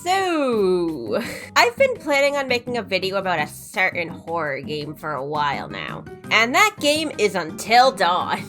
So, I've been planning on making a video about a certain horror game for a while now, and that game is Until Dawn.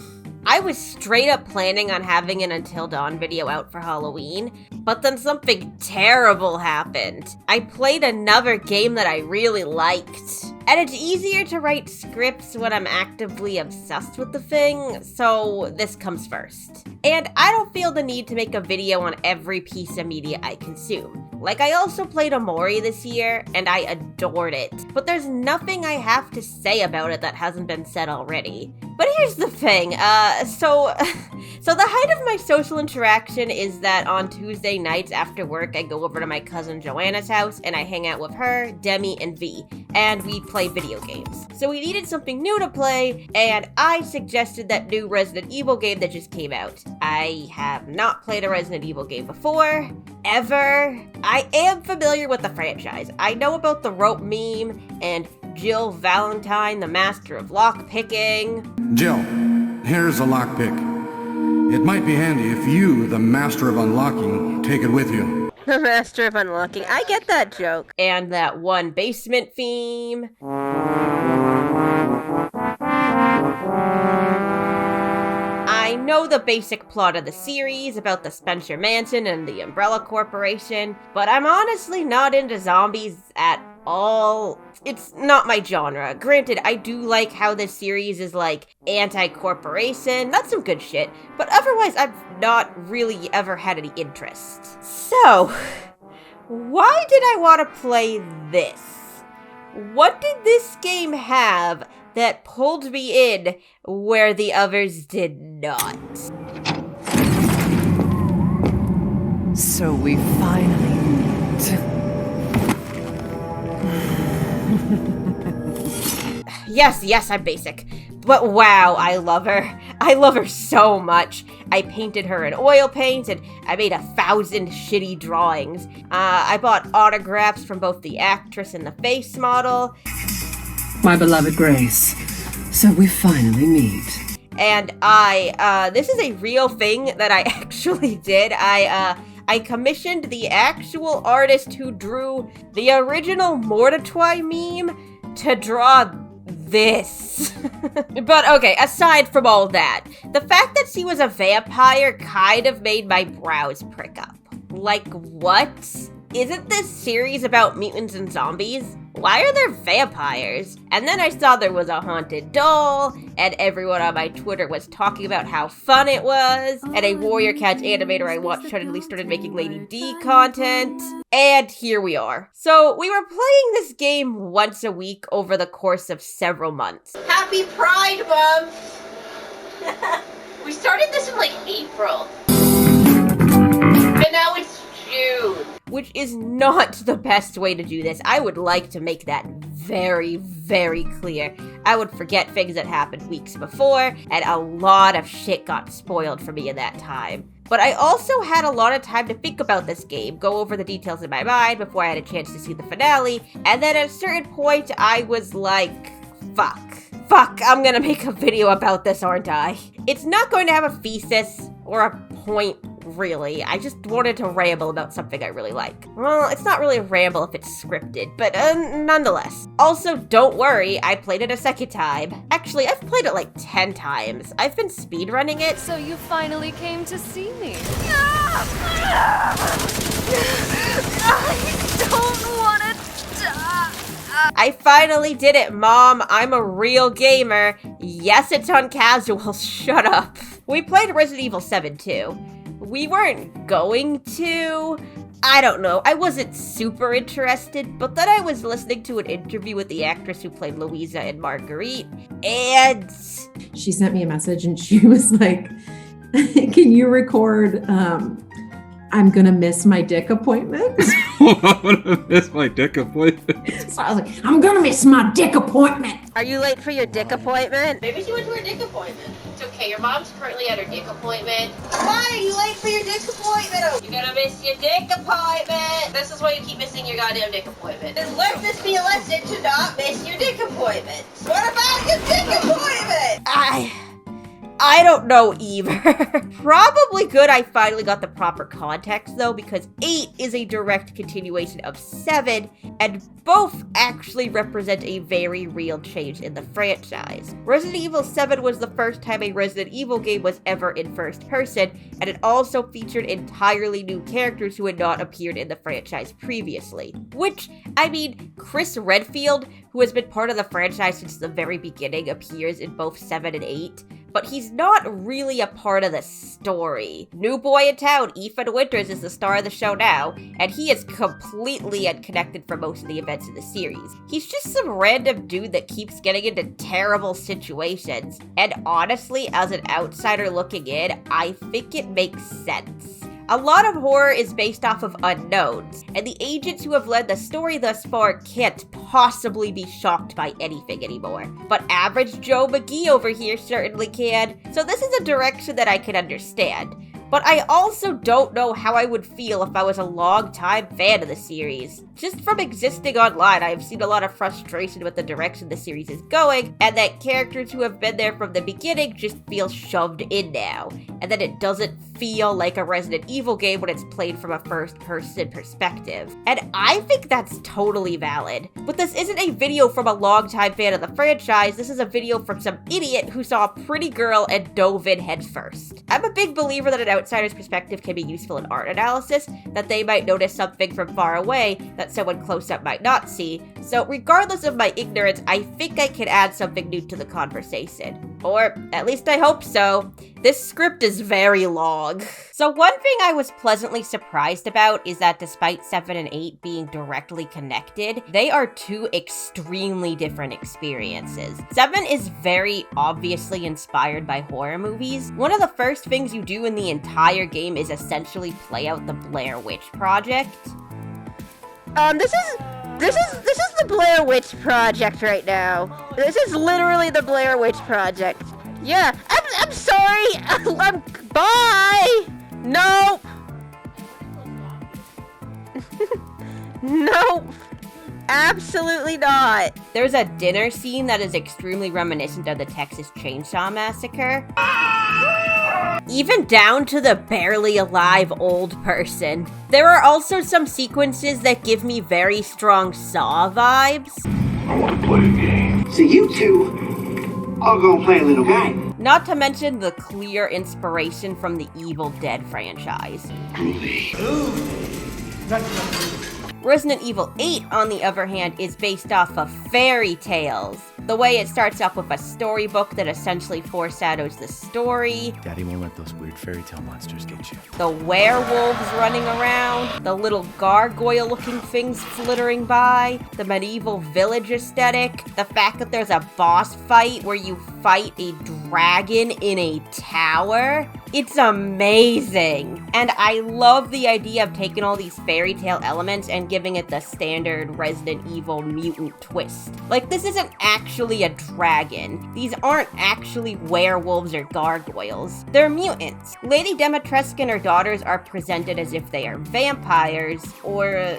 I was straight up planning on having an Until Dawn video out for Halloween, but then something terrible happened. I played another game that I really liked, and it's easier to write scripts when I'm actively obsessed with the thing, so this comes first. And I don't feel the need to make a video on every piece of media I consume. Like, I also played Moreau this year, and I adored it, but there's nothing I have to say about it that hasn't been said already. But here's the thing, so the height of my social interaction is that on Tuesday nights after work, I go over to my cousin Joanna's house, and I hang out with her, Demi, and V, and we play video games. So we needed something new to play, and I suggested that new Resident Evil game that just came out. I have not played a Resident Evil game before, ever. I am familiar with the franchise. I know about the rope meme, and Jill Valentine, the master of lockpicking. Jill, here's a lockpick. It might be handy if you, the master of unlocking, take it with you. The master of unlocking. I get that joke. And that one basement theme. I know the basic plot of the series about the Spencer Mansion and the Umbrella Corporation, but I'm honestly not into zombies at all. It's not my genre. Granted, I do like how this series is like anti-corporation. That's some good shit. But otherwise, I've not really ever had any interest. So, why did I want to play this? What did this game have that pulled me in where the others did not? So we finally meet. Yes, I'm basic. But wow, I love her. I love her so much. I painted her in oil paint, and I made 1,000 shitty drawings. I bought autographs from both the actress and the face model. My beloved Grace. So we finally meet. And this is a real thing that I actually did. I commissioned the actual artist who drew the original Mordecai meme to draw this. But okay, aside from all that, the fact that she was a vampire kind of made my brows prick up. Like, what? Isn't this series about mutants and zombies? Why are there vampires? And then I saw there was a haunted doll, and everyone on my Twitter was talking about how fun it was, and a Warrior Cats animator I watched suddenly started making Lady D content, and here we are. So we were playing this game once a week over the course of several months. Happy Pride Month! We started this in like April. And now it's June. Which is not the best way to do this. I would like to make that very, very clear. I would forget things that happened weeks before, and a lot of shit got spoiled for me in that time. But I also had a lot of time to think about this game, go over the details in my mind before I had a chance to see the finale, and then at a certain point I was like, fuck, I'm gonna make a video about this, aren't I? It's not going to have a thesis or a point, really. I just wanted to ramble about something I really like. Well, it's not really a ramble if it's scripted, but nonetheless. Also, don't worry, I played it a second time. Actually, I've played it like 10 times. I've been speedrunning it. So you finally came to see me. I don't want to die. I finally did it, Mom. I'm a real gamer. Yes, it's on casual. Shut up. We played Resident Evil 7 too. We weren't going to. I don't know. I wasn't super interested, but then I was listening to an interview with the actress who played Louisa in Marguerite, and she sent me a message and she was like, can you record I'm gonna miss my dick appointment? I'm gonna miss my dick appointment. So I was like, I'm gonna miss my dick appointment. Are you late for your dick appointment? Maybe she went to her dick appointment. It's okay, your mom's currently at her dick appointment. Why are you late for your dick appointment? You're gonna miss your dick appointment. This is why you keep missing your goddamn dick appointment. Then let this be a lesson to not miss your dick appointment. What about your dick appointment? I don't know either. Probably good I finally got the proper context though, because 8 is a direct continuation of 7, and both actually represent a very real change in the franchise. Resident Evil 7 was the first time a Resident Evil game was ever in first person, and it also featured entirely new characters who had not appeared in the franchise previously. Which, I mean, Chris Redfield, who has been part of the franchise since the very beginning, appears in both 7 and 8, but he's not really a part of the story. New boy in town, Ethan Winters, is the star of the show now, and he is completely unconnected from most of the events in the series. He's just some random dude that keeps getting into terrible situations, and honestly, as an outsider looking in, I think it makes sense. A lot of horror is based off of unknowns, and the agents who have led the story thus far can't possibly be shocked by anything anymore. But average Joe McGee over here certainly can, so this is a direction that I can understand. But I also don't know how I would feel if I was a long-time fan of the series. Just from existing online, I have seen a lot of frustration with the direction the series is going, and that characters who have been there from the beginning just feel shoved in now, and that it doesn't feel like a Resident Evil game when it's played from a first-person perspective. And I think that's totally valid. But this isn't a video from a longtime fan of the franchise, this is a video from some idiot who saw a pretty girl and dove in headfirst. I'm a big believer that an outsider's perspective can be useful in art analysis, that they might notice something from far away that someone close up might not see, so regardless of my ignorance, I think I can add something new to the conversation. Or at least I hope so. This script is very long. So one thing I was pleasantly surprised about is that despite 7 and 8 being directly connected, they are two extremely different experiences. 7 is very obviously inspired by horror movies. One of the first things you do in the entire game is essentially play out the Blair Witch Project. This is the Blair Witch Project right now. This is literally the Blair Witch Project. Yeah, I'm sorry. Bye. Nope. Nope. Absolutely not. There's a dinner scene that is extremely reminiscent of the Texas Chainsaw Massacre. Even down to the barely alive old person. There are also some sequences that give me very strong Saw vibes. I want to play a game. So you two, I'll go play a little game. Not to mention the clear inspiration from the Evil Dead franchise. Resident Evil 8, on the other hand, is based off of fairy tales. The way it starts off with a storybook that essentially foreshadows the story. Daddy won't let those weird fairy tale monsters get you. The werewolves running around, the little gargoyle-looking things flittering by, the medieval village aesthetic, the fact that there's a boss fight where you fight a dragon in a tower. It's amazing! And I love the idea of taking all these fairy tale elements and giving it the standard Resident Evil mutant twist. Like, this isn't actually a dragon. These aren't actually werewolves or gargoyles. They're mutants. Lady Dimitrescu and her daughters are presented as if they are vampires or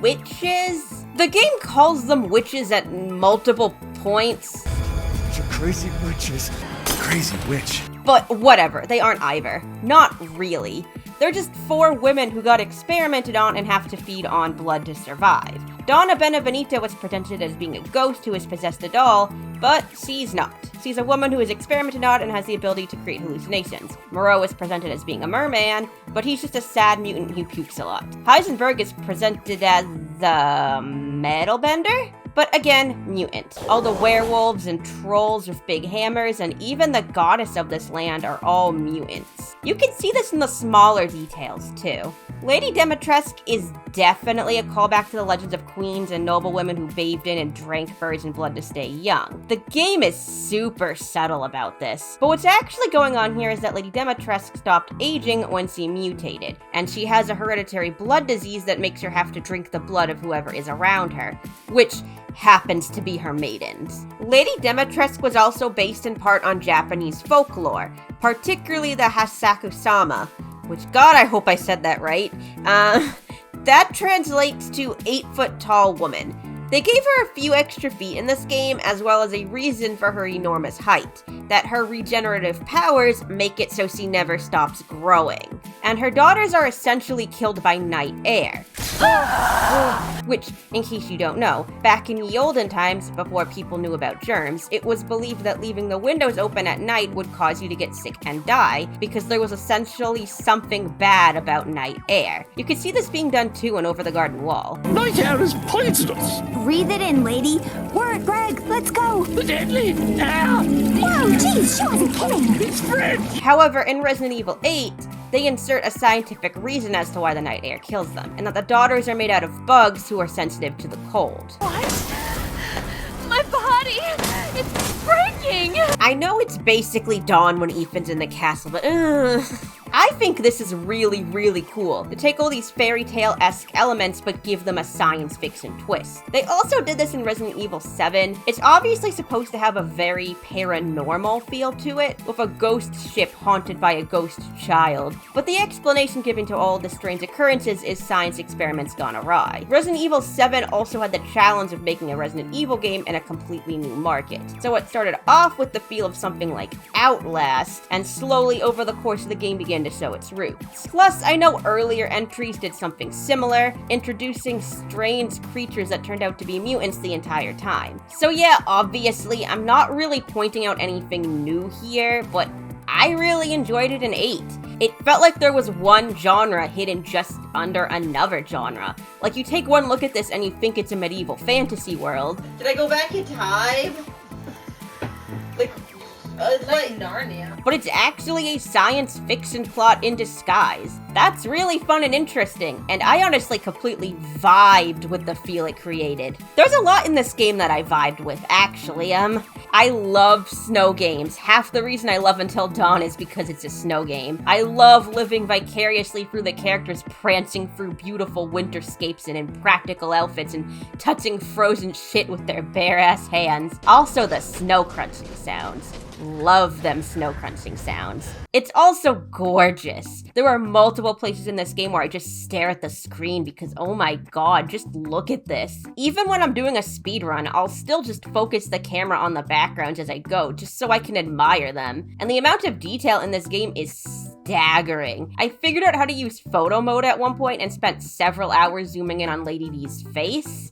witches. The game calls them witches at multiple points. You're crazy witches. Crazy witch. But whatever, they aren't either. Not really. They're just 4 women who got experimented on and have to feed on blood to survive. Donna Beneviento was presented as being a ghost who has possessed a doll, but she's not. She's a woman who is experimented on and has the ability to create hallucinations. Moreau is presented as being a merman, but he's just a sad mutant who pukes a lot. Heisenberg is presented as the metal bender? But again, mutant. All the werewolves and trolls with big hammers and even the goddess of this land are all mutants. You can see this in the smaller details too. Lady Dimitrescu is definitely a callback to the legends of queens and noble women who bathed in and drank virgin blood to stay young. The game is super subtle about this, but what's actually going on here is that Lady Dimitrescu stopped aging when she mutated, and she has a hereditary blood disease that makes her have to drink the blood of whoever is around her, which happens to be her maidens. Lady Dimitrescu was also based in part on Japanese folklore, particularly the Hasaku-sama, which, God, I hope I said that right. That translates to 8-foot-tall woman. They gave her a few extra feet in this game, as well as a reason for her enormous height. that her regenerative powers make it so she never stops growing. And her daughters are essentially killed by night air. Which, in case you don't know, back in the olden times, before people knew about germs, it was believed that leaving the windows open at night would cause you to get sick and die, because there was essentially something bad about night air. You could see this being done too in Over the Garden Wall. Night air is poisonous. Breathe it in, lady. Word, Greg, let's go. The deadly air. Whoa, jeez, she wasn't kidding. It's French. However, in Resident Evil 8, they insert a scientific reason as to why the night air kills them, and that the daughters are made out of bugs who are sensitive to the cold. What? My body! It's breaking! I know it's basically dawn when Ethan's in the castle, but I think this is really, really cool. To take all these fairy tale-esque elements but give them a science fiction twist. They also did this in Resident Evil 7. It's obviously supposed to have a very paranormal feel to it, with a ghost ship haunted by a ghost child. But the explanation given to all of the strange occurrences is science experiments gone awry. Resident Evil 7 also had the challenge of making a Resident Evil game in a completely new market. So it started off with the feel of something like Outlast, and slowly over the course of the game began to show its roots. Plus, I know earlier entries did something similar, introducing strange creatures that turned out to be mutants the entire time. So yeah, obviously, I'm not really pointing out anything new here, but I really enjoyed it in 8. It felt like there was one genre hidden just under another genre. Like, you take one look at this and you think it's a medieval fantasy world. Did I go back in time? Like Narnia. But it's actually a science fiction plot in disguise. That's really fun and interesting, and I honestly completely vibed with the feel it created. There's a lot in this game that I vibed with, actually. I love snow games. Half the reason I love Until Dawn is because it's a snow game. I love living vicariously through the characters prancing through beautiful winterscapes and in practical outfits and touching frozen shit with their bare-ass hands. Also the snow crunching sounds. Love them snow crunching sounds. It's also gorgeous. There are multiple places in this game where I just stare at the screen because, oh my god, just look at this. Even when I'm doing a speed run, I'll still just focus the camera on the backgrounds as I go, just so I can admire them. And the amount of detail in this game is staggering. I figured out how to use photo mode at one point and spent several hours zooming in on Lady V's face.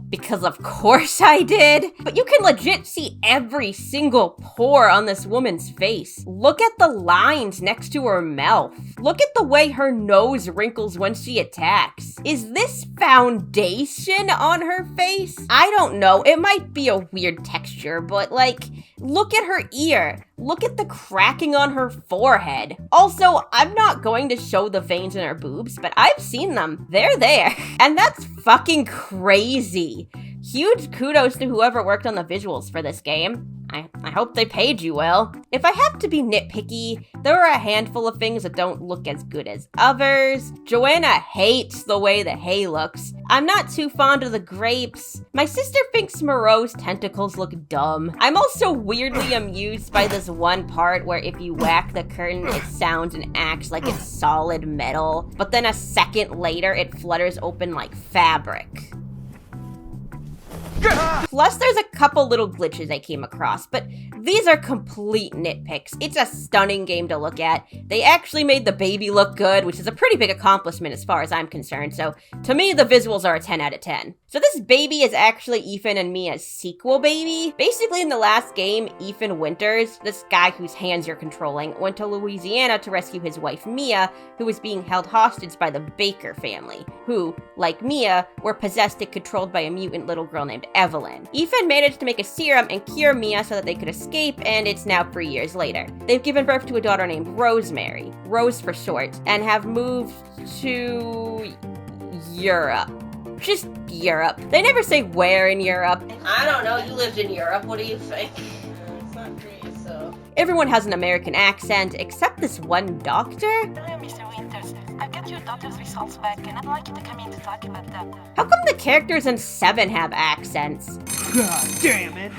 Because of course I did. But you can legit see every single pore on this woman's face. Look at the lines next to her mouth. Look at the way her nose wrinkles when she attacks. Is this foundation on her face? I don't know. It might be a weird texture, but like, look at her ear. Look at the cracking on her forehead. Also, I'm not going to show the veins in her boobs, but I've seen them. They're there. And that's fucking crazy. Huge kudos to whoever worked on the visuals for this game. I hope they paid you well. If I have to be nitpicky, there are a handful of things that don't look as good as others. Joanna hates the way the hay looks. I'm not too fond of the grapes. My sister thinks Moreau's tentacles look dumb. I'm also weirdly amused by this one part where if you whack the curtain, it sounds and acts like it's solid metal, but then a second later, it flutters open like fabric. Plus, there's a couple little glitches I came across, but these are complete nitpicks. It's a stunning game to look at. They actually made the baby look good, which is a pretty big accomplishment as far as I'm concerned, so to me, the visuals are a 10 out of 10. So this baby is actually Ethan and Mia's sequel baby. Basically, in the last game, Ethan Winters, this guy whose hands you're controlling, went to Louisiana to rescue his wife Mia, who was being held hostage by the Baker family, who, like Mia, were possessed and controlled by a mutant little girl named Eveline. Ethan managed to make a serum and cure Mia so that they could escape, and it's now 3 years later. They've given birth to a daughter named Rosemary, Rose for short, and have moved to Europe. Just Europe. They never say where in Europe. I don't know, you lived in Europe, what do you think? It's not great, so... Everyone has an American accent, except this one doctor. Hello, Mr. Winters. I've got your daughter's results back, and I'd like you to come in to talk about that. How come the characters in 7 have accents? God damn it!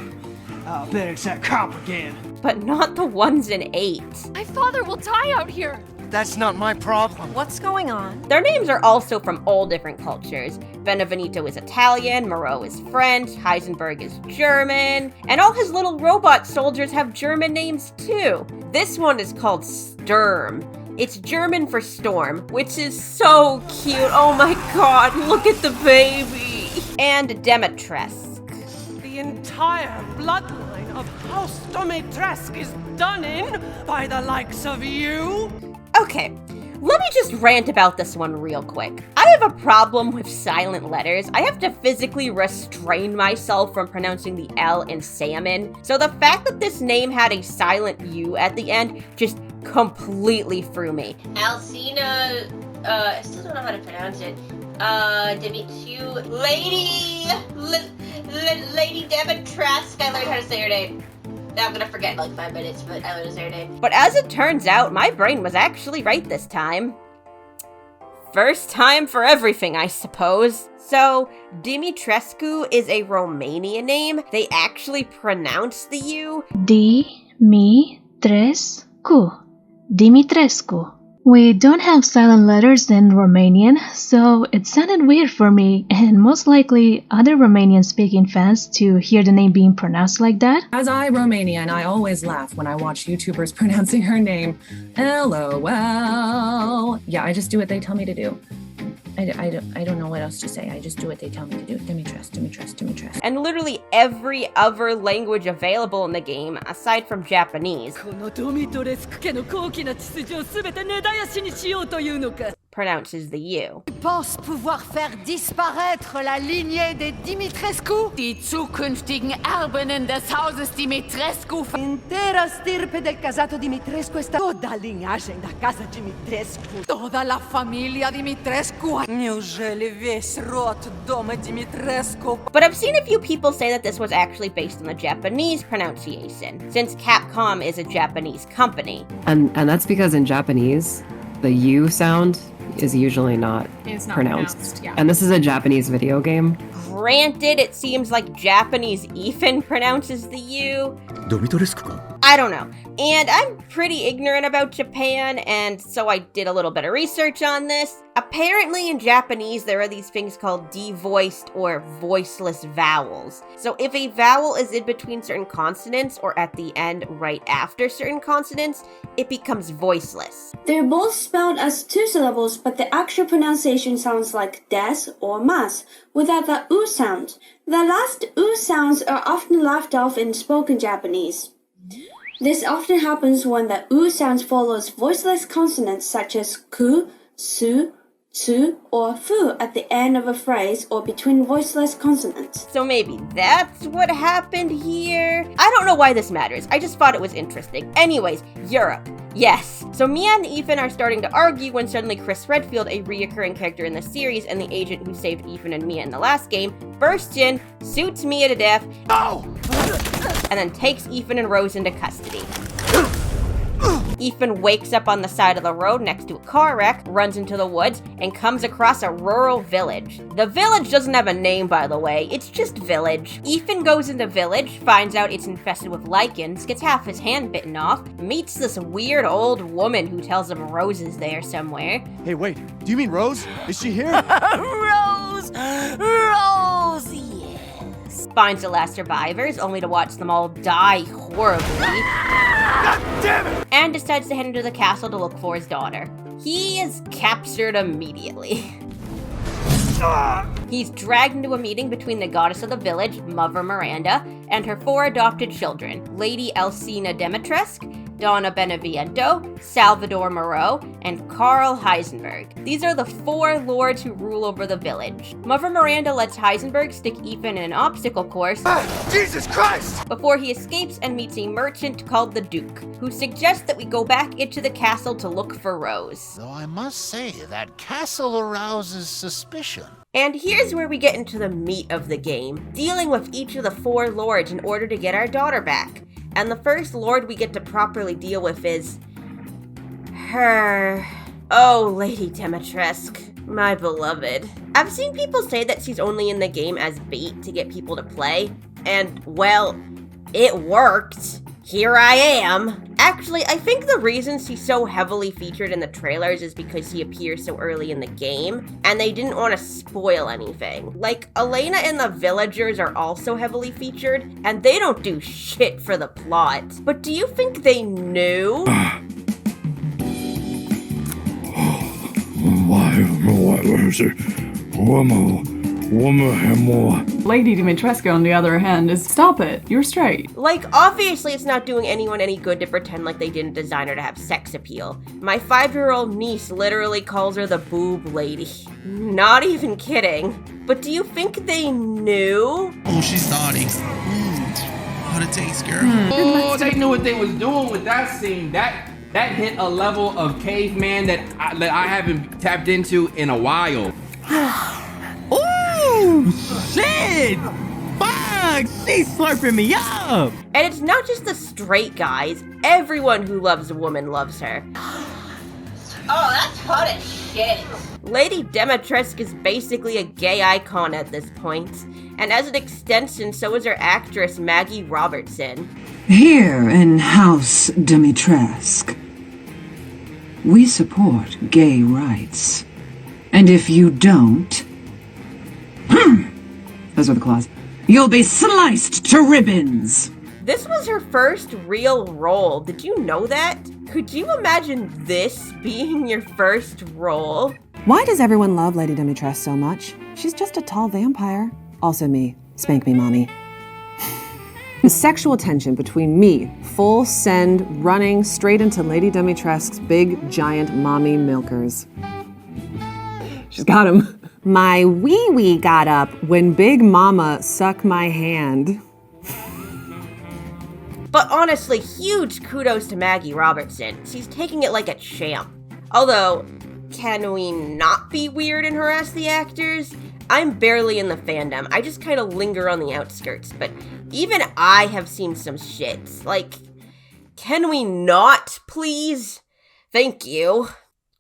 I'll bet it's that cop again. But not the ones in 8. My father will die out here. That's not my problem. What's going on? Their names are also from all different cultures. Beneviento is Italian, Moreau is French, Heisenberg is German, and all his little robot soldiers have German names too. This one is called Sturm. It's German for storm, which is so cute. Oh my god, look at the baby. And Dimitrescu. The entire bloodline of House Dimitrescu is done in by the likes of you? Okay, let me just rant about this one real quick. I have a problem with silent letters. I have to physically restrain myself from pronouncing the L in salmon. So the fact that this name had a silent U at the end just completely threw me. Alcina, I still don't know how to pronounce it. Dimitrescu, Lady Dimitrescu. I learned how to say her name. Now I'm gonna forget in like 5 minutes, but I learned how to say her name. But as it turns out, my brain was actually right this time. First time for everything, I suppose. So, Dimitrescu is a Romanian name. They actually pronounce the U. Dimitrescu. Dimitrescu. We don't have silent letters in Romanian, so it sounded weird for me and most likely other Romanian-speaking fans to hear the name being pronounced like that. As I, Romanian, I always laugh when I watch YouTubers pronouncing her name. LOL. Yeah, I just do what they tell me to do. I don't know what else to say. I just do what they tell me to do. Dimitrescu. And literally every other language available in the game, aside from Japanese, pronounces the U. Tu penses pouvoir faire disparaître la lignée des Dimitrescu? Die zukünftigen Erbinnen des Hauses Dimitrescu. Intera stirpe del casato Dimitrescu sta toda linhagem da casa Dimitrescu. Toda la familia Dimitrescu. Неужели весь род дома Dimitrescu? But I've seen a few people say that this was actually based on the Japanese pronunciation, since Capcom is a Japanese company. And that's because in Japanese, the U sound is usually not pronounced. Yeah. And this is a Japanese video game. Granted, it seems like Japanese Ethan pronounces the U. Dimitrescu. I don't know. And I'm pretty ignorant about Japan, and so I did a little bit of research on this. Apparently in Japanese, there are these things called devoiced or voiceless vowels. So if a vowel is in between certain consonants or at the end right after certain consonants, it becomes voiceless. They're both spelled as 2 syllables, but the actual pronunciation sounds like des or mas, without the u sound. The last u sounds are often left off in spoken Japanese. This often happens when the u sound follows voiceless consonants such as ku, su, tsu, or fu at the end of a phrase or between voiceless consonants. So maybe that's what happened here? I don't know why this matters. I just thought it was interesting. Anyways, Europe. Yes. So Mia and Ethan are starting to argue when suddenly Chris Redfield, a reoccurring character in the series and the agent who saved Ethan and Mia in the last game, bursts in, shoots Mia to death, and then takes Ethan and Rose into custody. Ethan wakes up on the side of the road next to a car wreck, runs into the woods, and comes across a rural village. The village doesn't have a name, by the way, it's just village. Ethan goes into village, finds out it's infested with lichens, gets half his hand bitten off, meets this weird old woman who tells him Rose is there somewhere. Hey, wait, do you mean Rose? Is she here? Rose! Rose! Yes. Finds the last survivors, only to watch them all die horribly. God damn it! And decides to head into the castle to look for his daughter. He is captured immediately. He's dragged into a meeting between the goddess of the village, Mother Miranda, and her 4 adopted children, Lady Alcina Dimitrescu, Donna Beneviento, Salvador Moreau, and Carl Heisenberg. These are the 4 lords who rule over the village. Mother Miranda lets Heisenberg stick Ethan in an obstacle course Jesus Christ! before he escapes and meets a merchant called the Duke, who suggests that we go back into the castle to look for Rose. Though I must say, that castle arouses suspicion. And here's where we get into the meat of the game, dealing with each of the 4 lords in order to get our daughter back. And the first lord we get to properly deal with is her. Oh, Lady Dimitrescu, my beloved. I've seen people say that she's only in the game as bait to get people to play, and well, it worked. here I am. Actually, I think the reason he's so heavily featured in the trailers is because he appears so early in the game, and they didn't want to spoil anything. Like, Elena and the villagers are also heavily featured, and they don't do shit for the plot. But do you think they knew? Lady Dimitrescu, on the other hand, is stop it. You're straight. Like, obviously it's not doing anyone any good to pretend like they didn't design her to have sex appeal. My 5-year-old niece literally calls her the boob lady. Not even kidding. But do you think they knew? Oh, she's naughty. How to taste, girl. Oh, they knew what they was doing with that scene. That hit a level of caveman that I haven't tapped into in a while. Ooh, shit! Fuck, she's slurping me up! And it's not just the straight guys. Everyone who loves a woman loves her. Oh, that's hot as shit. Lady Dimitrescu is basically a gay icon at this point. And as an extension, so is her actress Maggie Robertson. Here in House Dimitrescu, we support gay rights. And if you don't, those are the claws, you'll be sliced to ribbons. This was her first real role. Did you know that? Could you imagine this being your first role? Why does everyone love Lady Dimitrescu so much? She's just a tall vampire. Also me. Spank me, mommy. The sexual tension between me, full send, running straight into Lady Dimitrescu's big, giant mommy milkers. She's got him. My wee-wee got up when Big Mama sucked my hand. But honestly, huge kudos to Maggie Robertson. She's taking it like a champ. Although, can we not be weird and harass the actors? I'm barely in the fandom. I just kind of linger on the outskirts, but even I have seen some shit. Like, can we not, please? Thank you.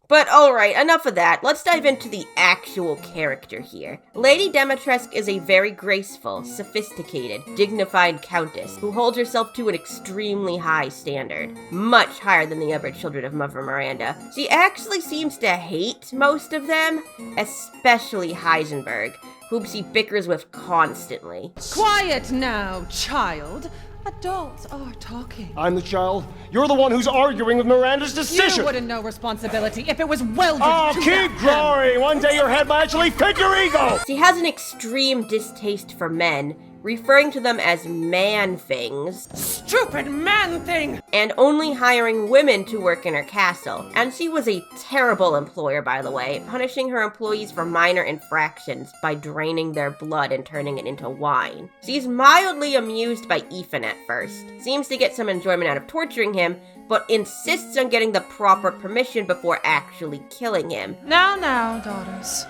But alright, enough of that. Let's dive into the actual character here. Lady Dimitrescu is a very graceful, sophisticated, dignified countess who holds herself to an extremely high standard. Much higher than the other children of Mother Miranda. She actually seems to hate most of them, especially Heisenberg, whom she bickers with constantly. Quiet now, child. Adults are talking. I'm the child. You're the one who's arguing with Miranda's decision. You wouldn't know responsibility if it was welded to keep that growing. One day your head might actually fit your ego. She has an extreme distaste for men, referring to them as man things. Stupid man thing! And only hiring women to work in her castle. And she was a terrible employer, by the way, punishing her employees for minor infractions by draining their blood and turning it into wine. She's mildly amused by Ethan at first, seems to get some enjoyment out of torturing him, but insists on getting the proper permission before actually killing him. Now, daughters.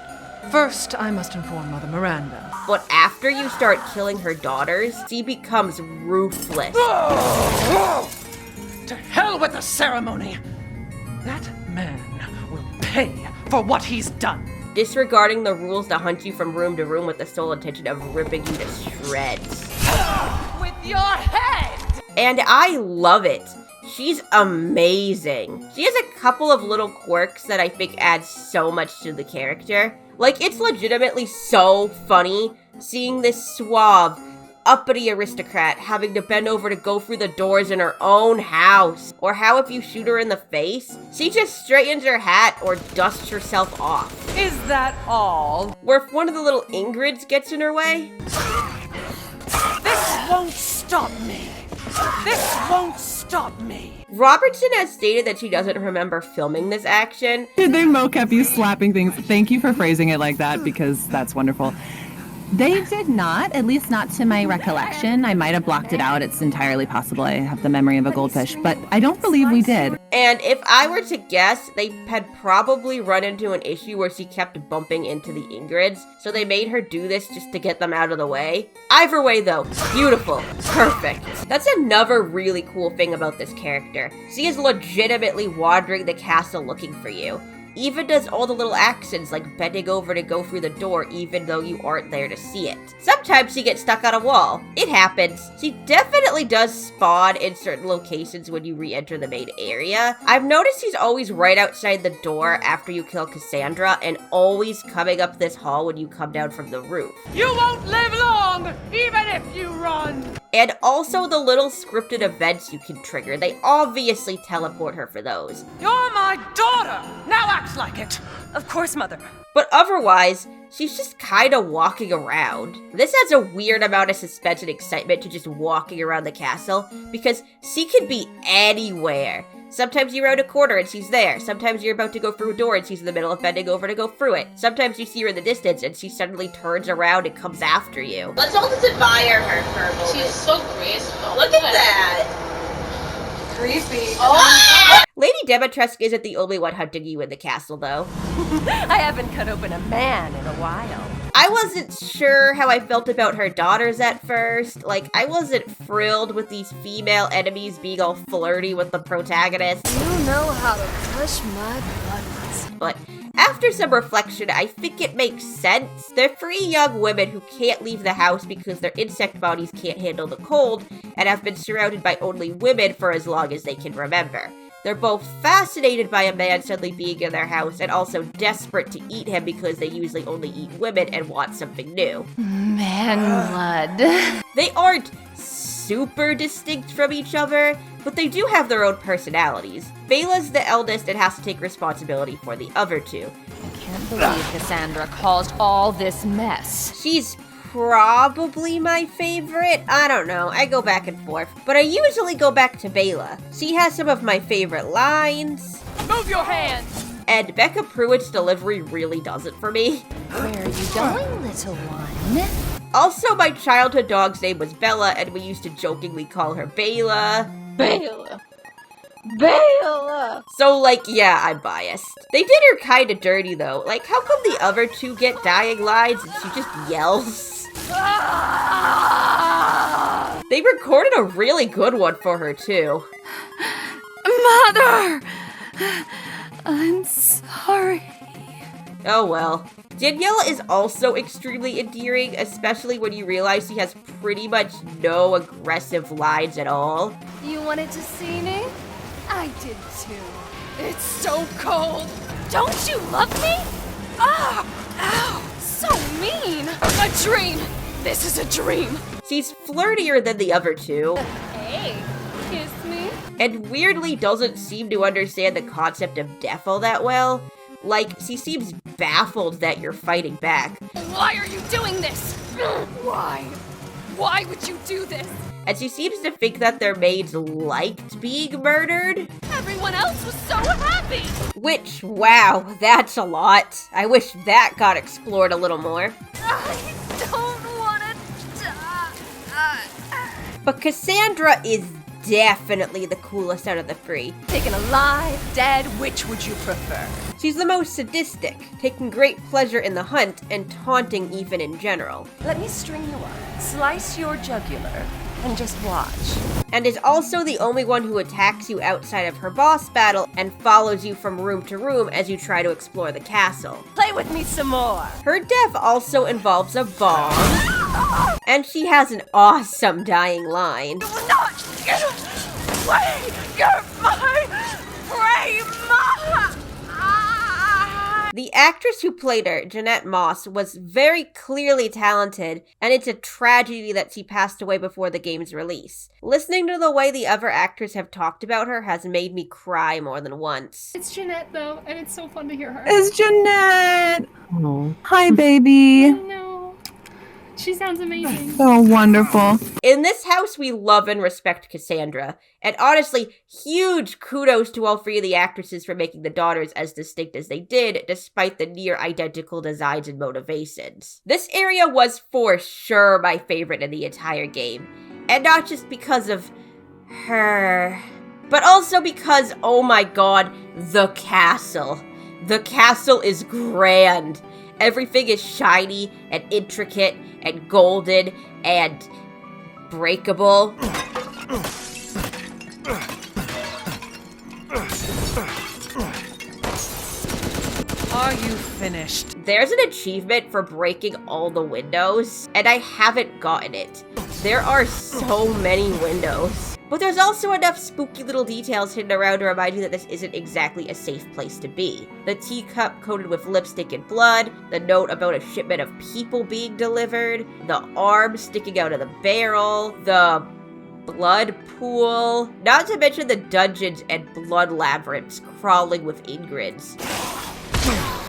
First, I must inform Mother Miranda. But after you start killing her daughters, she becomes ruthless. To hell with the ceremony! That man will pay for what he's done. Disregarding the rules to hunt you from room to room with the sole intention of ripping you to shreds. With your head! And I love it. She's amazing. She has a couple of little quirks that I think add so much to the character. Like, it's legitimately so funny seeing this suave, uppity aristocrat having to bend over to go through the doors in her own house. Or how if you shoot her in the face, she just straightens her hat or dusts herself off. Is that all? Or if one of the little Ingrids gets in her way. This won't stop me. This won't stop me. Robertson has stated that she doesn't remember filming this action. They mocap you slapping things. Thank you for phrasing it like that, because that's wonderful. They did not, at least not to my recollection. I might have blocked it out. It's entirely possible. I have the memory of a goldfish, but I don't believe we did. And if I were to guess, they had probably run into an issue where she kept bumping into the Ingrids, so they made her do this just to get them out of the way. Either way though, beautiful, perfect. That's another really cool thing about this character. She is legitimately wandering the castle looking for you. even does all the little actions like bending over to go through the door even though you aren't there to see it. Sometimes she gets stuck on a wall. It happens. She definitely does spawn in certain locations when you re-enter the main area. I've noticed she's always right outside the door after you kill Cassandra and always coming up this hall when you come down from the roof. You won't live long, even if you run! And also the little scripted events you can trigger. They obviously teleport her for those. You're my daughter! Now act like it! Of course, Mother. But otherwise, she's just kinda walking around. This adds a weird amount of suspense and excitement to just walking around the castle, because she can be anywhere. Sometimes you're around a corner and she's there. Sometimes you're about to go through a door and she's in the middle of bending over to go through it. Sometimes you see her in the distance and she suddenly turns around and comes after you. Let's all just admire her for a moment. She's so graceful. Look at that. Creepy. Oh! Lady Dimitrescu isn't the only one hunting you in the castle, though. I haven't cut open a man in a while. I wasn't sure how I felt about her daughters at first. Like, I wasn't thrilled with these female enemies being all flirty with the protagonist. You know how to push my buttons. But after some reflection, I think it makes sense. They're 3 young women who can't leave the house because their insect bodies can't handle the cold and have been surrounded by only women for as long as they can remember. They're both fascinated by a man suddenly being in their house and also desperate to eat him because they usually only eat women and want something new. Man blood. They aren't super distinct from each other, but they do have their own personalities. Bela's the eldest and has to take responsibility for the other 2. I can't believe Cassandra caused all this mess. She's probably my favorite. I don't know, I go back and forth, but I usually go back to Bela. She has some of my favorite lines. Move your hands! And Becca Pruitt's delivery really does it for me. Where are you going, little one? Also, my childhood dog's name was Bella, and we used to jokingly call her Bela. Bela. Bela! So, like, yeah, I'm biased. They did her kinda dirty, though. Like, how come the other 2 get dying lines and she just yells? They recorded a really good one for her, too. Mother! I'm sorry. Oh well. Daniela is also extremely endearing, especially when you realize she has pretty much no aggressive lines at all. You wanted to see me? I did too. It's so cold. Don't you love me? Ah! Ow! So mean! A dream! This is a dream! She's flirtier than the other 2. Hey, kiss me? And weirdly doesn't seem to understand the concept of death all that well. Like, she seems baffled that you're fighting back. Why are you doing this? Why? Why would you do this? And she seems to think that their maids liked being murdered. Everyone else was so happy! Which, wow, that's a lot. I wish that got explored a little more. I don't want to die. But Cassandra is definitely the coolest out of the 3. Taken alive, dead, which would you prefer? She's the most sadistic, taking great pleasure in the hunt and taunting Ethan in general. Let me string you up, slice your jugular, and just watch. And is also the only one who attacks you outside of her boss battle and follows you from room to room as you try to explore the castle. Play with me some more! Her death also involves a bomb, and she has an awesome dying line. Do not get away! You're my prey, Ma! The actress who played her, Jeanette Moss, was very clearly talented, and it's a tragedy that she passed away before the game's release. Listening to the way the other actors have talked about her has made me cry more than once. It's Jeanette, though, and it's so fun to hear her. It's Jeanette! Oh. Hi, baby. No. She sounds amazing. So wonderful. In this house, we love and respect Cassandra. And honestly, huge kudos to all 3 of the actresses for making the daughters as distinct as they did, despite the near-identical designs and motivations. This area was for sure my favorite in the entire game. And not just because of her, but also because, oh my god, the castle. The castle is grand. Everything is shiny and intricate and golden and breakable. Are you finished? There's an achievement for breaking all the windows, and I haven't gotten it. There are so many windows. But there's also enough spooky little details hidden around to remind you that this isn't exactly a safe place to be. The teacup coated with lipstick and blood, the note about a shipment of people being delivered, the arm sticking out of the barrel, the blood pool, not to mention the dungeons and blood labyrinths crawling with Ingrids.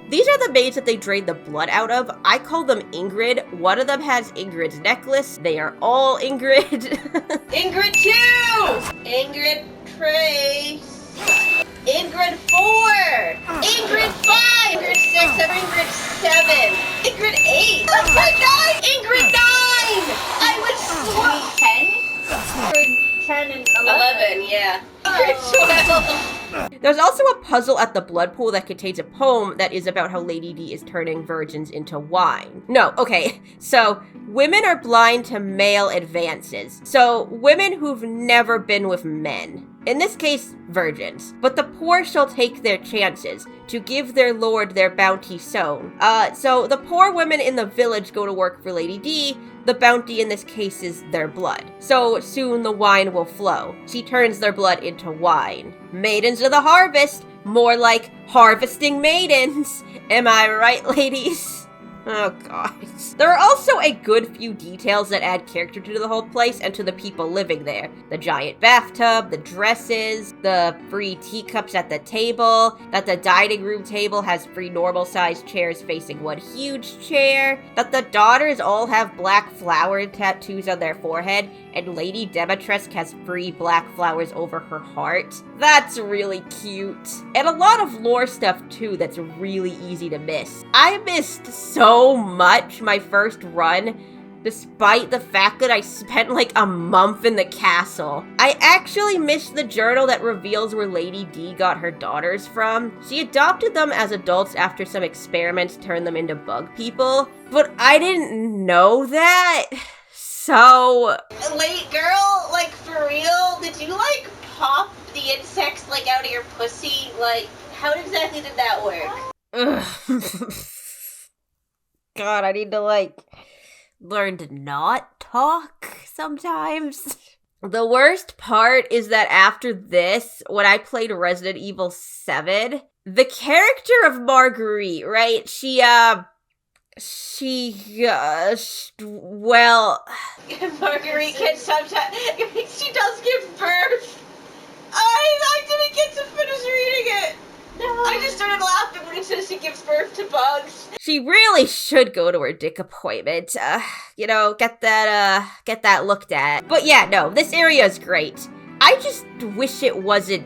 These are the maids that they drain the blood out of. I call them Ingrid. One of them has Ingrid's necklace. They are all Ingrid. Ingrid 2! Ingrid Trace. Ingrid 4! Ingrid 5! Ingrid 6, Ingrid 7! Ingrid 8! Ingrid 9! Ingrid 9! I would swear! 10 and 11, yeah. Ingrid 12! There's also a puzzle at the blood pool that contains a poem that is about how Lady D is turning virgins into wine. No, okay, so women are blind to male advances. So women who've never been with men. In this case, virgins. But the poor shall take their chances to give their lord their bounty sown. So the poor women in the village go to work for Lady D. The bounty in this case is their blood. So soon the wine will flow. She turns their blood into wine. Maidens of the harvest, more like harvesting maidens. Am I right, ladies? Oh god. There are also a good few details that add character to the whole place and to the people living there. The giant bathtub, the dresses, the free teacups at the table, that the dining room table has 3 normal-sized chairs facing one huge chair, that the daughters all have black flower tattoos on their forehead, and Lady Dimitrescu has 3 black flowers over her heart. That's really cute. And a lot of lore stuff too that's really easy to miss. I missed so much my first run, despite the fact that I spent like a month in the castle. I actually missed the journal that reveals where Lady D got her daughters from. She adopted them as adults after some experiments turned them into bug people, but I didn't know that. So... Wait, girl, like, for real? Did you, like, pop the insects, like, out of your pussy? Like, how exactly did that work? Ugh. God, I need to, like, learn to not talk sometimes. The worst part is that after this, when I played Resident Evil 7, the character of Marguerite, right, well... Marguerite can sometimes... She does give birth! I didn't get to finish reading it! No. I just started laughing when it says she gives birth to bugs. She really should go to her dick appointment. You know, get that looked at. But yeah, no, this area is great. I just wish it wasn't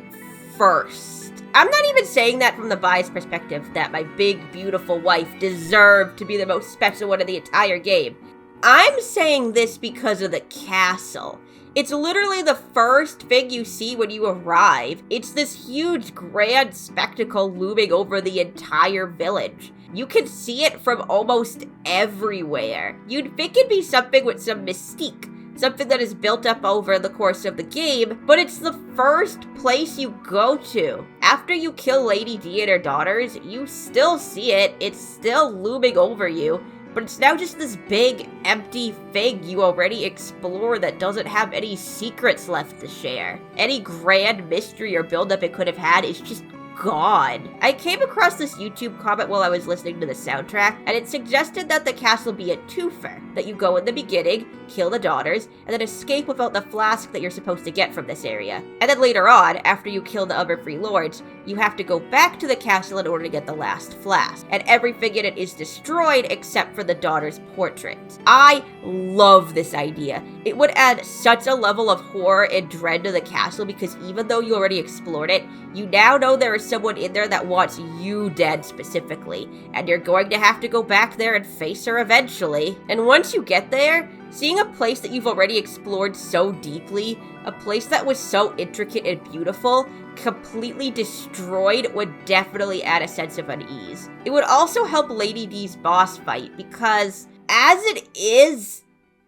first. I'm not even saying that from the biased perspective that my big, beautiful wife deserved to be the most special one in the entire game. I'm saying this because of the castle. It's literally the first thing you see when you arrive. It's this huge, grand spectacle looming over the entire village. You can see it from almost everywhere. You'd think it'd be something with some mystique, something that is built up over the course of the game, but it's the first place you go to. After you kill Lady D and her daughters, you still see it. It's still looming over you. But it's now just this big, empty thing you already explore that doesn't have any secrets left to share. Any grand mystery or buildup it could have had is just gone. I came across this YouTube comment while I was listening to the soundtrack, and it suggested that the castle be a twofer, that you go in the beginning, kill the daughters, and then escape without the flask that you're supposed to get from this area. And then later on, after you kill the other 3 lords, you have to go back to the castle in order to get the last flask. And everything in it is destroyed except for the daughter's portrait. I love this idea. It would add such a level of horror and dread to the castle because even though you already explored it, you now know there is someone in there that wants you dead specifically, and you're going to have to go back there and face her eventually. And once you get there, seeing a place that you've already explored so deeply, a place that was so intricate and beautiful, completely destroyed would definitely add a sense of unease. It would also help Lady D's boss fight because, as it is,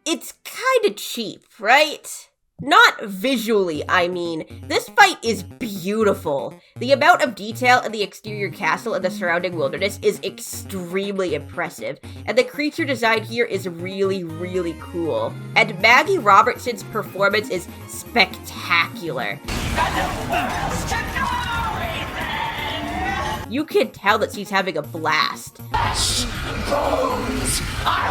it's kinda cheap, right? Not visually, I mean. This fight is beautiful. The amount of detail in the exterior castle and the surrounding wilderness is extremely impressive, and the creature design here is really, really cool. And Maggie Robertson's performance is spectacular. You can tell that she's having a blast. I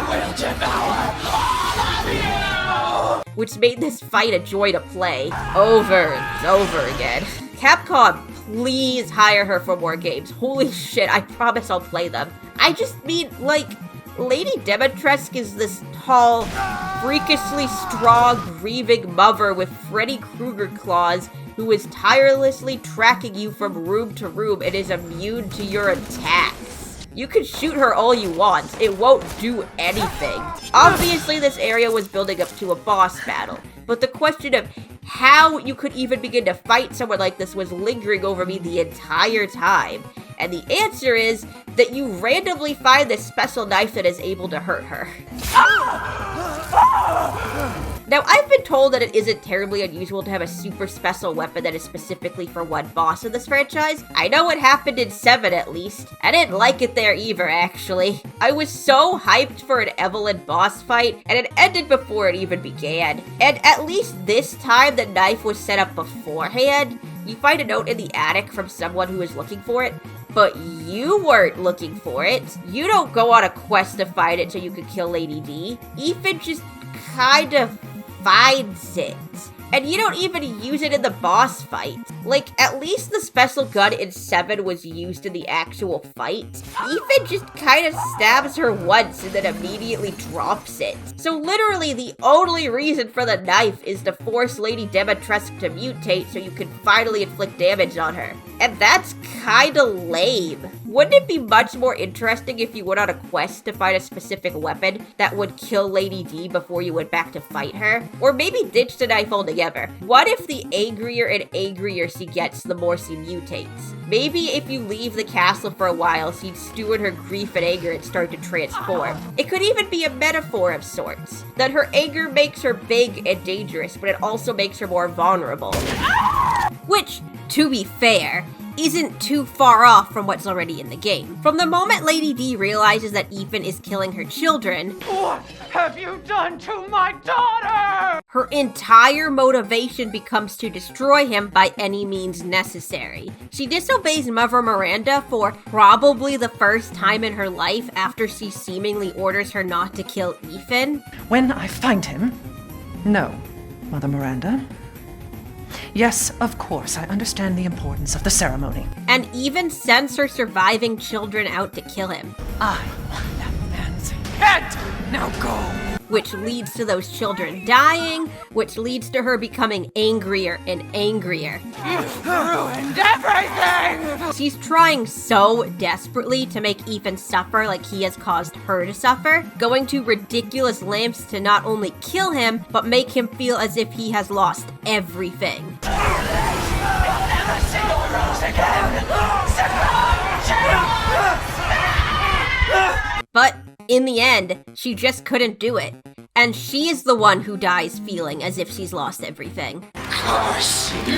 will devour all of you! Which made this fight a joy to play over and over again. Capcom, please hire her for more games. Holy shit, I promise I'll play them. I just mean, like, Lady Dimitrescu is this tall, freakishly strong, grieving mother with Freddy Krueger claws who is tirelessly tracking you from room to room and is immune to your attacks. You can shoot her all you want, it won't do anything. Obviously, this area was building up to a boss battle, but the question of how you could even begin to fight someone like this was lingering over me the entire time. And the answer is that you randomly find this special knife that is able to hurt her. Now, I've been told that it isn't terribly unusual to have a super special weapon that is specifically for one boss in this franchise. I know it happened in 7 at least. I didn't like it there either, actually. I was so hyped for an Eveline boss fight, and it ended before it even began. And at least this time, the knife was set up beforehand. You find a note in the attic from someone who is looking for it, but you weren't looking for it. You don't go on a quest to find it so you can kill Lady D. Ethan just kind of finds it. And you don't even use it in the boss fight. Like, at least the special gun in 7 was used in the actual fight. Ethan just kind of stabs her once and then immediately drops it. So literally the only reason for the knife is to force Lady Dimitrescu to mutate so you can finally inflict damage on her. And that's kinda lame. Wouldn't it be much more interesting if you went on a quest to find a specific weapon that would kill Lady D before you went back to fight her? Or maybe ditch the knife altogether. What if the angrier and angrier she gets, the more she mutates? Maybe if you leave the castle for a while, she'd stew in her grief and anger and start to transform. It could even be a metaphor of sorts. That her anger makes her big and dangerous, but it also makes her more vulnerable. Which, to be fair, isn't too far off from what's already in the game. From the moment Lady D realizes that Ethan is killing her children, What have you done to my daughter? her entire motivation becomes to destroy him by any means necessary. She disobeys Mother Miranda for probably the first time in her life after she seemingly orders her not to kill Ethan. When I find him, no, Mother Miranda. Yes, of course, I understand the importance of the ceremony. And even sends her surviving children out to kill him. I want that man's head! Now go! Which leads to those children dying, which leads to her becoming angrier and angrier. You've ruined everything! She's trying so desperately to make Ethan suffer like he has caused her to suffer, going to ridiculous lengths to not only kill him, but make him feel as if he has lost everything. Never see your rose again! But in the end, she just couldn't do it. And she is the one who dies feeling as if she's lost everything. Curse you!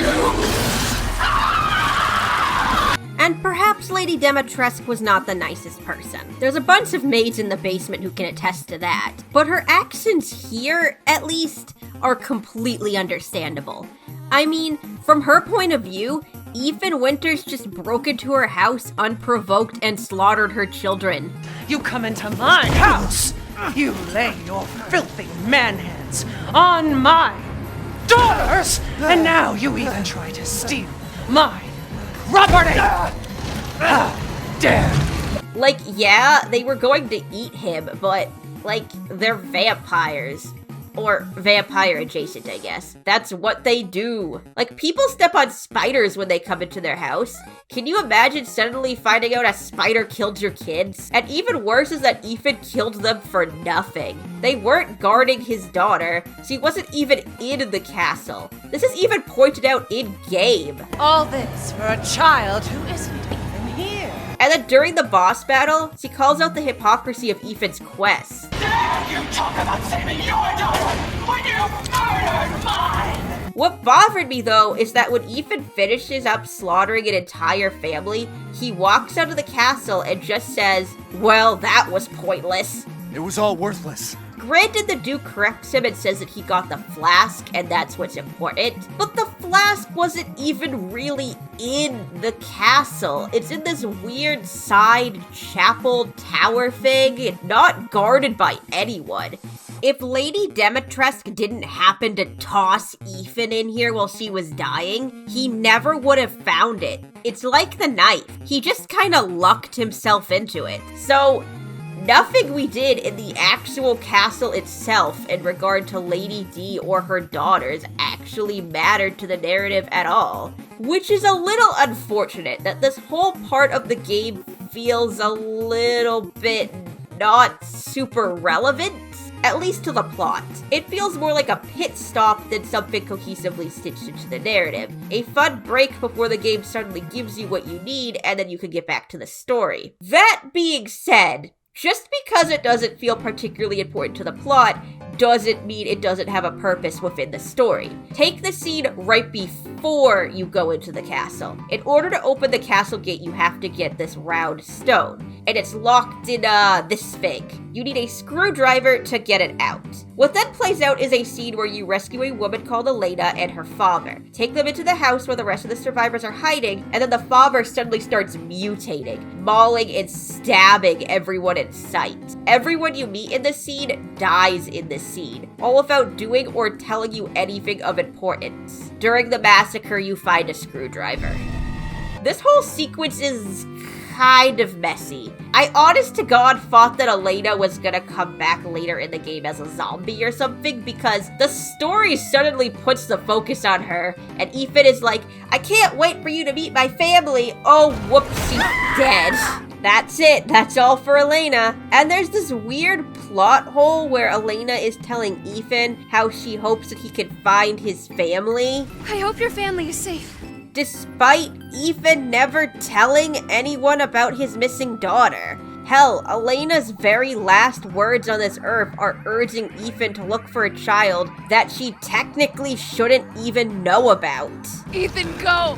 And perhaps Lady Dimitrescu was not the nicest person. There's a bunch of maids in the basement who can attest to that. But her actions here, at least, are completely understandable. I mean, from her point of view, Ethan Winters just broke into her house unprovoked and slaughtered her children. You come into my house! You lay your filthy man hands on my daughters! And now you even try to steal my property! How dare! Like, yeah, they were going to eat him, but, like, they're vampires. Or vampire adjacent, I guess. That's what they do. Like, people step on spiders when they come into their house. Can you imagine suddenly finding out a spider killed your kids? And even worse is that Ethan killed them for nothing. They weren't guarding his daughter. She wasn't even in the castle. This is even pointed out in-game. All this for a child who isn't even here. And then during the boss battle, she calls out the hypocrisy of Ethan's quest. Dare you talk about saving your daughter! when you murdered mine! What bothered me though is that when Ethan finishes up slaughtering an entire family, he walks out of the castle and just says, well, that was pointless. It was all worthless. Granted, the Duke corrects him and says that he got the flask and that's what's important, but the flask wasn't even really in the castle. It's in this weird side chapel tower thing, not guarded by anyone. If Lady Dimitrescu didn't happen to toss Ethan in here while she was dying, he never would have found it. It's like the knife. He just kind of lucked himself into it. So, nothing we did in the actual castle itself in regard to Lady D or her daughters actually mattered to the narrative at all. Which is a little unfortunate that this whole part of the game feels a little bit not super relevant, at least to the plot. It feels more like a pit stop than something cohesively stitched into the narrative. A fun break before the game suddenly gives you what you need and then you can get back to the story. That being said, just because it doesn't feel particularly important to the plot doesn't mean it doesn't have a purpose within the story. Take the scene right before you go into the castle. In order to open the castle gate, you have to get this round stone, and it's locked in this thing. You need a screwdriver to get it out. What then plays out is a scene where you rescue a woman called Elena and her father. Take them into the house where the rest of the survivors are hiding, and then the father suddenly starts mutating, mauling and stabbing everyone in sight. Everyone you meet in the scene dies in this scene, all without doing or telling you anything of importance. During the massacre, you find a screwdriver. This whole sequence is kind of messy. I honest to God thought that Elena was gonna come back later in the game as a zombie or something because the story suddenly puts the focus on her and Ethan is like, I can't wait for you to meet my family. Oh, whoops, she's dead. That's it. That's all for Elena. And there's this weird plot hole where Elena is telling Ethan how she hopes that he can find his family. I hope your family is safe. Despite Ethan never telling anyone about his missing daughter. Hell, Elena's very last words on this earth are urging Ethan to look for a child that she technically shouldn't even know about. Ethan, go!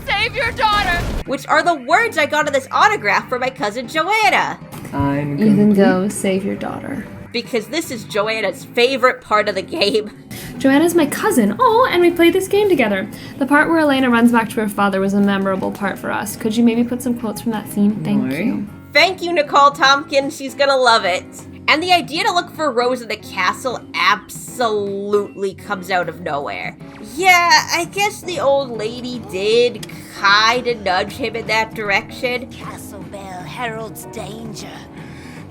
Save your daughter! Which are the words I got in this autograph for my cousin Joanna. Ethan, go save your daughter. Because this is Joanna's favorite part of the game. Joanna's my cousin. Oh, and we played this game together. The part where Elena runs back to her father was a memorable part for us. Could you maybe put some quotes from that scene? Thank you. Thank you, Nicole Tompkins. She's gonna love it. And the idea to look for Rose in the castle absolutely comes out of nowhere. Yeah, I guess the old lady did kinda nudge him in that direction. Castle bell heralds danger.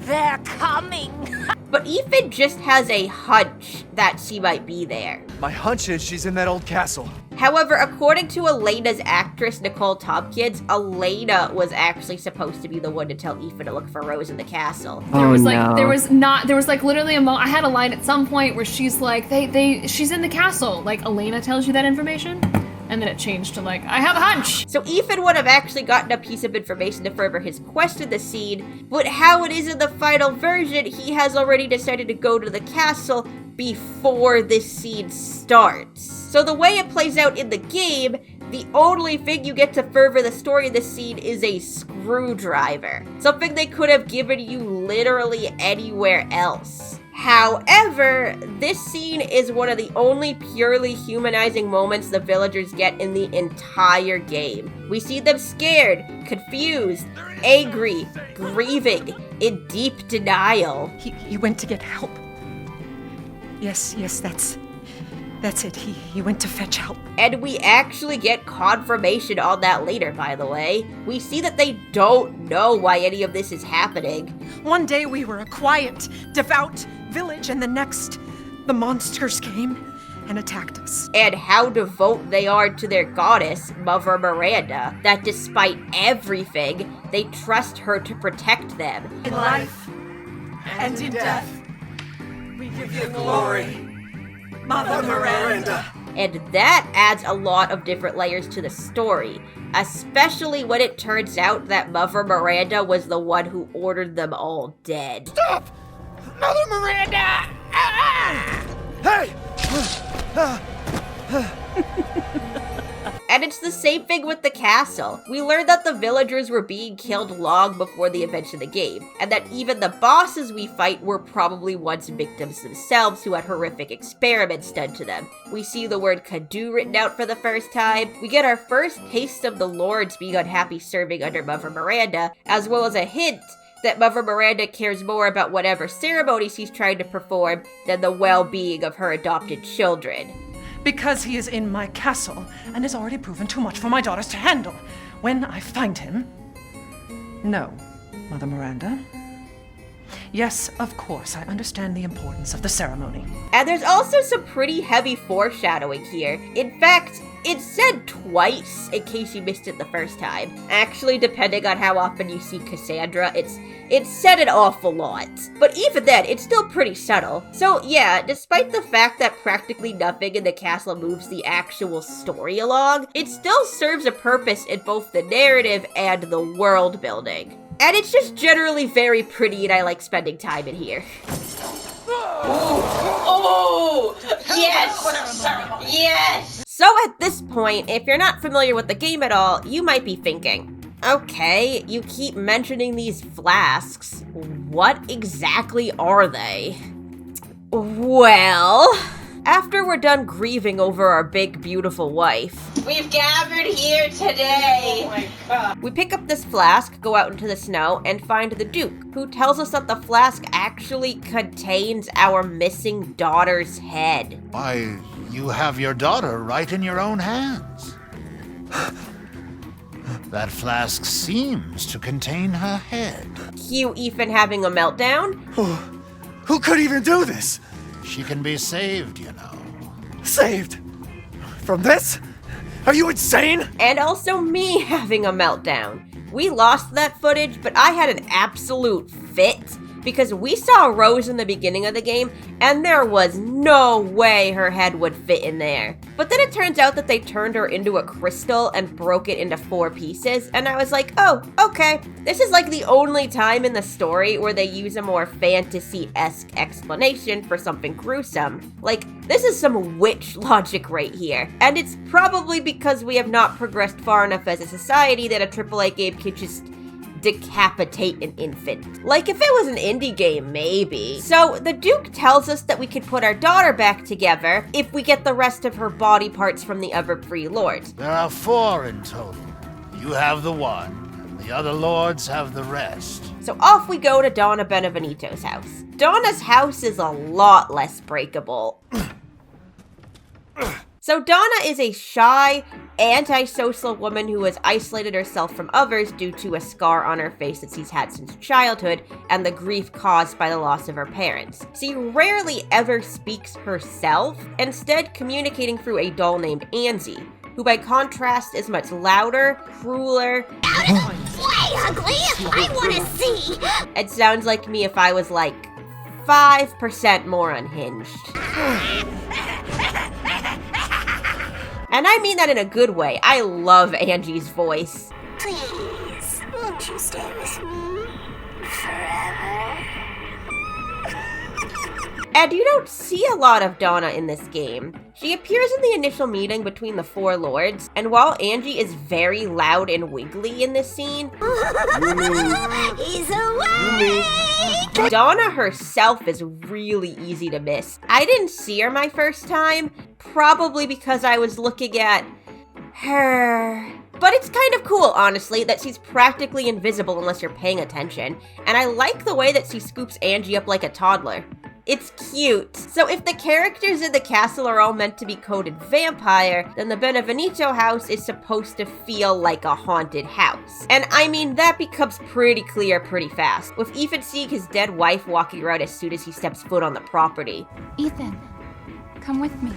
They're coming! But Ethan just has a hunch that she might be there. My hunch is she's in that old castle. However, according to Elena's actress, Nicole Tompkins, Elena was actually supposed to be the one to tell Ethan to look for Rose in the castle. There was like literally a moment, I had a line at some point where she's like, she's in the castle. Like, Elena tells you that information? And then it changed to like, I have a hunch! So Ethan would have actually gotten a piece of information to further his quest in the scene, but how it is in the final version, he has already decided to go to the castle before this scene starts. So the way it plays out in the game, the only thing you get to further the story in this scene is a screwdriver. Something they could have given you literally anywhere else. However, this scene is one of the only purely humanizing moments the villagers get in the entire game. We see them scared, confused, angry, grieving, in deep denial. He went to get help. Yes, that's it. He went to fetch help. And we actually get confirmation on that later, by the way. We see that they don't know why any of this is happening. One day we were a quiet, devout village, and the next, the monsters came and attacked us. And how devout they are to their goddess, Mother Miranda, that despite everything, they trust her to protect them. In life and in death, we give you glory, Mother Miranda. And that adds a lot of different layers to the story, especially when it turns out that Mother Miranda was the one who ordered them all dead. Stop! Mother Miranda! Hey! And it's the same thing with the castle. We learned that the villagers were being killed long before the events of the game, and that even the bosses we fight were probably once victims themselves who had horrific experiments done to them. We see the word Kadu written out for the first time. We get our first taste of the lords being unhappy serving under Mother Miranda, as well as a hint that Mother Miranda cares more about whatever ceremonies he's trying to perform than the well-being of her adopted children. Because he is in my castle and has already proven too much for my daughters to handle. When I find him... No, Mother Miranda. Yes, of course, I understand the importance of the ceremony. And there's also some pretty heavy foreshadowing here. In fact, it's said twice, in case you missed it the first time. Actually, depending on how often you see Cassandra, it's said an awful lot. But even then, it's still pretty subtle. So yeah, despite the fact that practically nothing in the castle moves the actual story along, it still serves a purpose in both the narrative and the world building. And it's just generally very pretty, and I like spending time in here. Oh! Yes! Yes! So at this point, if you're not familiar with the game at all, you might be thinking, okay, you keep mentioning these flasks. What exactly are they? Well, after we're done grieving over our big, beautiful wife, we've gathered here today! Oh my god. We pick up this flask, go out into the snow, and find the Duke, who tells us that the flask actually contains our missing daughter's head. Why, you have your daughter right in your own hands. That flask seems to contain her head. Cue Ethan having a meltdown. Who could even do this? She can be saved, you know. Saved? From this? Are you insane? And also me having a meltdown. We lost that footage, but I had an absolute fit because we saw Rose in the beginning of the game, and there was no way her head would fit in there. But then it turns out that they turned her into a crystal and broke it into 4 pieces, and I was like, oh, okay. This is like the only time in the story where they use a more fantasy-esque explanation for something gruesome. Like, this is some witch logic right here. And it's probably because we have not progressed far enough as a society that a AAA game could just decapitate an infant. Like, if it was an indie game, maybe. So, the Duke tells us that we could put our daughter back together if we get the rest of her body parts from the other 3 lords. There are 4 in total. You have the 1, and the other lords have the rest. So off we go to Donna Beneviento's house. Donna's house is a lot less breakable. So Donna is a shy, antisocial woman who has isolated herself from others due to a scar on her face that she's had since childhood and the grief caused by the loss of her parents. She rarely ever speaks herself, instead communicating through a doll named Ezzi, who by contrast is much louder, crueler, Way ugly! I wanna see! It sounds like me if I was like 5% more unhinged. And I mean that in a good way. I love Angie's voice. Please, won't you stay with me forever? And you don't see a lot of Donna in this game. She appears in the initial meeting between the 4 lords, and while Angie is very loud and wiggly in this scene, He's away! Donna herself is really easy to miss. I didn't see her my first time, probably because I was looking at her. But it's kind of cool, honestly, that she's practically invisible unless you're paying attention, and I like the way that she scoops Angie up like a toddler. It's cute. So if the characters in the castle are all meant to be coded vampire, then the Beneviento house is supposed to feel like a haunted house. And I mean, that becomes pretty clear pretty fast, with Ethan seeing his dead wife walking around as soon as he steps foot on the property. Ethan, come with me.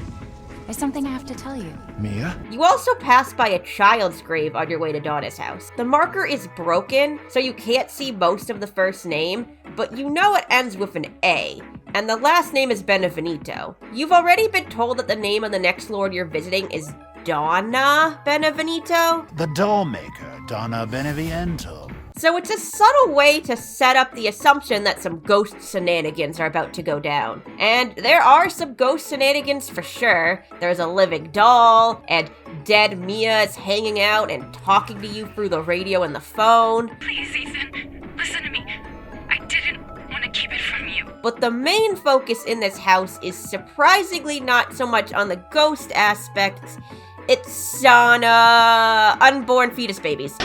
There's something I have to tell you. Mia? You also pass by a child's grave on your way to Donna's house. The marker is broken, so you can't see most of the first name, but you know it ends with an A, and the last name is Beneviento. You've already been told that the name of the next lord you're visiting is Donna Beneviento? The doll maker, Donna Beneviento. So it's a subtle way to set up the assumption that some ghost shenanigans are about to go down. And there are some ghost shenanigans for sure. There's a living doll, and dead Mia is hanging out and talking to you through the radio and the phone. Please, Ethan, listen to me. I didn't want to keep it from you. But the main focus in this house is surprisingly not so much on the ghost aspect, it's on unborn fetus babies.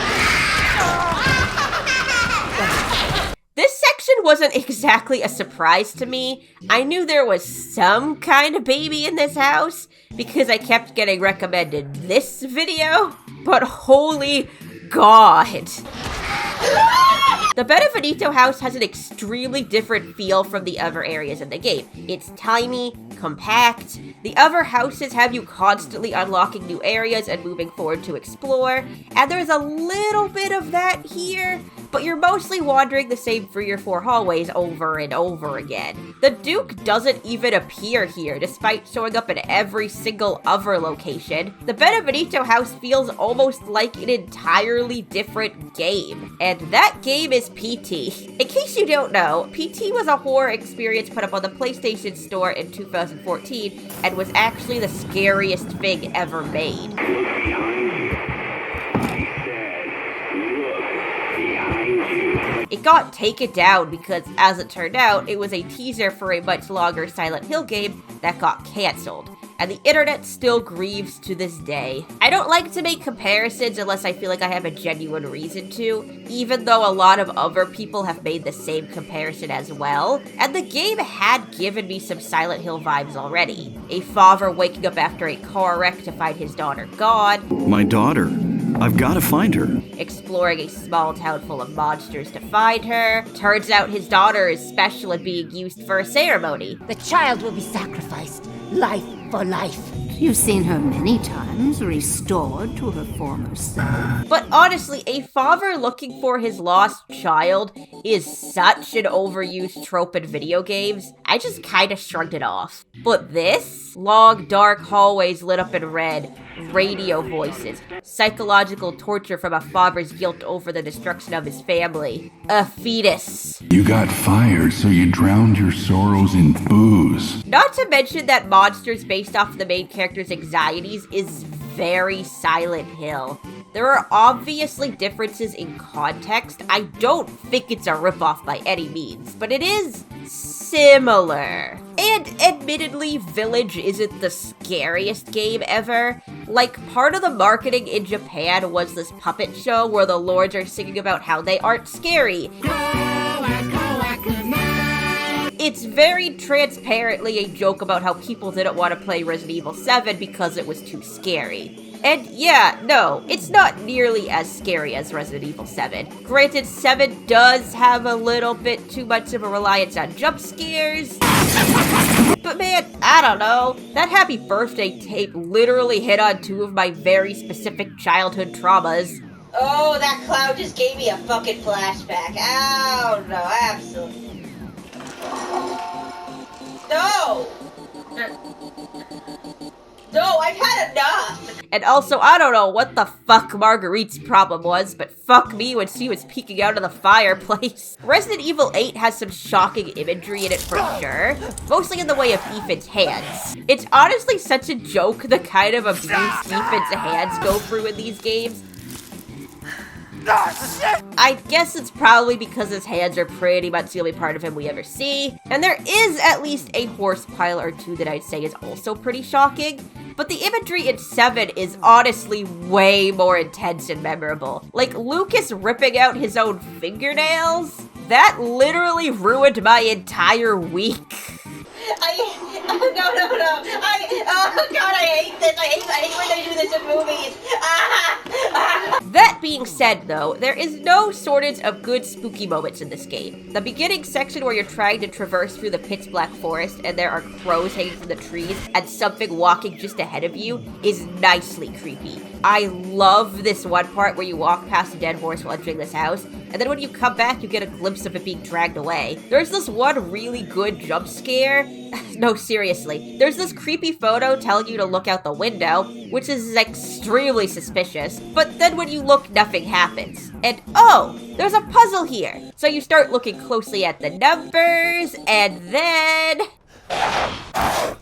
This section wasn't exactly a surprise to me. I knew there was some kind of baby in this house because I kept getting recommended this video, but holy God. The Beneviento house has an extremely different feel from the other areas in the game. It's tiny, compact. The other houses have you constantly unlocking new areas and moving forward to explore, and there's a little bit of that here, but you're mostly wandering the same 3 or 4 hallways over and over again. The Duke doesn't even appear here, despite showing up in every single other location. The Beneviento house feels almost like an entirely different game, and that game is PT. In case you don't know, PT was a horror experience put up on the PlayStation Store in 2014, and was actually the scariest thing ever made. It got taken down because, as it turned out, it was a teaser for a much longer Silent Hill game that got cancelled, and the internet still grieves to this day. I don't like to make comparisons unless I feel like I have a genuine reason to, even though a lot of other people have made the same comparison as well, and the game had given me some Silent Hill vibes already. A father waking up after a car wreck to find his daughter gone. My daughter. I've got to find her. Exploring a small town full of monsters to find her. Turns out his daughter is special at being used for a ceremony. The child will be sacrificed, life for life. You've seen her many times, restored to her former self. But honestly, a father looking for his lost child is such an overused trope in video games, I just kinda shrugged it off. But this? Long, dark hallways lit up in red, radio voices, psychological torture from a father's guilt over the destruction of his family, a fetus. You got fired, so you drowned your sorrows in booze. Not to mention that monsters based off the main character's anxieties is very Silent Hill. There are obviously differences in context. I don't think it's a ripoff by any means, but it is similar. And admittedly, Village isn't the scariest game ever. Like, part of the marketing in Japan was this puppet show where the lords are singing about how they aren't scary. It's very transparently a joke about how people didn't want to play Resident Evil 7 because it was too scary. And yeah, no, it's not nearly as scary as Resident Evil 7. Granted, 7 does have a little bit too much of a reliance on jump scares. But man, I don't know. That Happy Birthday tape literally hit on 2 of my very specific childhood traumas. Oh, that cloud just gave me a fucking flashback. Oh no, absolutely. No! No, I've had enough! And also, I don't know what the fuck Marguerite's problem was, but fuck me when she was peeking out of the fireplace. Resident Evil 8 has some shocking imagery in it for sure, mostly in the way of Ethan's hands. It's honestly such a joke the kind of abuse Ethan's hands go through in these games. I guess it's probably because his hands are pretty much the only part of him we ever see, and there is at least a horse pile or 2 that I'd say is also pretty shocking, but the imagery in 7 is honestly way more intense and memorable. Like, Lucas ripping out his own fingernails? That literally ruined my entire week. Oh god, I hate this. I hate when they do this in movies. That being said, though, there is no shortage of good spooky moments in this game. The beginning section where you're trying to traverse through the pitch black forest and there are crows hanging from the trees and something walking just ahead of you is nicely creepy. I love this one part where you walk past a dead horse while entering this house, and then when you come back, you get a glimpse of it being dragged away. There's this one really good jump scare No, seriously. There's this creepy photo telling you to look out the window, which is extremely suspicious, but then when you look, nothing happens. And oh, there's a puzzle here. So you start looking closely at the numbers, and then...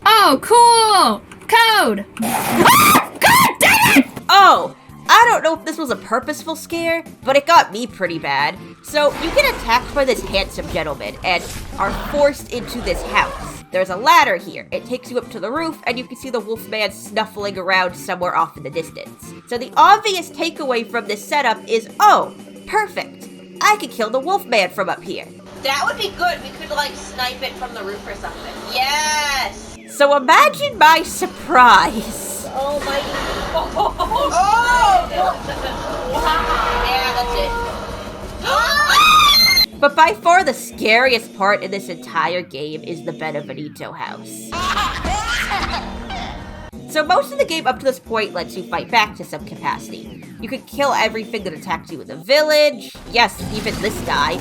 Oh, cool! Code! God damn it! Oh! I don't know if this was a purposeful scare, but it got me pretty bad. So you get attacked by this handsome gentleman and are forced into this house. There's a ladder here. It takes you up to the roof and you can see the wolfman snuffling around somewhere off in the distance. So the obvious takeaway from this setup is, oh, perfect. I could kill the wolfman from up here. That would be good. We could like snipe it from the roof or something. Yes! So imagine my surprise. Oh my god. Oh! Yeah, that's it. But by far the scariest part in this entire game is the Beneviento house. So most of the game up to this point lets you fight back to some capacity. You can kill everything that attacks you in the village. Yes, even this guy.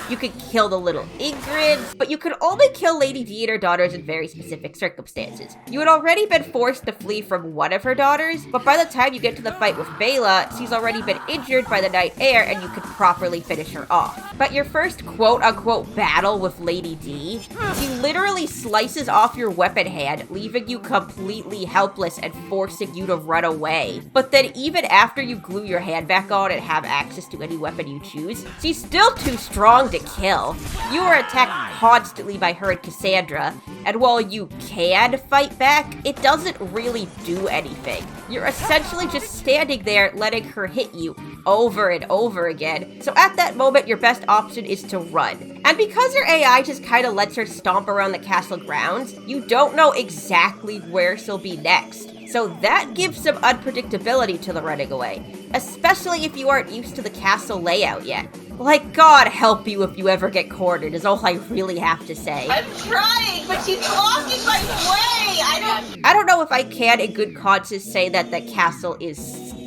You could kill the little Ingrids, but you could only kill Lady D and her daughters in very specific circumstances. You had already been forced to flee from one of her daughters, but by the time you get to the fight with Bela, she's already been injured by the night air and you could properly finish her off. But your first quote-unquote battle with Lady D, she literally slices off your weapon hand, leaving you completely helpless and forcing you to run away. But then even after you glue your hand back on and have access to any weapon you choose, she's still too strong to kill. You are attacked constantly by her and Cassandra, and while you can fight back, it doesn't really do anything. You're essentially just standing there letting her hit you over and over again, so at that moment your best option is to run. And because your AI just kinda lets her stomp around the castle grounds, you don't know exactly where she'll be next. So that gives some unpredictability to the running away, especially if you aren't used to the castle layout yet. Like, God help you if you ever get cornered, is all I really have to say. I'm trying, but she's blocking my way! I don't know if I can in good conscience say that the castle is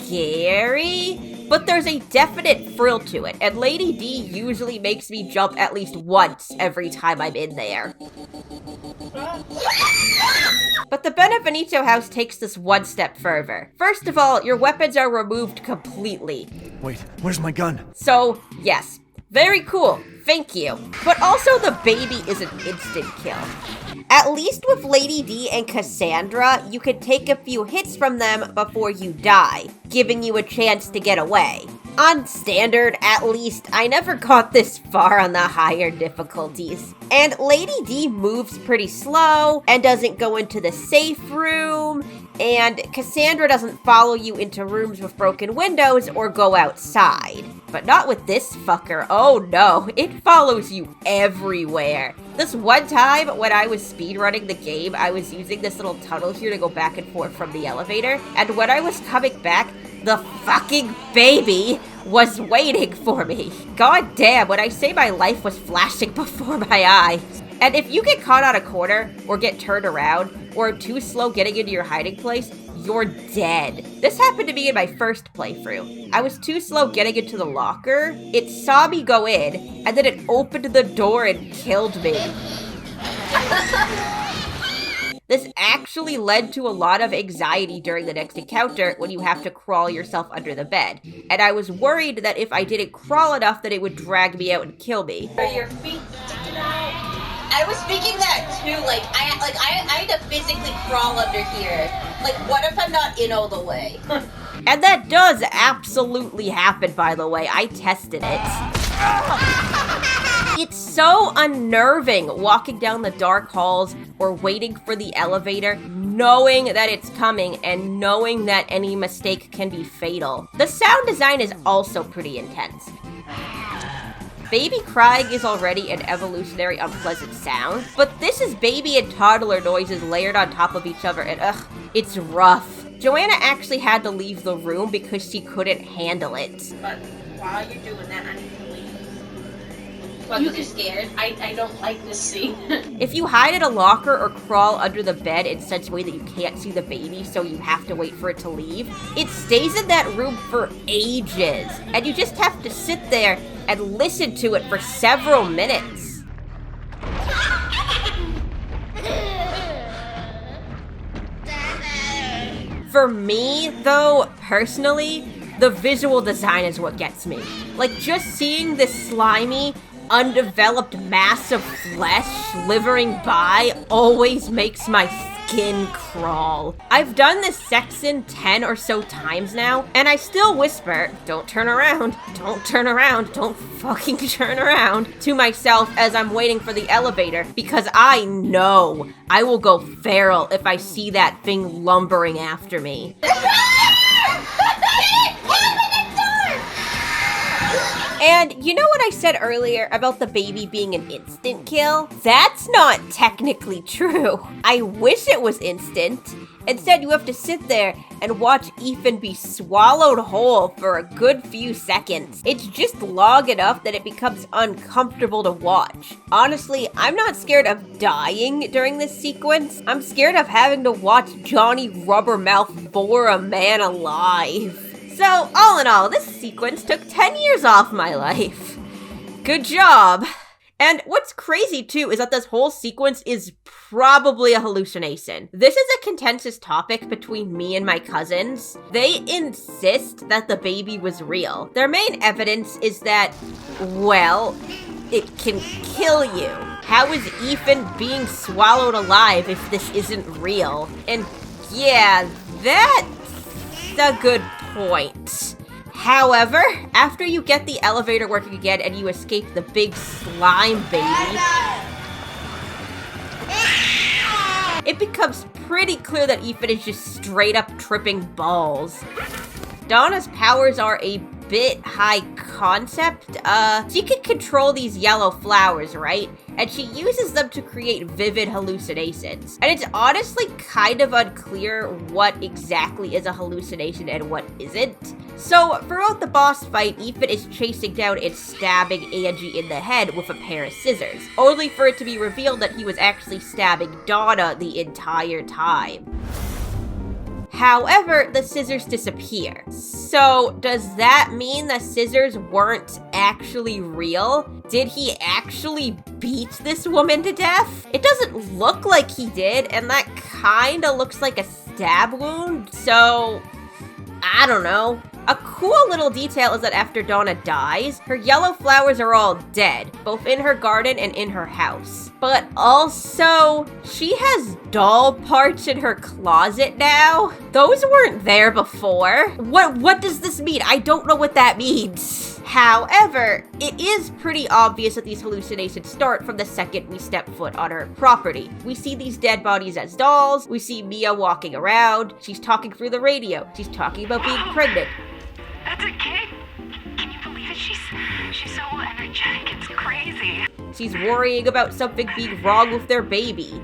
scary, but there's a definite thrill to it, and Lady D usually makes me jump at least once every time I'm in there. But the Beneviento house takes this one step further. First of all, your weapons are removed completely. Wait, where's my gun? So, yes. Very cool. Thank you. But also the baby is an instant kill. At least with Lady D and Cassandra, you can take a few hits from them before you die, giving you a chance to get away. On standard, at least, I never got this far on the higher difficulties. And Lady D moves pretty slow and doesn't go into the safe room, and Cassandra doesn't follow you into rooms with broken windows or go outside. But not with this fucker. Oh no, it follows you everywhere. This one time when I was speedrunning the game, I was using this little tunnel here to go back and forth from the elevator, and when I was coming back, the fucking baby was waiting for me. God damn, when I say my life was flashing before my eyes. And if you get caught on a corner, or get turned around, or too slow getting into your hiding place, you're dead. This happened to me in my first playthrough. I was too slow getting into the locker, it saw me go in, and then it opened the door and killed me. This actually led to a lot of anxiety during the next encounter when you have to crawl yourself under the bed. And I was worried that if I didn't crawl enough that it would drag me out and kill me. Are your feet sticking out? I was thinking that too, I had to physically crawl under here. Like, what if I'm not in all the way? And that does absolutely happen, by the way. I tested it. It's so unnerving walking down the dark halls or waiting for the elevator, knowing that it's coming and knowing that any mistake can be fatal. The sound design is also pretty intense. Baby crying is already an evolutionary unpleasant sound, but this is baby and toddler noises layered on top of each other, and ugh, it's rough. Joanna actually had to leave the room because she couldn't handle it. But while you're doing that, I need to leave. Well, you're scared. I don't like this scene. If you hide in a locker or crawl under the bed in such a way that you can't see the baby, so you have to wait for it to leave, it stays in that room for ages, and you just have to sit there and listen to it for several minutes. For me, though, personally, the visual design is what gets me. Like, just seeing this slimy, undeveloped mass of flesh slithering by always makes my skin crawl. I've done this section 10 or so times now, and I still whisper, don't turn around, don't turn around, don't fucking turn around, to myself as I'm waiting for the elevator, because I know I will go feral if I see that thing lumbering after me. And you know what I said earlier about the baby being an instant kill? That's not technically true. I wish it was instant. Instead, you have to sit there and watch Ethan be swallowed whole for a good few seconds. It's just long enough that it becomes uncomfortable to watch. Honestly, I'm not scared of dying during this sequence. I'm scared of having to watch Johnny Rubbermouth bore a man alive. So, all in all, this sequence took 10 years off my life. Good job. And what's crazy, too, is that this whole sequence is probably a hallucination. This is a contentious topic between me and my cousins. They insist that the baby was real. Their main evidence is that, well, it can kill you. How is Ethan being swallowed alive if this isn't real? And yeah, that's a good point. However, after you get the elevator working again and you escape the big slime baby, it becomes pretty clear that Ethan is just straight up tripping balls. Donna's powers are a bit high concept. She can control these yellow flowers, right? And she uses them to create vivid hallucinations. And it's honestly kind of unclear what exactly is a hallucination and what isn't. So, throughout the boss fight, Ethan is chasing down and stabbing Angie in the head with a pair of scissors, only for it to be revealed that he was actually stabbing Donna the entire time. However, the scissors disappear. So, does that mean the scissors weren't actually real? Did he actually beat this woman to death? It doesn't look like he did, and that kinda looks like a stab wound, so I don't know. A cool little detail is that after Donna dies, her yellow flowers are all dead, both in her garden and in her house. But also, she has doll parts in her closet now. Those weren't there before. What does this mean? I don't know what that means. However, it is pretty obvious that these hallucinations start from the second we step foot on her property. We see these dead bodies as dolls, we see Mia walking around, she's talking through the radio, she's talking about being pregnant. That's a kid? Can you believe it? She's so energetic, it's crazy. She's worrying about something being wrong with their baby.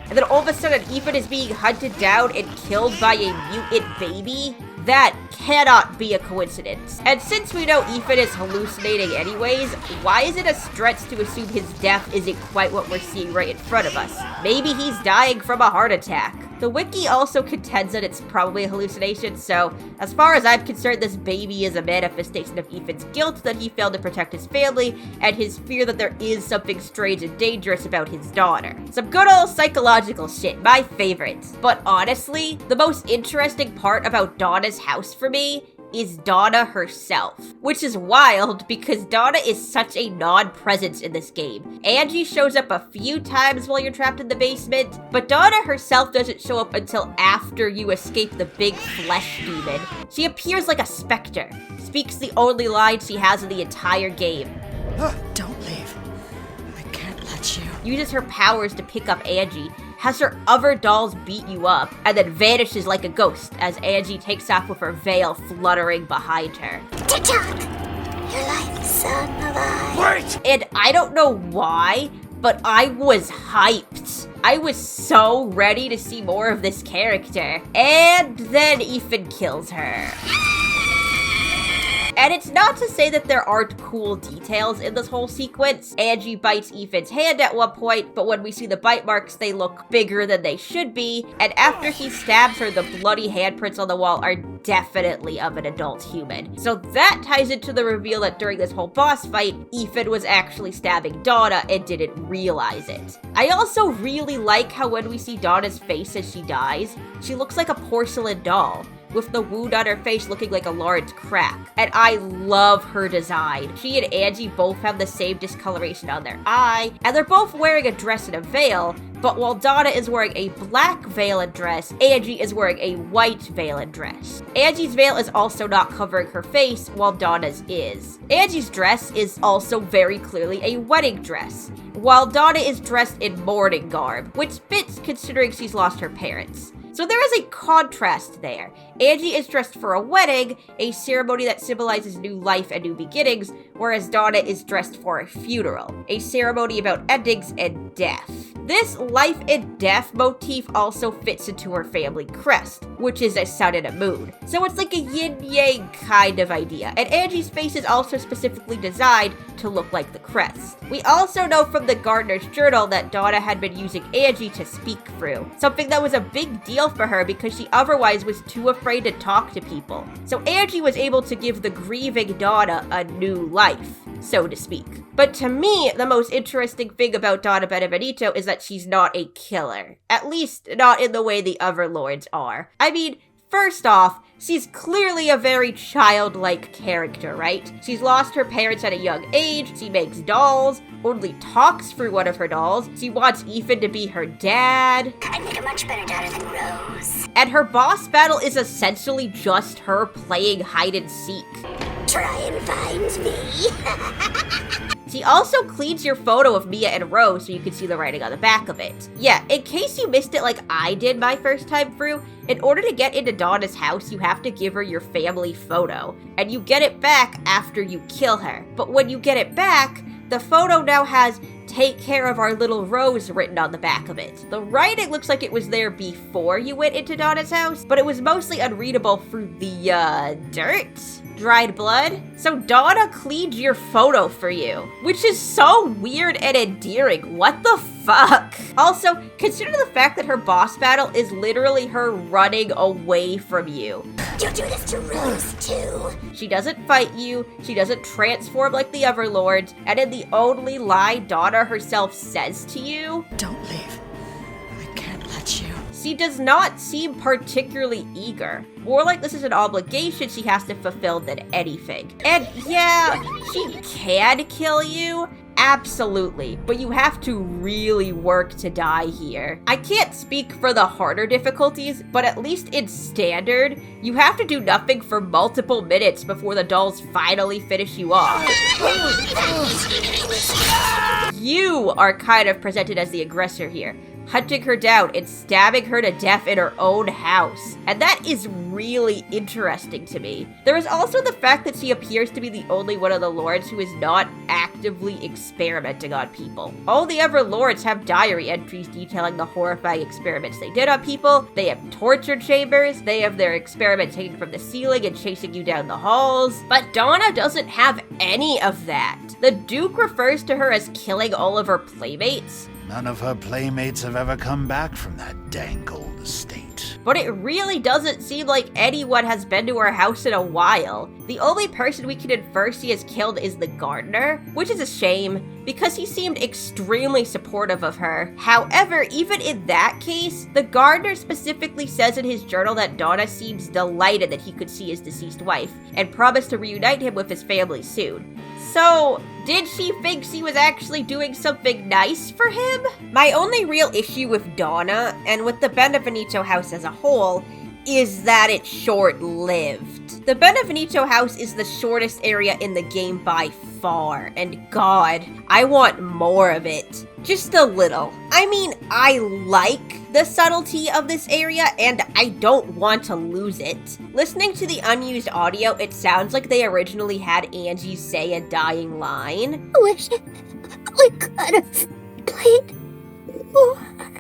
And then all of a sudden, Ethan is being hunted down and killed by a mutant baby? That cannot be a coincidence. And since we know Ethan is hallucinating anyways, why is it a stretch to assume his death isn't quite what we're seeing right in front of us? Maybe he's dying from a heart attack. The wiki also contends that it's probably a hallucination, so as far as I'm concerned, this baby is a manifestation of Ethan's guilt that he failed to protect his family, and his fear that there is something strange and dangerous about his daughter. Some good old psychological shit, my favorite. But honestly, the most interesting part about Donna's house for me is Donna herself, which is wild because Donna is such a non-presence in this game. Angie shows up a few times while you're trapped in the basement, but Donna herself doesn't show up until after you escape the big flesh demon. She appears like a specter, speaks the only line she has in the entire game. Don't leave. I can't let you. Uses her powers to pick up Angie, has her other dolls beat you up, and then vanishes like a ghost as Angie takes off with her veil fluttering behind her. TikTok! Your life is on the line. Wait! And I don't know why, but I was hyped. I was so ready to see more of this character. And then Ethan kills her. And it's not to say that there aren't cool details in this whole sequence. Angie bites Ethan's hand at one point, but when we see the bite marks, they look bigger than they should be. And after he stabs her, the bloody handprints on the wall are definitely of an adult human. So that ties into the reveal that during this whole boss fight, Ethan was actually stabbing Donna and didn't realize it. I also really like how when we see Donna's face as she dies, she looks like a porcelain doll, with the wound on her face looking like a large crack. And I love her design. She and Angie both have the same discoloration on their eye, and they're both wearing a dress and a veil, but while Donna is wearing a black veil and dress, Angie is wearing a white veil and dress. Angie's veil is also not covering her face, while Donna's is. Angie's dress is also very clearly a wedding dress, while Donna is dressed in mourning garb, which fits considering she's lost her parents. So there is a contrast there. Angie is dressed for a wedding, a ceremony that symbolizes new life and new beginnings, whereas Donna is dressed for a funeral, a ceremony about endings and death. This life and death motif also fits into her family crest, which is a sun and a moon. So it's like a yin-yang kind of idea, and Angie's face is also specifically designed to look like the crest. We also know from the gardener's journal that Donna had been using Angie to speak through, something that was a big deal for her because she otherwise was too afraid to talk to people. So Angie was able to give the grieving Donna a new life, so to speak. But to me, the most interesting thing about Donna Beneviento is that she's not a killer. At least not in the way the other lords are. I mean, first off, she's clearly a very childlike character, right? She's lost her parents at a young age, she makes dolls, only talks through one of her dolls, she wants Ethan to be her dad. I'd make a much better daughter than Rose. And her boss battle is essentially just her playing hide and seek. Try and find me. She also cleans your photo of Mia and Rose so you can see the writing on the back of it. Yeah, in case you missed it like I did my first time through, in order to get into Donna's house, you have to give her your family photo, and you get it back after you kill her. But when you get it back, the photo now has "Take care of our little Rose" written on the back of it. The writing looks like it was there before you went into Donna's house, but it was mostly unreadable through the, dirt? Dried blood? So Donna cleaned your photo for you, which is so weird and endearing. What the fuck? Also, consider the fact that her boss battle is literally her running away from you. You do this to Rose too. She doesn't fight you, she doesn't transform like the other lords, and in the only line Donna herself says to you, "Don't leave. I can't let you." She does not seem particularly eager. More like this is an obligation she has to fulfill than anything. And yeah, she can kill you, absolutely, but you have to really work to die here. I can't speak for the harder difficulties, but at least in standard, you have to do nothing for multiple minutes before the dolls finally finish you off. You are kind of presented as the aggressor here, hunting her down and stabbing her to death in her own house. And that is really interesting to me. There is also the fact that she appears to be the only one of the lords who is not actively experimenting on people. All the other lords have diary entries detailing the horrifying experiments they did on people. They have torture chambers. They have their experiments hanging from the ceiling and chasing you down the halls. But Donna doesn't have any of that. The Duke refers to her as killing all of her playmates. None of her playmates have ever come back from that dank old estate. But it really doesn't seem like anyone has been to her house in a while. The only person we can infer she has killed is the gardener, which is a shame, because he seemed extremely supportive of her. However, even in that case, the gardener specifically says in his journal that Donna seems delighted that he could see his deceased wife, and promised to reunite him with his family soon. So, did she think she was actually doing something nice for him? My only real issue with Donna, and with the Beneviento house as a whole, is that it's short-lived. The Beneviento house is the shortest area in the game by far, and God, I want more of it. Just a little. I mean, I like the subtlety of this area, and I don't want to lose it. Listening to the unused audio, it sounds like they originally had Angie say a dying line. I wish we could have played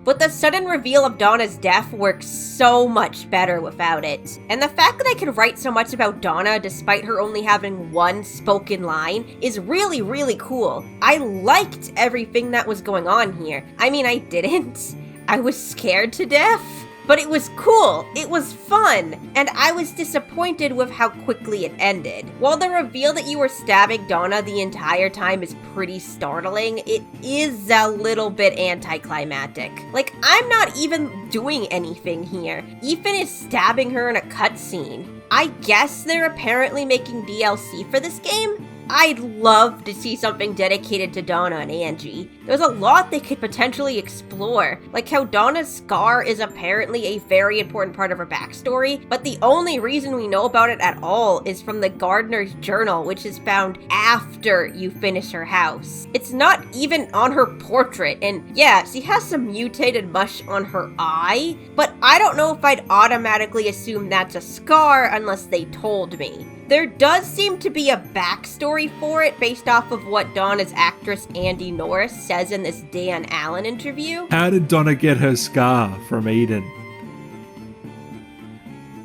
But the sudden reveal of Donna's death works so much better without it. And the fact that I could write so much about Donna despite her only having one spoken line is really, really cool. I liked everything that was going on here. I mean, I didn't. I was scared to death. But it was cool, it was fun, and I was disappointed with how quickly it ended. While the reveal that you were stabbing Donna the entire time is pretty startling, it is a little bit anticlimactic. Like, I'm not even doing anything here. Ethan is stabbing her in a cutscene. I guess they're apparently making DLC for this game? I'd love to see something dedicated to Donna and Angie. There's a lot they could potentially explore, like how Donna's scar is apparently a very important part of her backstory, but the only reason we know about it at all is from the gardener's journal, which is found after you finish her house. It's not even on her portrait, and yeah, she has some mutated mush on her eye, but I don't know if I'd automatically assume that's a scar unless they told me. There does seem to be a backstory for it based off of what Donna's actress Andy Norris says in this Dan Allen interview. How did Donna get her scar from Eden?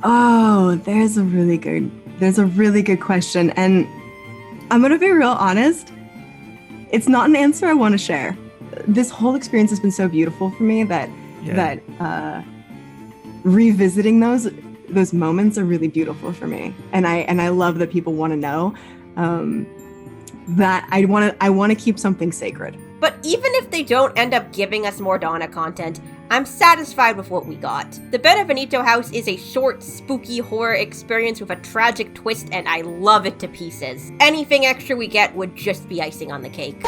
Oh, there's a really good question. And I'm gonna be real honest. It's not an answer I want to share. This whole experience has been so beautiful for me that revisiting those moments are really beautiful for me, and I love that people want to know that I want to keep something sacred. But even if they don't end up giving us more Donna content, I'm satisfied with what we got. The Beneviento house is a short, spooky horror experience with a tragic twist, and I love it to pieces. Anything extra we get would just be icing on the cake.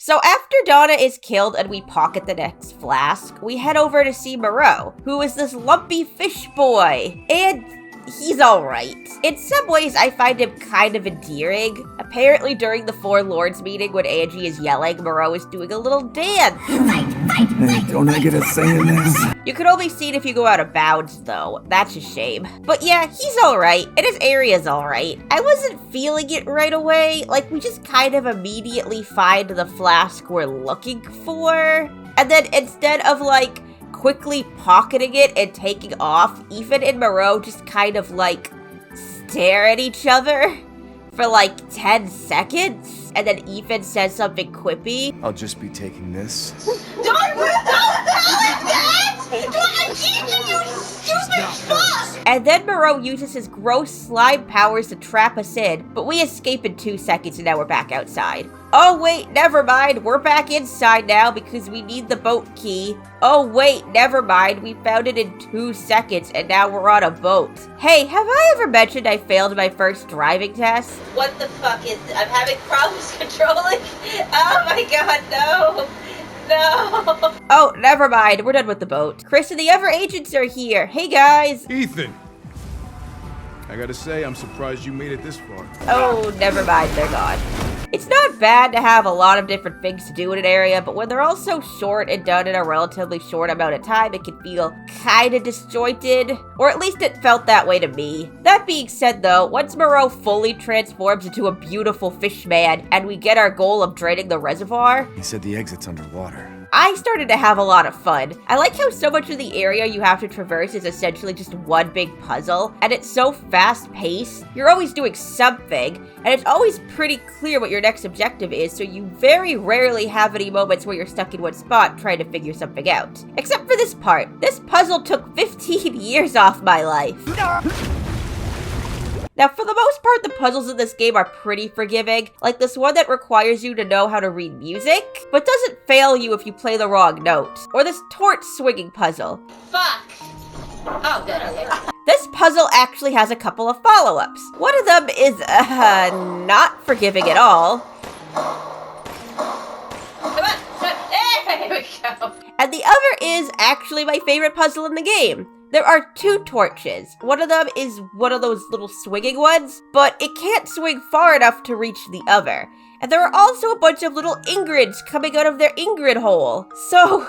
So after Donna is killed and we pocket the next flask, we head over to see Moreau, who is this lumpy fish boy, and he's alright. In some ways, I find him kind of endearing. Apparently during the Four Lords meeting when Angie is yelling, Moreau is doing a little dance. Hey, don't I get a say in this? You can only see it if you go out of bounds, though. That's a shame. But yeah, he's alright, and his area's alright. I wasn't feeling it right away. Like, we just kind of immediately find the flask we're looking for. And then instead of, like, quickly pocketing it and taking off, Ethan and Moreau just kind of, like, stare at each other for, like, 10 seconds. And then Ethan says something quippy. I'll just be taking this. Don't tell that! I'm teaching you, stupid fuck! And then Moreau uses his gross slime powers to trap us in, but we escape in 2 seconds and now we're back outside. Oh wait, never mind, we're back inside now because we need the boat key. Oh wait, never mind, we found it in 2 seconds and now we're on a boat. Hey, have I ever mentioned I failed my first driving test? What the fuck is this? I'm having problems controlling. Oh my god, no. No. Oh, never mind, we're done with the boat. Chris and the other agents are here. Hey guys. Ethan. I gotta say, I'm surprised you made it this far. Oh, never mind, they're gone. It's not bad to have a lot of different things to do in an area, but when they're all so short and done in a relatively short amount of time, it can feel kinda disjointed. Or at least it felt that way to me. That being said though, once Moreau fully transforms into a beautiful fish man and we get our goal of draining the reservoir, He said the exit's underwater. I started to have a lot of fun. I like how so much of the area you have to traverse is essentially just one big puzzle, and it's so fast-paced. You're always doing something, and it's always pretty clear what your next objective is, so you very rarely have any moments where you're stuck in one spot trying to figure something out. Except for this part. This puzzle took 15 years off my life. Now, for the most part, the puzzles in this game are pretty forgiving, like this one that requires you to know how to read music, but doesn't fail you if you play the wrong note, or this torch swinging puzzle. Fuck. Oh, good, okay. This puzzle actually has a couple of follow-ups. One of them is, not forgiving at all. Come on, there we go. And the other is actually my favorite puzzle in the game. There are 2 torches. One of them is one of those little swinging ones, but it can't swing far enough to reach the other. And there are also a bunch of little Ingrids coming out of their Ingrid hole. So,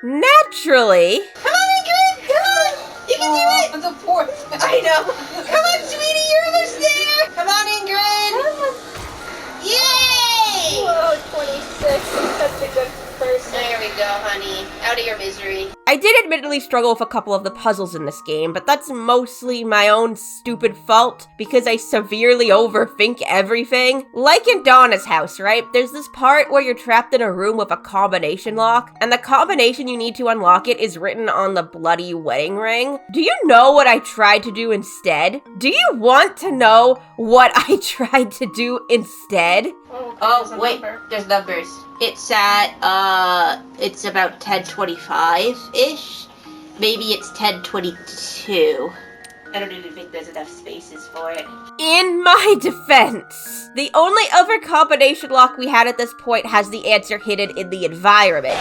naturally... Come on, Ingrid! Come on! You can do it! The fourth. I know. Come on, sweetie, you're almost there! Come on, Ingrid! Yay! Whoa, 26. That's a good person. There we go, honey. your misery. I did admittedly struggle with a couple of the puzzles in this game, but that's mostly my own stupid fault because I severely overthink everything. Like in Donna's house, right? There's this part where you're trapped in a room with a combination lock, and the combination you need to unlock it is written on the bloody wedding ring. Do you know what I tried to do instead? Do you want to know what I tried to do instead? Oh, wait, there's numbers. It's at, it's about 10:25-ish. Maybe it's 10:22. I don't even think there's enough spaces for it. In my defense, the only other combination lock we had at this point has the answer hidden in the environment.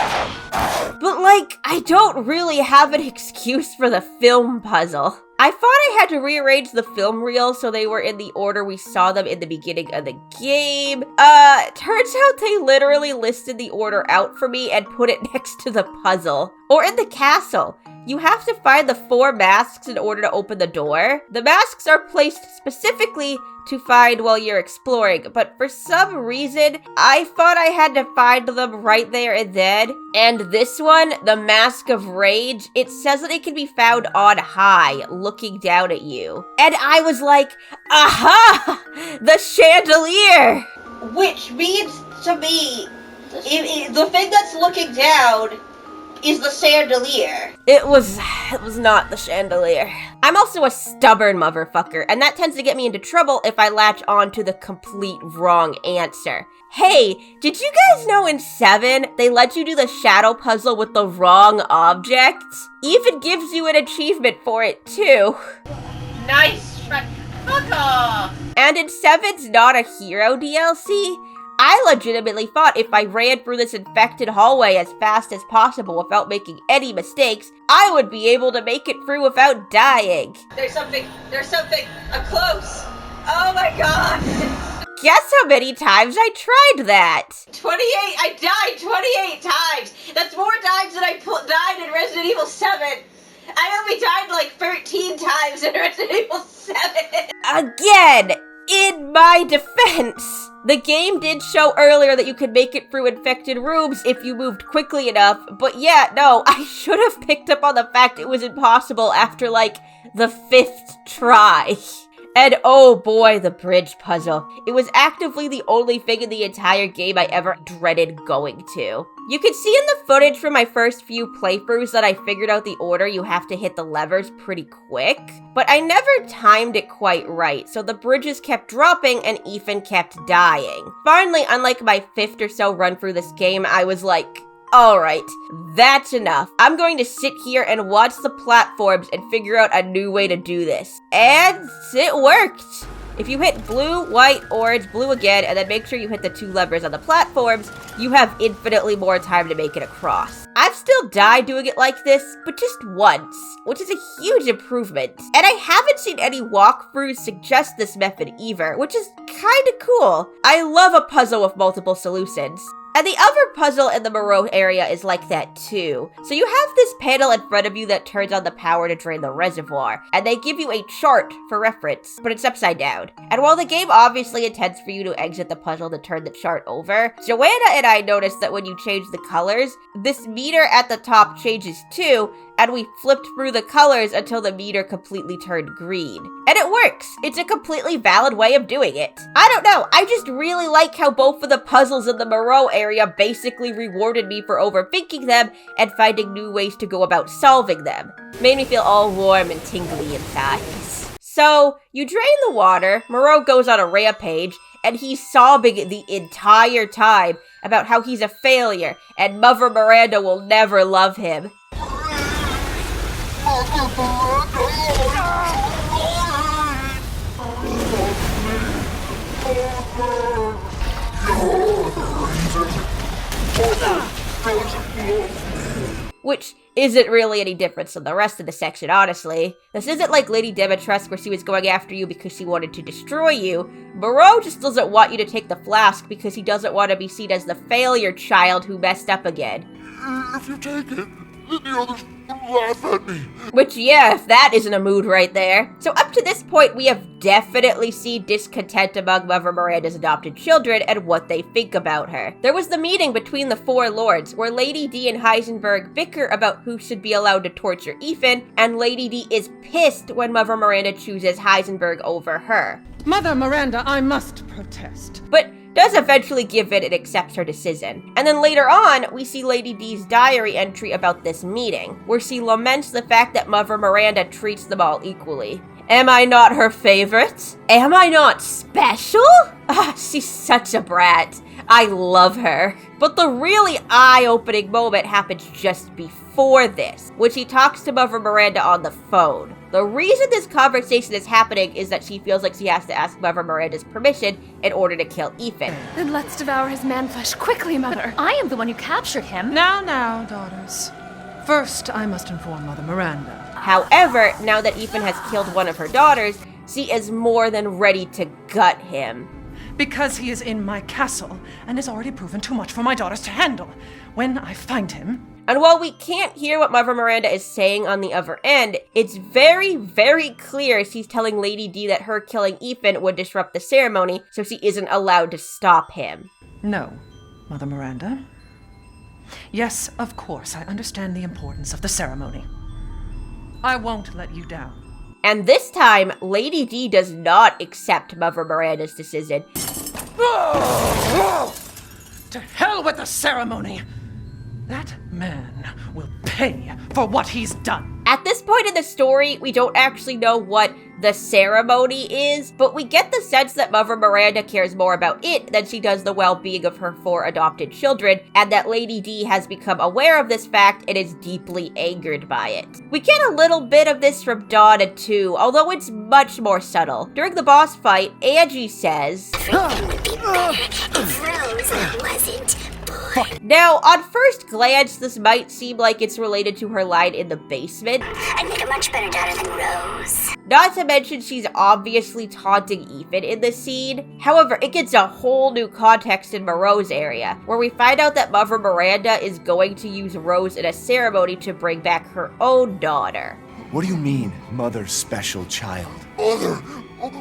But like, I don't really have an excuse for the film puzzle. I thought I had to rearrange the film reels so they were in the order we saw them in the beginning of the game. Turns out they literally listed the order out for me and put it next to the puzzle. Or in the castle. You have to find the 4 masks in order to open the door. The masks are placed specifically to find while you're exploring, but for some reason, I thought I had to find them right there and then. And this one, the Mask of Rage, it says that it can be found on high, looking down at you. And I was like, aha! The chandelier! Which means to me, the thing that's looking down is the chandelier. It was not the chandelier. I'm also a stubborn motherfucker, and that tends to get me into trouble if I latch on to the complete wrong answer. Hey, did you guys know in 7, they let you do the shadow puzzle with the wrong object? Even gives you an achievement for it, too. Nice, Shrek. Fuck off! And in 7's Not a Hero DLC, I legitimately thought if I ran through this infected hallway as fast as possible without making any mistakes, I would be able to make it through without dying. There's something, close. Oh my god. Guess how many times I tried that? 28, I died 28 times. That's more times than I died in Resident Evil 7. I only died like 13 times in Resident Evil 7. Again, in my defense, the game did show earlier that you could make it through infected rooms if you moved quickly enough, but yeah, no, I should have picked up on the fact it was impossible after, like, the 5th try. And oh boy, the bridge puzzle. It was actively the only thing in the entire game I ever dreaded going to. You can see in the footage from my first few playthroughs that I figured out the order you have to hit the levers pretty quick, but I never timed it quite right, so the bridges kept dropping and Ethan kept dying. Finally, unlike my 5th or so run through this game, I was like, alright, that's enough. I'm going to sit here and watch the platforms and figure out a new way to do this. And it worked! If you hit blue, white, orange, blue again, and then make sure you hit the 2 levers on the platforms, you have infinitely more time to make it across. I've still died doing it like this, but just once, which is a huge improvement. And I haven't seen any walkthroughs suggest this method either, which is kinda cool. I love a puzzle with multiple solutions. And the other puzzle in the Moreau area is like that too. So you have this panel in front of you that turns on the power to drain the reservoir, and they give you a chart for reference, but it's upside down. And while the game obviously intends for you to exit the puzzle to turn the chart over, Joanna and I noticed that when you change the colors, this meter at the top changes too, and we flipped through the colors until the meter completely turned green. And it works! It's a completely valid way of doing it. I don't know, I just really like how both of the puzzles in the Moreau area basically rewarded me for overthinking them and finding new ways to go about solving them. Made me feel all warm and tingly inside. So, you drain the water, Moreau goes on a rampage, and he's sobbing the entire time about how he's a failure and Mother Miranda will never love him. Which isn't really any different from the rest of the section, honestly. This isn't like Lady Dimitrescu where she was going after you because she wanted to destroy you. Moreau just doesn't want you to take the flask because he doesn't want to be seen as the failure child who messed up again. If you take it, and the others laugh at me. Which, yeah, if that isn't a mood right there. So up to this point, we have definitely seen discontent among Mother Miranda's adopted children and what they think about her. There was the meeting between the four lords, where Lady D and Heisenberg bicker about who should be allowed to torture Ethan, and Lady D is pissed when Mother Miranda chooses Heisenberg over her. Mother Miranda, I must protest. But does eventually give in and accepts her decision. And then later on, we see Lady D's diary entry about this meeting, where she laments the fact that Mother Miranda treats them all equally. Am I not her favorite? Am I not special? Ah, she's such a brat. I love her. But the really eye-opening moment happens just before this, when she talks to Mother Miranda on the phone. The reason this conversation is happening is that she feels like she has to ask Mother Miranda's permission in order to kill Ethan. Then let's devour his man-flesh quickly, Mother. I am the one who captured him. Now, daughters. First, I must inform Mother Miranda. However, now that Ethan has killed one of her daughters, she is more than ready to gut him. Because he is in my castle and has already proven too much for my daughters to handle. When I find him... And while we can't hear what Mother Miranda is saying on the other end, it's very, very clear she's telling Lady D that her killing Ethan would disrupt the ceremony, so she isn't allowed to stop him. No, Mother Miranda. Yes, of course, I understand the importance of the ceremony. I won't let you down. And this time, Lady D does not accept Mother Miranda's decision. To hell with the ceremony! That man will pay for what he's done. At this point in the story, we don't actually know what the ceremony is, but we get the sense that Mother Miranda cares more about it than she does the well-being of her 4 adopted children, and that Lady D has become aware of this fact and is deeply angered by it. We get a little bit of this from Donna too, although it's much more subtle. During the boss fight, Angie says, If Rose wasn't born. Now, on first glance, this might seem like it's related to her line in the basement. I'd make a much better daughter than Rose. Not to mention she's obviously taunting Ethan in this scene. However, it gets a whole new context in Moreau's area, where we find out that Mother Miranda is going to use Rose in a ceremony to bring back her own daughter. What do you mean, mother's special child? Mother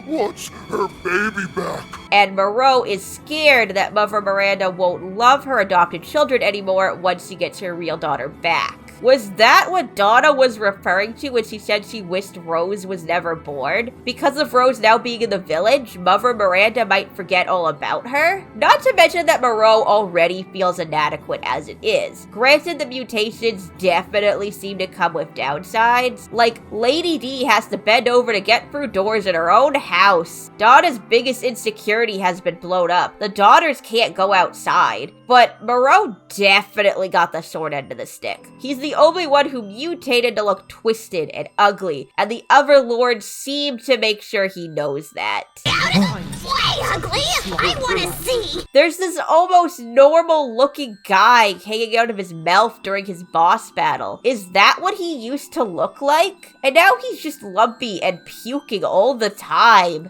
wants her baby back. And Moreau is scared that Mother Miranda won't love her adopted children anymore once she gets her real daughter back. Was that what Donna was referring to when she said she wished Rose was never born? Because of Rose now being in the village, Mother Miranda might forget all about her? Not to mention that Moreau already feels inadequate as it is. Granted, the mutations definitely seem to come with downsides. Like, Lady D has to bend over to get through doors in her own house. Donna's biggest insecurity has been blown up. The daughters can't go outside. But Moreau definitely got the short end of the stick. He's the only one who mutated to look twisted and ugly, and the other lords seem to make sure he knows that. Way ugly! I want to see! There's this almost normal-looking guy hanging out of his mouth during his boss battle. Is that what he used to look like? And now he's just lumpy and puking all the time.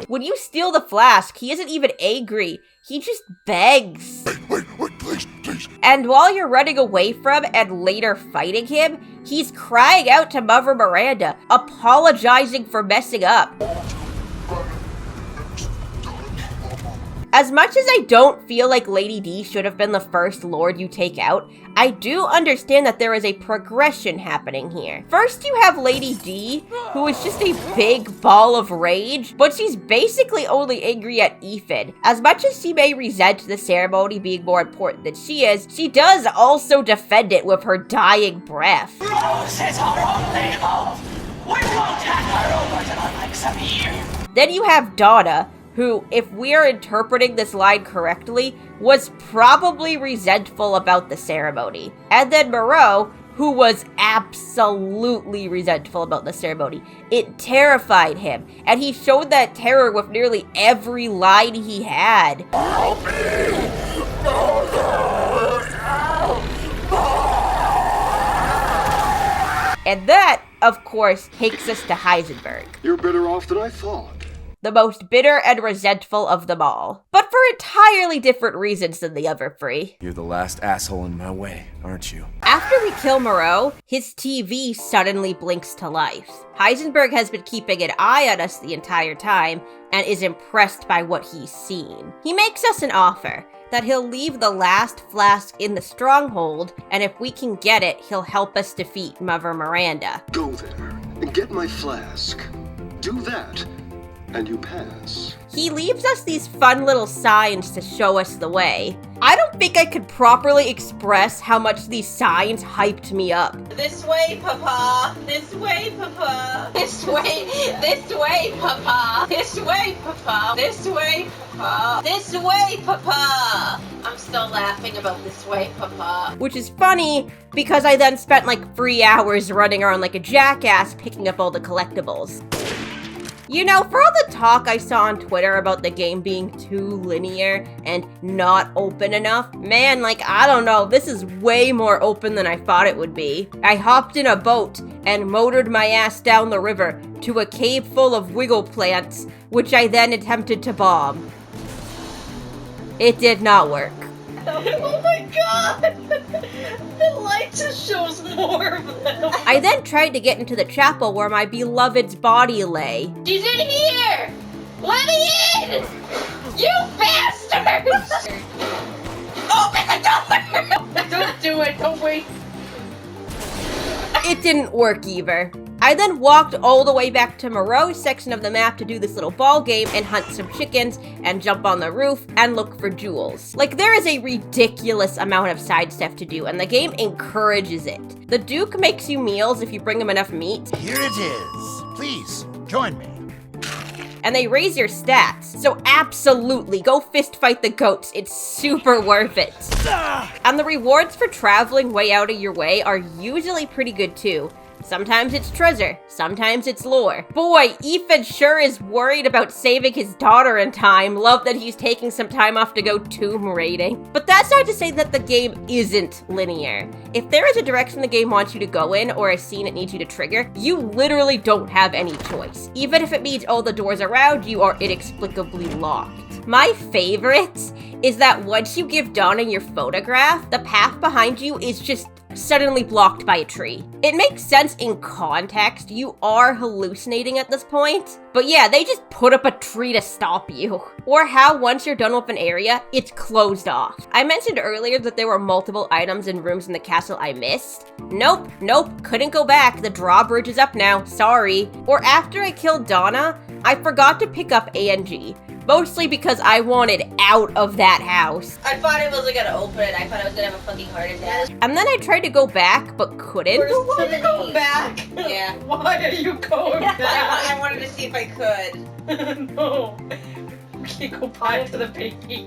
When you steal the flask, he isn't even angry. He just begs. Wait, please. And while you're running away from and later fighting him, he's crying out to Mother Miranda, apologizing for messing up. As much as I don't feel like Lady D should have been the first lord you take out, I do understand that there is a progression happening here. First, you have Lady D, who is just a big ball of rage, but she's basically only angry at Ethan. As much as she may resent the ceremony being more important than she is, she does also defend it with her dying breath. Rose is our only hope. We won't hand her over to the likes of you. Then you have Donna, who, if we're interpreting this line correctly, was probably resentful about the ceremony. And then Moreau, who was absolutely resentful about the ceremony. It terrified him, and he showed that terror with nearly every line he had. Help me! And that, of course, takes us to Heisenberg. You're better off than I thought. the most bitter and resentful of them all. But for entirely different reasons than the other three. You're the last asshole in my way, aren't you? After we kill Moreau, his TV suddenly blinks to life. Heisenberg has been keeping an eye on us the entire time and is impressed by what he's seen. He makes us an offer that he'll leave the last flask in the stronghold, and if we can get it, he'll help us defeat Mother Miranda. Go there and get my flask. Do that, and you pass. He leaves us these fun little signs to show us the way. I don't think I could properly express how much these signs hyped me up. This way, Papa. This way, Papa. This way, Papa. This way, Papa. This way, Papa. This way, Papa. I'm still laughing about this way, Papa. Which is funny, because I then spent like 3 hours running around like a jackass picking up all the collectibles. You know, for all the talk I saw on Twitter about the game being too linear and not open enough, man, like, I don't know, this is way more open than I thought it would be. I hopped in a boat and motored my ass down the river to a cave full of wiggle plants, which I then attempted to bomb. It did not work. Oh my god! The light just shows more of them. I then tried to get into the chapel where my beloved's body lay. She's in here! Let me in! You bastards! Open the door! Don't do it, don't wait. It didn't work either. I then walked all the way back to Moreau's section of the map to do this little ball game and hunt some chickens and jump on the roof and look for jewels. Like, there is a ridiculous amount of side stuff to do, and the game encourages it. The Duke makes you meals if you bring him enough meat. Here it is. Please, join me. And they raise your stats. So absolutely, go fist fight the goats. It's super worth it. And the rewards for traveling way out of your way are usually pretty good too. Sometimes it's treasure, sometimes it's lore. Boy, Ethan sure is worried about saving his daughter in time. Love that he's taking some time off to go tomb raiding. But that's not to say that the game isn't linear. If there is a direction the game wants you to go in or a scene it needs you to trigger, you literally don't have any choice. Even if it means all the doors around you are inexplicably locked. My favorite is that once you give Donna your photograph, the path behind you is just suddenly blocked by a tree. It makes sense in context, you are hallucinating at this point, but yeah, they just put up a tree to stop you. Or how once you're done with an area, it's closed off. I mentioned earlier that there were multiple items and rooms in the castle I missed. Nope, couldn't go back, the drawbridge is up now, sorry. Or after I killed Donna, I forgot to pick up ANG. Mostly because I wanted out of that house. I thought it wasn't gonna open. I thought I was gonna have a fucking heart attack. And then I tried to go back, but couldn't. You want to go back? Yeah. Why are you going back? I wanted to see if I could. No. We can't go back to the baby.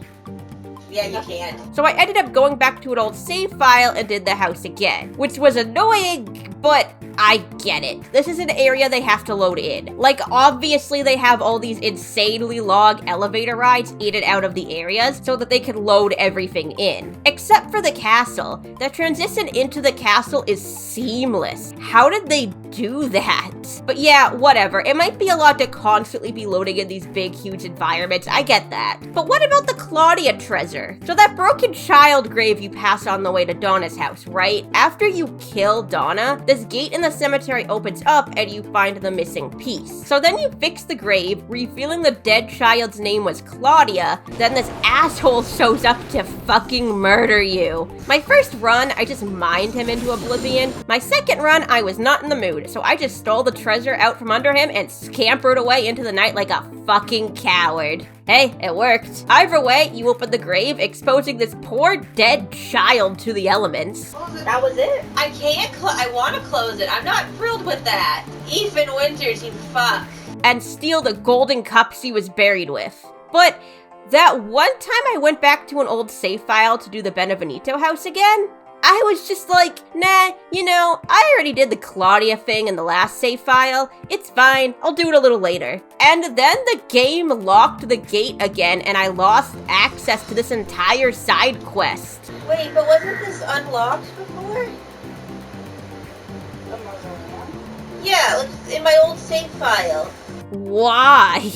Yeah, you can't. So I ended up going back to an old save file and did the house again, which was annoying, but I get it. This is an area they have to load in. Like, obviously they have all these insanely long elevator rides in and out of the areas so that they can load everything in. Except for the castle. The transition into the castle is seamless. How did they do that? But yeah, whatever. It might be a lot to constantly be loading in these big, huge environments. I get that. But what about the Claudia treasure? So that broken child grave you pass on the way to Donna's house, right? After you kill Donna, this gate in the cemetery opens up and you find the missing piece. So then you fix the grave, revealing the dead child's name was Claudia, then this asshole shows up to fucking murder you. My first run, I just mined him into oblivion. My second run, I was not in the mood, so I just stole the treasure out from under him and scampered away into the night like a fucking coward. Hey, it worked. Either way, you open the grave, exposing this poor dead child to the elements. That was it? I can't I want to close it. I'm not thrilled with that. Ethan Winters, you fuck. And steal the golden cup she was buried with. But that one time I went back to an old save file to do the Beneviento house again, I was just like, nah, you know, I already did the Claudia thing in the last save file. It's fine, I'll do it a little later. And then the game locked the gate again and I lost access to this entire side quest. Wait, but wasn't this unlocked before? Yeah, like in my old save file. Why?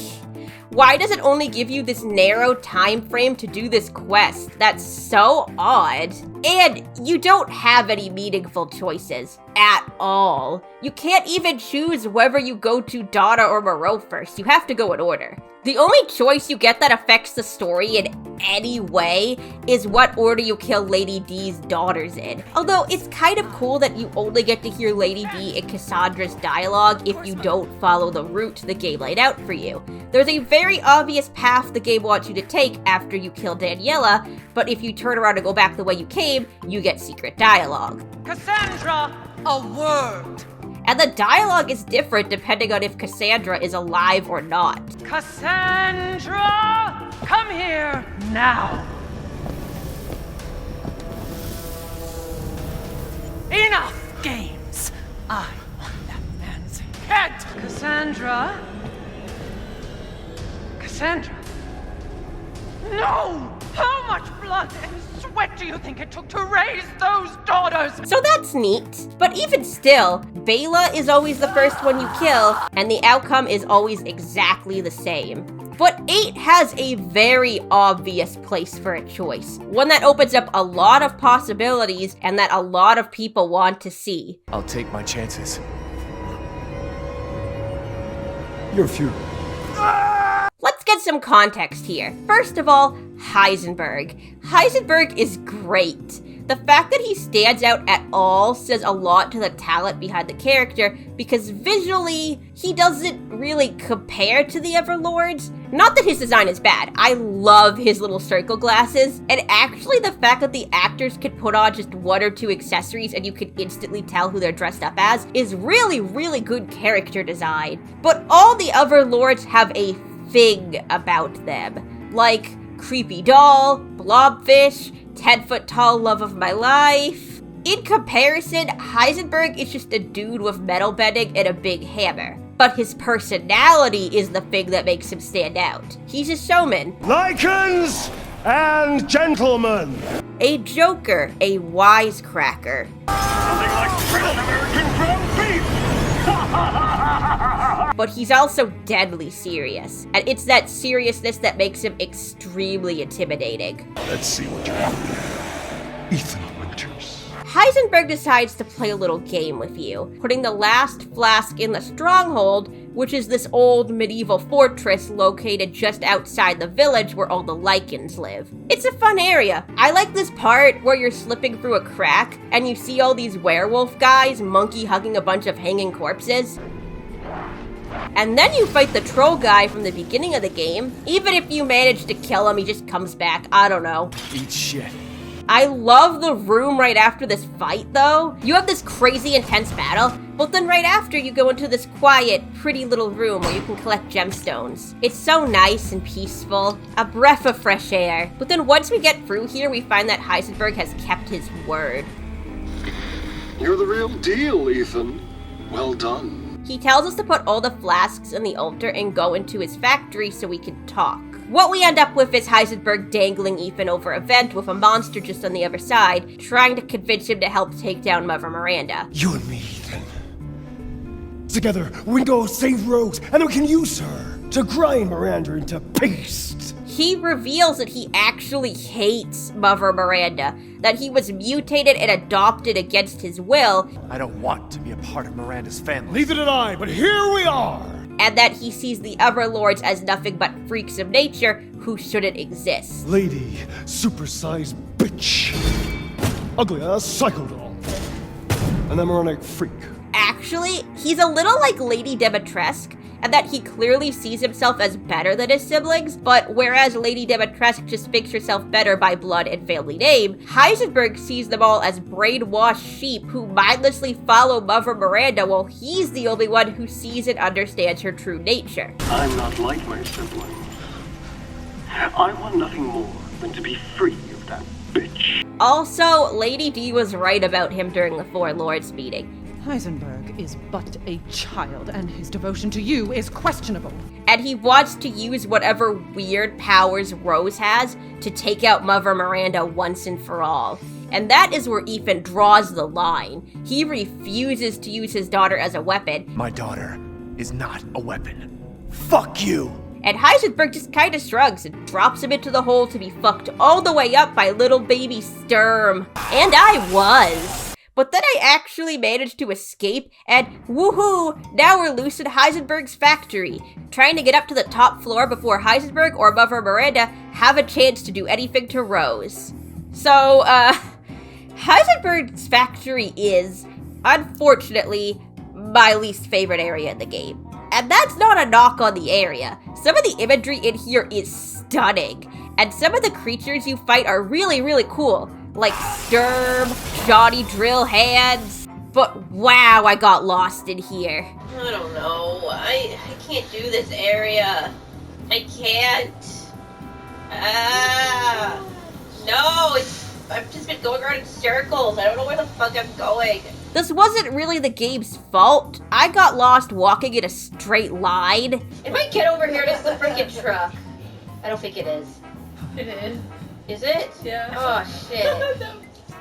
Why does it only give you this narrow time frame to do this quest? That's so odd. And you don't have any meaningful choices at all. You can't even choose whether you go to Donna or Moreau first. You have to go in order. The only choice you get that affects the story in any way is what order you kill Lady D's daughters in. Although it's kind of cool that you only get to hear Lady D and Cassandra's dialogue if you don't follow the route the game laid out for you. There's a very obvious path the game wants you to take after you kill Daniela, but if you turn around and go back the way you came, you get secret dialogue. Cassandra, a word. And the dialogue is different depending on if Cassandra is alive or not. Cassandra, come here now. Enough games. I want that man's head. Cassandra. Cassandra. No! How much blood and sweat do you think it took to raise those daughters? So that's neat. But even still, Bela is always the first one you kill, and the outcome is always exactly the same. But 8 has a very obvious place for a choice. One that opens up a lot of possibilities and that a lot of people want to see. I'll take my chances. Your funeral. Let's get some context here. First of all, Heisenberg. Heisenberg is great. The fact that he stands out at all says a lot to the talent behind the character, because visually, he doesn't really compare to the Everlords. Not that his design is bad, I love his little circle glasses, and actually the fact that the actors could put on just 1 or 2 accessories and you could instantly tell who they're dressed up as is really, really good character design. But all the Everlords have a thing about them, like creepy doll, blobfish, 10-foot-tall love of my life. In comparison, Heisenberg is just a dude with metal bending and a big hammer. But his personality is the thing that makes him stand out. He's a showman. Lycans and gentlemen. A joker, a wisecracker. Nothing like fresh American ground beef. But he's also deadly serious, and it's that seriousness that makes him extremely intimidating. Let's see what you're after, Ethan Winters. Heisenberg decides to play a little game with you, putting the last flask in the stronghold, which is this old medieval fortress located just outside the village where all the Lycans live. It's a fun area. I like this part where you're slipping through a crack and you see all these werewolf guys monkey hugging a bunch of hanging corpses. And then you fight the troll guy from the beginning of the game. Even if you manage to kill him, he just comes back. I don't know. Eat shit. I love the room right after this fight, though. You have this crazy intense battle, but then right after you go into this quiet, pretty little room where you can collect gemstones. It's so nice and peaceful. A breath of fresh air. But then once we get through here, we find that Heisenberg has kept his word. You're the real deal, Ethan. Well done. He tells us to put all the flasks in the altar and go into his factory so we can talk. What we end up with is Heisenberg dangling Ethan over a vent with a monster just on the other side, trying to convince him to help take down Mother Miranda. You and me, Ethan. Together, we can go save Rose, and then we can use her to grind Mirander into paste. He reveals that he actually hates Mother Miranda, that he was mutated and adopted against his will. I don't want to be a part of Miranda's family. Neither did I, but here we are. And that he sees the Everlords as nothing but freaks of nature who shouldn't exist. Lady, supersized bitch. Ugly ass psycho doll. An emeronic freak. Actually, he's a little like Lady Dimitrescu, and that he clearly sees himself as better than his siblings, but whereas Lady Dimitrescu just thinks herself better by blood and family name, Heisenberg sees them all as brainwashed sheep who mindlessly follow Mother Miranda while he's the only one who sees and understands her true nature. I'm not like my siblings. I want nothing more than to be free of that bitch. Also, Lady D was right about him during the Four Lords meeting. Heisenberg is but a child, and his devotion to you is questionable. And he wants to use whatever weird powers Rose has to take out Mother Miranda once and for all. And that is where Ethan draws the line. He refuses to use his daughter as a weapon. My daughter is not a weapon. Fuck you! and Heisenberg just kinda shrugs and drops him into the hole to be fucked all the way up by little baby Sturm. And I was. But then I actually managed to escape, and woohoo, now we're loose in Heisenberg's factory, trying to get up to the top floor before Heisenberg or Mother Miranda have a chance to do anything to Rose. So, Heisenberg's factory is, unfortunately, my least favorite area in the game. And that's not a knock on the area. Some of the imagery in here is stunning, and some of the creatures you fight are really, really cool. Like Sturm, Johnny Drill Hands, but wow, I got lost in here. I don't know. I can't do this area. I can't. No, I've just been going around in circles. I don't know where the fuck I'm going. This wasn't really the game's fault. I got lost walking in a straight line. If I get over here, it's the freaking truck. I don't think it is. It is. Is it? Yeah. Oh, shit.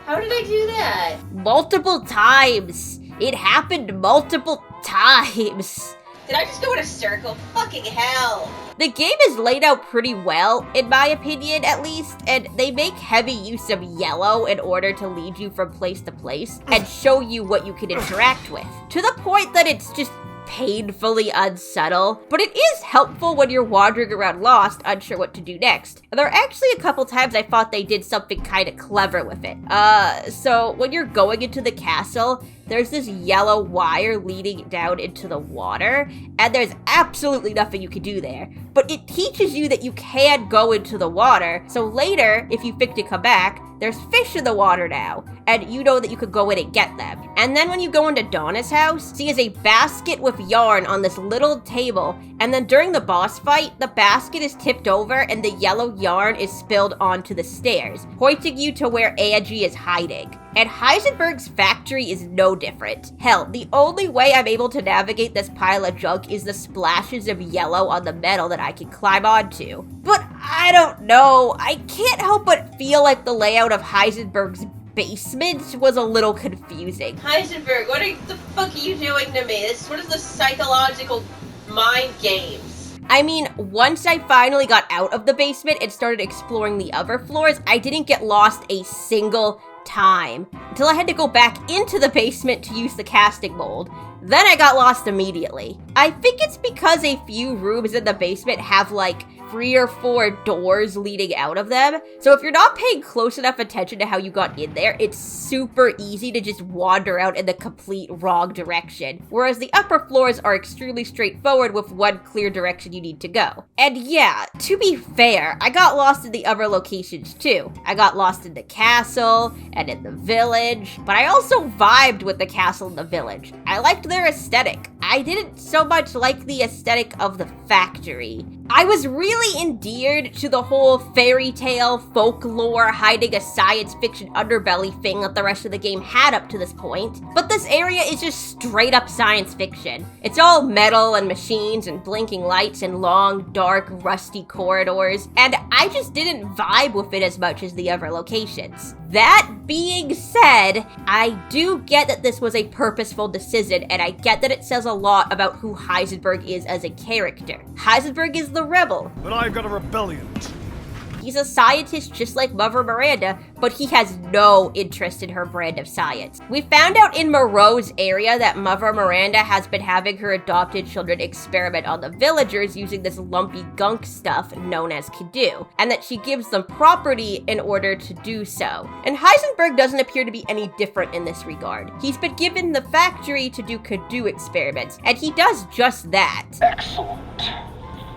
How did I do that? Multiple times. It happened multiple times. Did I just go in a circle? Fucking hell. The game is laid out pretty well, in my opinion at least, and they make heavy use of yellow in order to lead you from place to place and show you what you can interact with. To the point that it's just painfully unsubtle, but it is helpful when you're wandering around lost, unsure what to do next. And there are actually a couple times I thought they did something kind of clever with it. So when you're going into the castle, there's this yellow wire leading down into the water, and there's absolutely nothing you can do there. But it teaches you that you can go into the water, so later, if you think to come back, there's fish in the water now, and you know that you could go in and get them. And then when you go into Donna's house, she has a basket with yarn on this little table, and then during the boss fight, the basket is tipped over and the yellow yarn is spilled onto the stairs, pointing you to where Angie is hiding. And Heisenberg's factory is no different. Hell, the only way I'm able to navigate this pile of junk is the splashes of yellow on the metal that I can climb onto. But I don't know, I can't help but feel like the layout of Heisenberg's basement was a little confusing. Heisenberg, what the fuck are you doing to me? What is this psychological mind games? I mean, once I finally got out of the basement and started exploring the other floors, I didn't get lost a single time until I had to go back into the basement to use the casting mold. Then I got lost immediately. I think it's because a few rooms in the basement have like 3 or 4 doors leading out of them. So if you're not paying close enough attention to how you got in there, it's super easy to just wander out in the complete wrong direction. Whereas the upper floors are extremely straightforward with one clear direction you need to go. And yeah, to be fair, I got lost in the other locations too. I got lost in the castle and in the village, but I also vibed with the castle and the village. I liked their aesthetic. I didn't so much like the aesthetic of the factory. I was really endeared to the whole fairy tale, folklore, hiding a science fiction underbelly thing that the rest of the game had up to this point. But this area is just straight up science fiction. It's all metal and machines and blinking lights and long, dark, rusty corridors, and I just didn't vibe with it as much as the other locations. That being said, I do get that this was a purposeful decision, and I get that it says a lot about who Heisenberg is as a character. Heisenberg is the rebel. But I've got a rebellion. He's a scientist just like Mother Miranda, but he has no interest in her brand of science. We found out in Moreau's area that Mother Miranda has been having her adopted children experiment on the villagers using this lumpy gunk stuff known as Kadu, and that she gives them property in order to do so. And Heisenberg doesn't appear to be any different in this regard. He's been given the factory to do Kadu experiments, and he does just that. Excellent.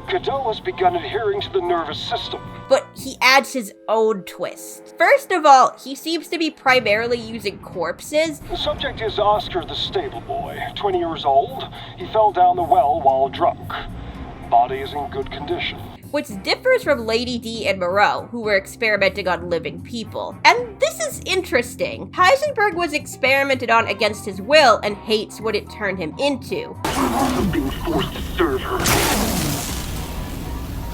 Kadu has begun adhering to the nervous system. But he adds his own twist. First of all, he seems to be primarily using corpses. The subject is Oscar the stable boy, 20 years old. He fell down the well while drunk. Body is in good condition. Which differs from Lady D and Moreau, who were experimenting on living people. And this is interesting. Heisenberg was experimented on against his will and hates what it turned him into. I'm being forced to serve her.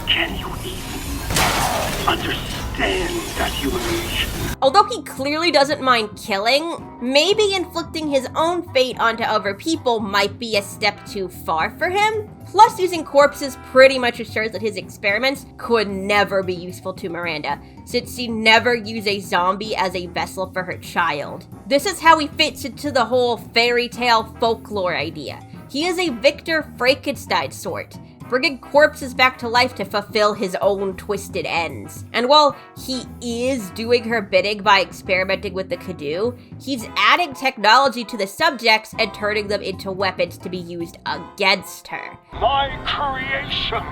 Can you even understand that human age? Although he clearly doesn't mind killing, maybe inflicting his own fate onto other people might be a step too far for him. Plus, using corpses pretty much assures that his experiments could never be useful to Miranda, since she never used a zombie as a vessel for her child. This is how he fits into the whole fairy tale folklore idea. He is a Victor Frankenstein sort, bringing corpses back to life to fulfill his own twisted ends. And while he is doing her bidding by experimenting with the Cadu, he's adding technology to the subjects and turning them into weapons to be used against her. My creation!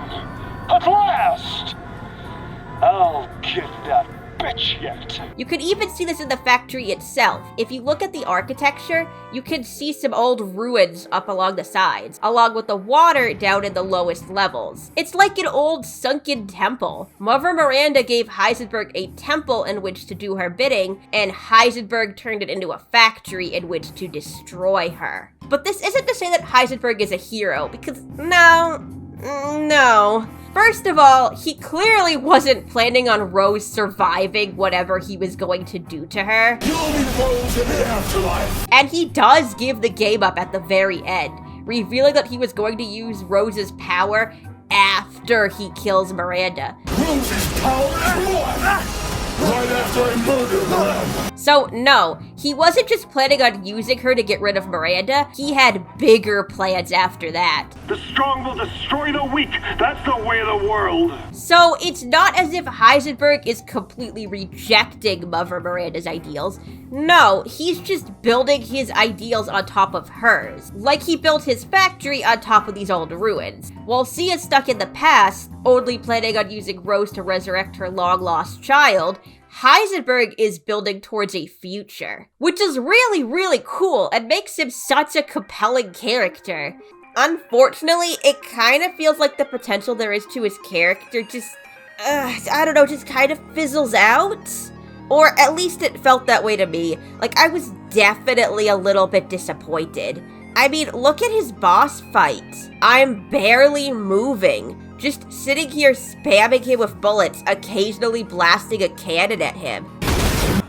At last! I'll get that bitch yet. You can even see this in the factory itself. If you look at the architecture, you can see some old ruins up along the sides, along with the water down in the lowest levels. It's like an old sunken temple. Mother Miranda gave Heisenberg a temple in which to do her bidding, and Heisenberg turned it into a factory in which to destroy her. But this isn't to say that Heisenberg is a hero, because no. First of all, he clearly wasn't planning on Rose surviving whatever he was going to do to her. You'll be thrown in the afterlife. And he does give the game up at the very end, revealing that he was going to use Rose's power after he kills Miranda. Rose's power is what? Right after I murder them. So no, he wasn't just planning on using her to get rid of Miranda, he had bigger plans after that. The strong will destroy the weak. That's the way of the world. So it's not as if Heisenberg is completely rejecting Mother Miranda's ideals. No, he's just building his ideals on top of hers, like he built his factory on top of these old ruins. While C is stuck in the past, only planning on using Rose to resurrect her long-lost child, Heisenberg is building towards a future, which is really, really cool and makes him such a compelling character. Unfortunately, it kind of feels like the potential there is to his character just kind of fizzles out. Or at least it felt that way to me. Like, I was definitely a little bit disappointed. I mean, look at his boss fight. I'm barely moving. Just sitting here spamming him with bullets, occasionally blasting a cannon at him.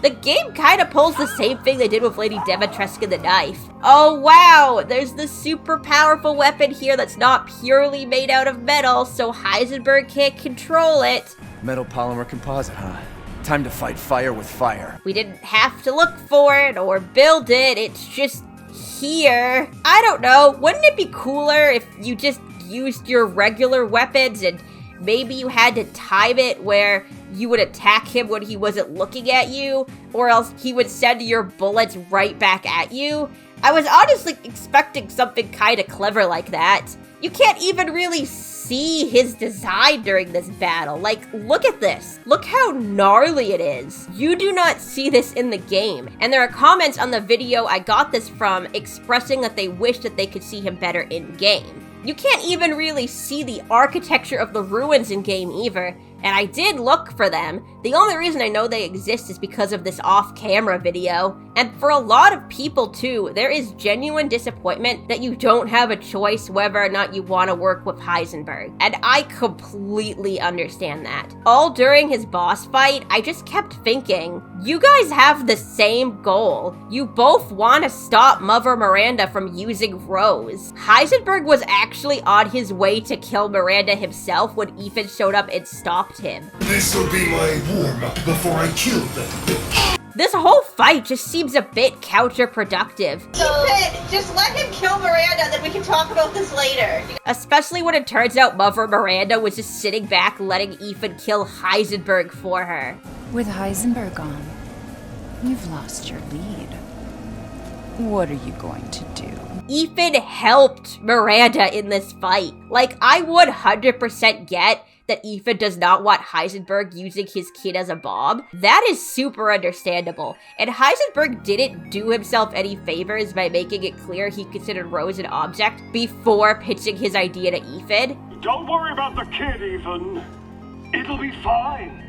The game kind of pulls the same thing they did with Lady Dimitrescu the knife. Oh wow, there's this super powerful weapon here that's not purely made out of metal, so Heisenberg can't control it. Metal polymer composite, huh? Time to fight fire with fire. We didn't have to look for it or build it, it's just here. I don't know, wouldn't it be cooler if you just used your regular weapons and maybe you had to time it where you would attack him when he wasn't looking at you, or else he would send your bullets right back at you? I was honestly expecting something kind of clever like that. You can't even really see his design during this battle. Like, look at this. Look how gnarly it is. You do not see this in the game. And there are comments on the video I got this from expressing that they wish that they could see him better in-game. You can't even really see the architecture of the ruins in-game either, and I did look for them. The only reason I know they exist is because of this off-camera video. And for a lot of people too, there is genuine disappointment that you don't have a choice whether or not you want to work with Heisenberg. And I completely understand that. All during his boss fight, I just kept thinking, you guys have the same goal. You both want to stop Mother Miranda from using Rose. Heisenberg was actually on his way to kill Miranda himself when Ethan showed up and stopped him. This'll be my warm-up before I kill that bitch. This whole fight just seems a bit counterproductive. Ethan, just let him kill Miranda, then we can talk about this later. Especially when it turns out Mother Miranda was just sitting back letting Ethan kill Heisenberg for her. With Heisenberg gone, you've lost your lead. What are you going to do? Ethan helped Miranda in this fight. Like, I would 100% get that Ethan does not want Heisenberg using his kid as a bomb. That is super understandable. And Heisenberg didn't do himself any favors by making it clear he considered Rose an object before pitching his idea to Ethan. Don't worry about the kid, Ethan. It'll be fine.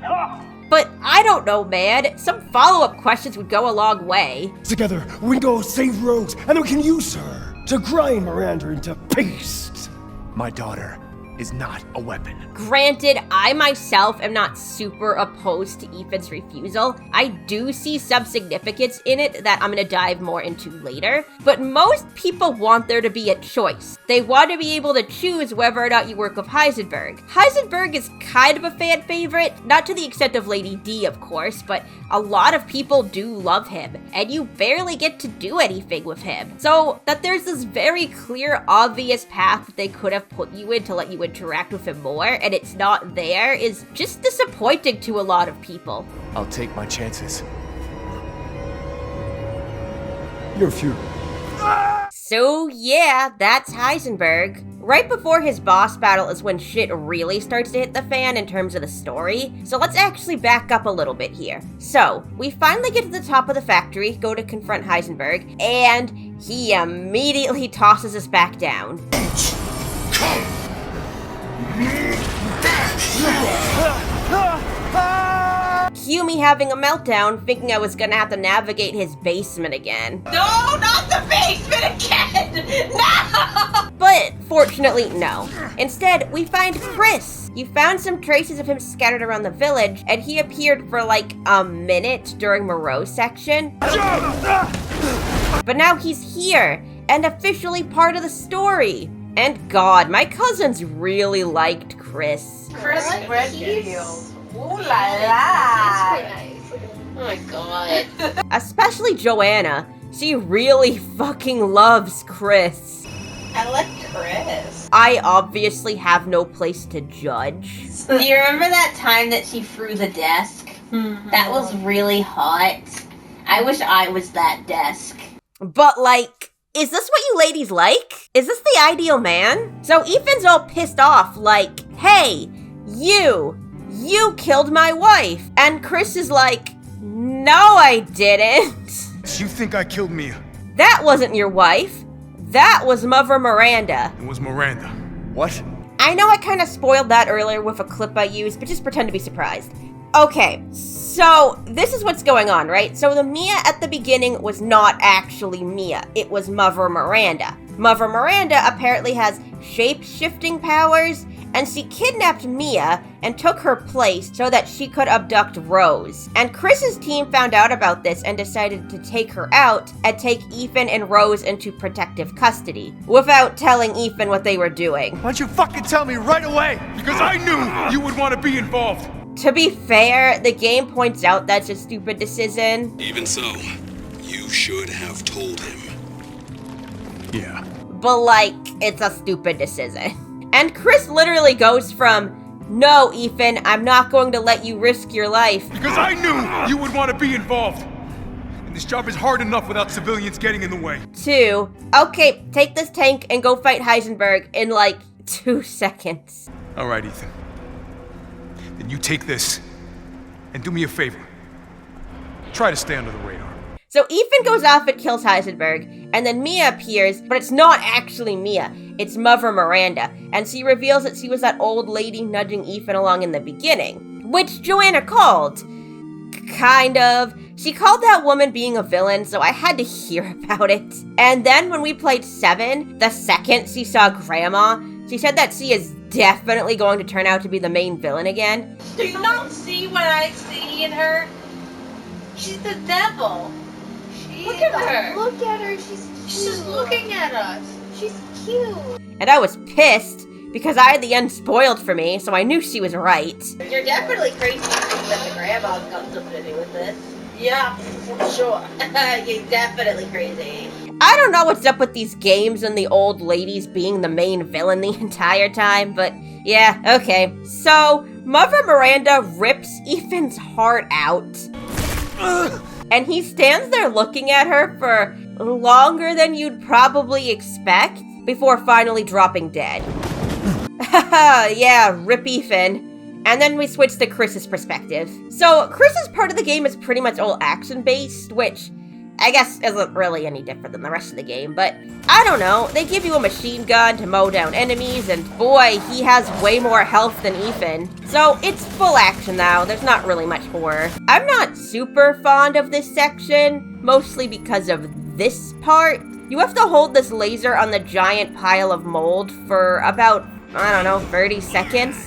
Ha! But I don't know, man. Some follow-up questions would go a long way. Together, we can go save Rose, and then we can use her to grind Mirander into paste. My daughter, is not a weapon. Granted, I myself am not super opposed to Ethan's refusal. I do see some significance in it that I'm gonna dive more into later, but most people want there to be a choice. They want to be able to choose whether or not you work with Heisenberg. Heisenberg is kind of a fan favorite, not to the extent of Lady D, of course, but a lot of people do love him, and you barely get to do anything with him. So that there's this very clear, obvious path that they could have put you in to let you interact with him more, and it's not there, is just disappointing to a lot of people. I'll take my chances. You're futile. So yeah, that's Heisenberg. Right before his boss battle is when shit really starts to hit the fan in terms of the story, so let's actually back up a little bit here. So, we finally get to the top of the factory, go to confront Heisenberg, and he immediately tosses us back down. Cue me having a meltdown, thinking I was gonna have to navigate his basement again. No, not the basement again! No! But fortunately, no. Instead, we find Chris. You found some traces of him scattered around the village, and he appeared for like a minute during Moreau's section. But now he's here, and officially part of the story. And God, my cousins really liked Chris. Chris Redfield. Ooh la la! Oh my god. Especially Joanna. She really fucking loves Chris. I like Chris. I obviously have no place to judge. Do you remember that time that she threw the desk? That was really hot. I wish I was that desk. But like, is this what you ladies like? Is this the ideal man? So Ethan's all pissed off like, hey, you killed my wife. And Chris is like, no I didn't. You think I killed Mia? That wasn't your wife. That was Mother Miranda. It was Miranda. What? I know I kind of spoiled that earlier with a clip I used, but just pretend to be surprised. Okay, so this is what's going on, right? So the Mia at the beginning was not actually Mia. It was Mother Miranda. Mother Miranda apparently has shape-shifting powers, and she kidnapped Mia and took her place so that she could abduct Rose. And Chris's team found out about this and decided to take her out and take Ethan and Rose into protective custody, without telling Ethan what they were doing. Why'd you fucking tell me right away? Because I knew you would want to be involved. To be fair, the game points out that's a stupid decision. Even so, you should have told him. Yeah. But like, it's a stupid decision. And Chris literally goes from, no, Ethan, I'm not going to let you risk your life. Because I knew you would want to be involved. And this job is hard enough without civilians getting in the way. To, okay, take this tank and go fight Heisenberg in like 2 seconds. All right, Ethan. Then you take this and do me a favor. Try to stay under the radar. So Ethan goes off and kills Heisenberg, and then Mia appears, but it's not actually Mia. It's Mother Miranda, and she reveals that she was that old lady nudging Ethan along in the beginning, which Joanna called. Kind of. She called that woman being a villain, so I had to hear about it. And then when we played 7, the second she saw Grandma, she said that she is definitely going to turn out to be the main villain again. Do you not see what I see in her? She's the devil. Look at her. Look at her. She's just looking at us. She's cute. And I was pissed, because I had the end spoiled for me, so I knew she was right. You're definitely crazy that the grandma's got something to do with this. Yeah, for sure. You're definitely crazy. I don't know what's up with these games and the old ladies being the main villain the entire time, but yeah, okay. So, Mother Miranda rips Ethan's heart out. And he stands there looking at her for longer than you'd probably expect before finally dropping dead. Haha, yeah, rip Ethan. And then we switch to Chris's perspective. So Chris's part of the game is pretty much all action-based, which I guess isn't really any different than the rest of the game, but I don't know. They give you a machine gun to mow down enemies, and boy, he has way more health than Ethan. So it's full action now, there's not really much horror. I'm not super fond of this section, mostly because of this part. You have to hold this laser on the giant pile of mold for about I don't know, 30 seconds?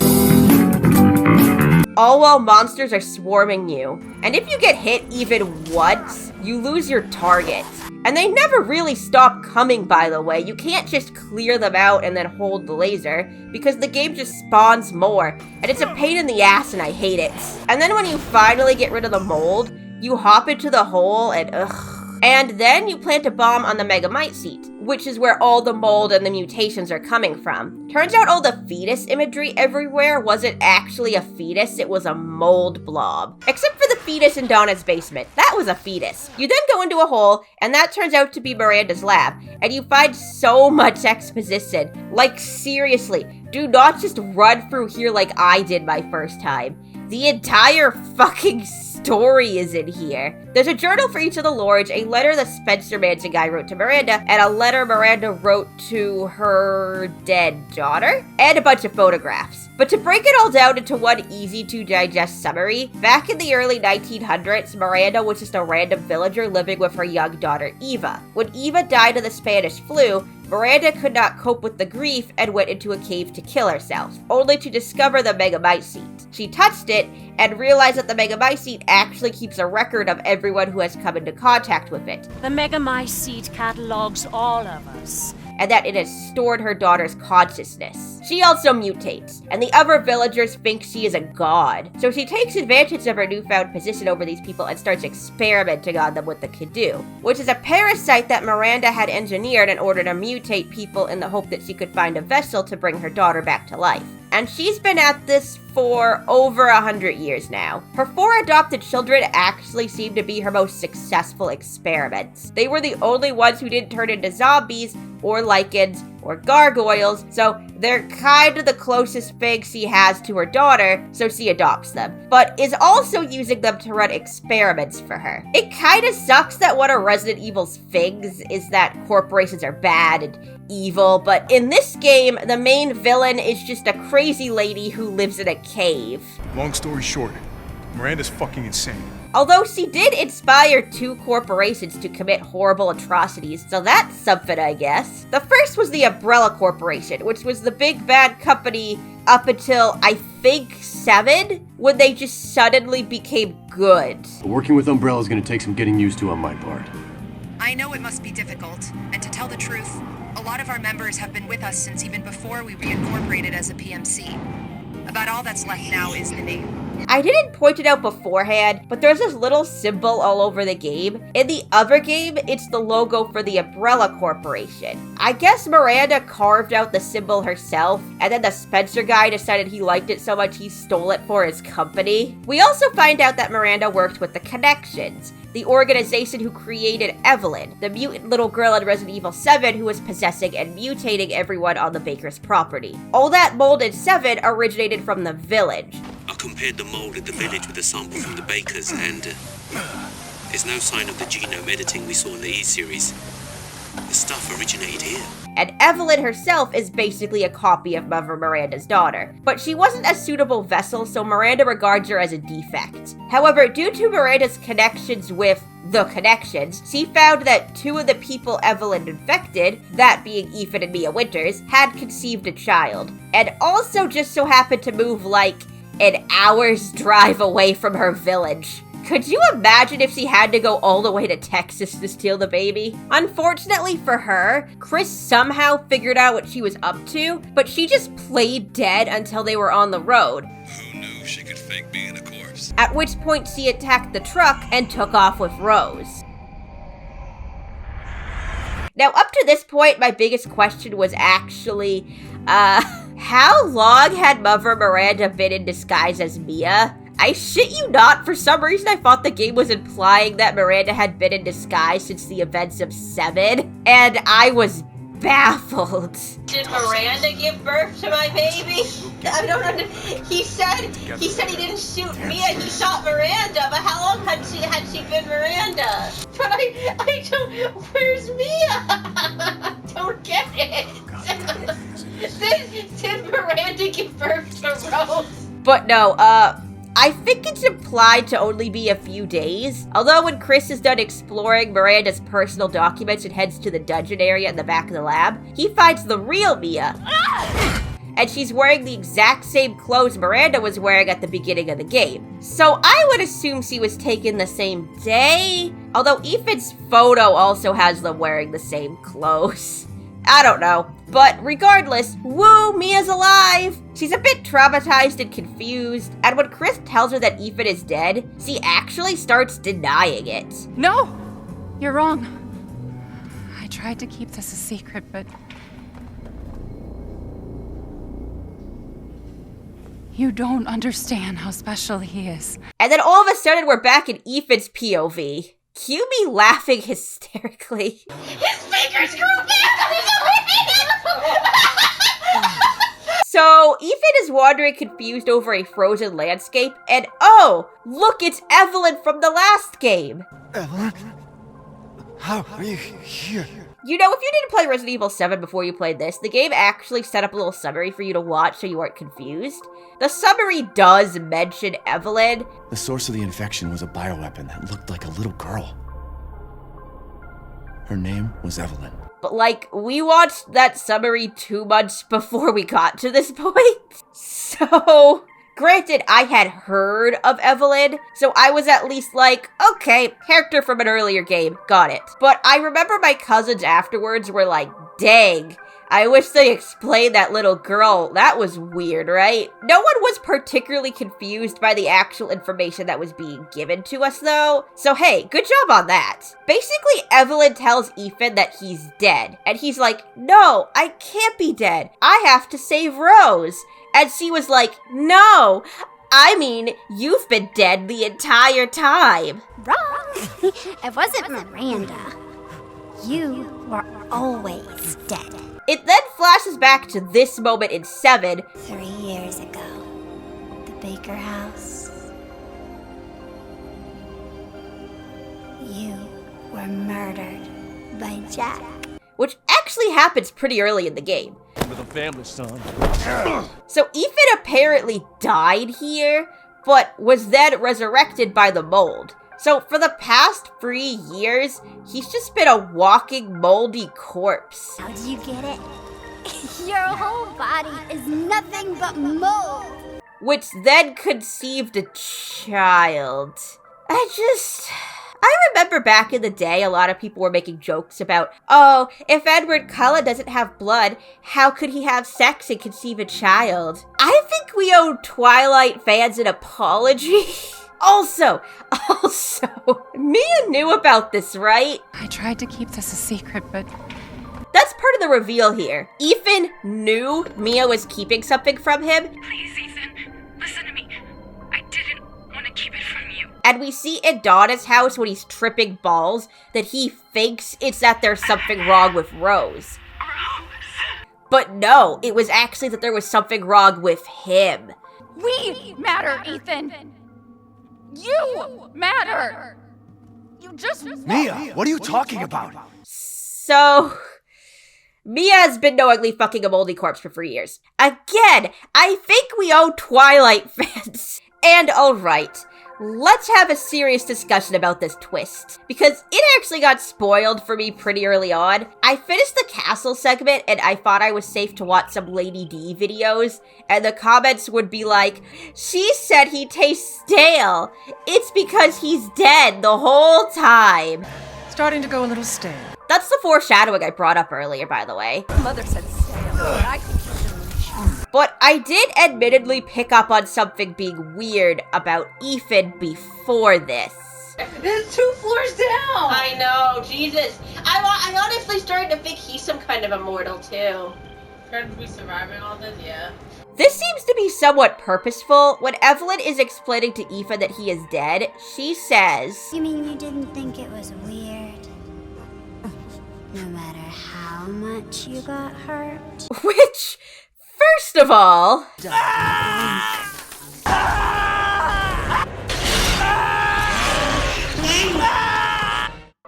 All while monsters are swarming you. And if you get hit even once, you lose your target. And they never really stop coming, by the way. You can't just clear them out and then hold the laser, because the game just spawns more. And it's a pain in the ass and I hate it. And then when you finally get rid of the mold, you hop into the hole and ugh. And then you plant a bomb on the Megamite seat, which is where all the mold and the mutations are coming from. Turns out all the fetus imagery everywhere wasn't actually a fetus, it was a mold blob. Except for the fetus in Donna's basement. That was a fetus. You then go into a hole, and that turns out to be Miranda's lab, and you find so much exposition. Like, seriously, do not just run through here like I did my first time. The entire fucking story is in here. There's a journal for each of the lords, a letter the Spencer Mansion guy wrote to Miranda, and a letter Miranda wrote to her dead daughter, and a bunch of photographs. But to break it all down into one easy-to-digest summary, back in the early 1900s, Miranda was just a random villager living with her young daughter, Eva. When Eva died of the Spanish flu, Miranda could not cope with the grief and went into a cave to kill herself, only to discover the Megamite seat. She touched it and realized that the Megamite seat actually keeps a record of everyone who has come into contact with it. The Megamite seat catalogs all of us. And that it has stored her daughter's consciousness. She also mutates, and the other villagers think she is a god. So she takes advantage of her newfound position over these people and starts experimenting on them with the Kadu, which is a parasite that Miranda had engineered in order to mutate people in the hope that she could find a vessel to bring her daughter back to life. And she's been at this for over 100 years now. Her 4 adopted children actually seem to be her most successful experiments. They were the only ones who didn't turn into zombies, or lichens, or gargoyles, so they're kind of the closest thing she has to her daughter, so she adopts them, but is also using them to run experiments for her. It kind of sucks that one of Resident Evil's things is that corporations are bad and evil, but in this game, the main villain is just a crazy lady who lives in a cave. Long story short, Miranda's fucking insane. Although she did inspire 2 corporations to commit horrible atrocities, so that's something, I guess. The first was the Umbrella Corporation, which was the big bad company up until, I think, 7, when they just suddenly became good. Working with Umbrella is going to take some getting used to on my part. I know it must be difficult, and to tell the truth, a lot of our members have been with us since even before we reincorporated as a PMC. About all that's left now is the name. I didn't point it out beforehand, but there's this little symbol all over the game. In the other game, it's the logo for the Umbrella Corporation. I guess Miranda carved out the symbol herself, and then the Spencer guy decided he liked it so much he stole it for his company. We also find out that Miranda worked with the Connections, the organization who created Eveline, the mutant little girl in Resident Evil 7 who was possessing and mutating everyone on the Baker's property. All that mold in 7 originated from the village. I compared the mold at the village with a sample from the Bakers, and there's no sign of the genome editing we saw in the E-series. The stuff originated here. And Eveline herself is basically a copy of Mother Miranda's daughter. But she wasn't a suitable vessel, so Miranda regards her as a defect. However, due to Miranda's connections with the Connections, she found that 2 of the people Eveline infected, that being Ethan and Mia Winters, had conceived a child. And also just so happened to move like an hour's drive away from her village. Could you imagine if she had to go all the way to Texas to steal the baby? Unfortunately for her, Chris somehow figured out what she was up to, but she just played dead until they were on the road. Who knew she could fake being a corpse? At which point she attacked the truck and took off with Rose. Now, up to this point, my biggest question was actually, how long had Mother Miranda been in disguise as Mia? I shit you not, for some reason I thought the game was implying that Miranda had been in disguise since the events of 7, and I was baffled. Did Miranda give birth to my baby? I don't understand. He said he didn't shoot Mia, he shot Miranda, but how long had she been Miranda? But I don't, where's Mia? Don't get it. Did Miranda give birth to Rose? But no, I think it's implied to only be a few days. Although when Chris is done exploring Miranda's personal documents and heads to the dungeon area in the back of the lab, he finds the real Mia. and she's wearing the exact same clothes Miranda was wearing at the beginning of the game. So I would assume she was taken the same day, although Ethan's photo also has them wearing the same clothes. I don't know. But regardless, woo, Mia's alive! She's a bit traumatized and confused, and when Chris tells her that Ethan is dead, she actually starts denying it. No! You're wrong. I tried to keep this a secret, but... you don't understand how special he is. And then all of a sudden, we're back in Ethan's POV. Cue me laughing hysterically. His fingers grew back on his So, Ethan is wandering confused over a frozen landscape, and oh, look, it's Eveline from the last game. Eveline? How are you here? You know, if you didn't play Resident Evil 7 before you played this, the game actually set up a little summary for you to watch so you weren't confused. The summary does mention Eveline. The source of the infection was a bioweapon that looked like a little girl. Her name was Eveline. But, like, we watched that summary 2 months before we got to this point. So, granted, I had heard of Eveline, so I was at least like, okay, character from an earlier game, got it. But I remember my cousins afterwards were like, dang, I wish they explained that little girl. That was weird, right? No one was particularly confused by the actual information that was being given to us, though. So hey, good job on that. Basically, Eveline tells Ethan that he's dead. And he's like, no, I can't be dead. I have to save Rose. And she was like, no, I mean, you've been dead the entire time. Wrong. It wasn't Miranda. You were always dead. It then flashes back to this moment in 7. 3 years ago, the Baker house. You were murdered by Jack. Which actually happens pretty early in the game. With a family, son. So Ethan apparently died here, but was then resurrected by the mold. So for the past 3 years, he's just been a walking moldy corpse. How do you get it? Your whole body is nothing but mold. Which then conceived a child. I remember back in the day, a lot of people were making jokes about, oh, if Edward Cullen doesn't have blood, how could he have sex and conceive a child? I think we owe Twilight fans an apology. Also, Mia knew about this, right? I tried to keep this a secret, but... that's part of the reveal here. Ethan knew Mia was keeping something from him. Please, Ethan, listen to me. I didn't want to keep it from you. And we see in Donna's house when he's tripping balls that he thinks it's that there's something wrong with Rose. But no, it was actually that there was something wrong with him. We matter, Ethan. You matter. You just... Mia, what are you talking about? So... Mia has been knowingly fucking a moldy corpse for 3 years. Again, I think we owe Twilight fans. And alright, let's have a serious discussion about this twist, because it actually got spoiled for me pretty early on. I finished the castle segment and I thought I was safe to watch some Lady D videos, and the comments would be like, she said he tastes stale. It's because he's dead the whole time. Starting to go a little stale. That's the foreshadowing I brought up earlier, by the way. Mother said stale, but I think But I did admittedly pick up on something being weird about Ethan before this. It's 2 floors down! I know, Jesus. I honestly started to think he's some kind of immortal, too. Trying to be surviving all this, yeah. This seems to be somewhat purposeful. When Eveline is explaining to Ethan that he is dead, she says, You mean you didn't think it was weird? No matter how much you got hurt? Which... first of all...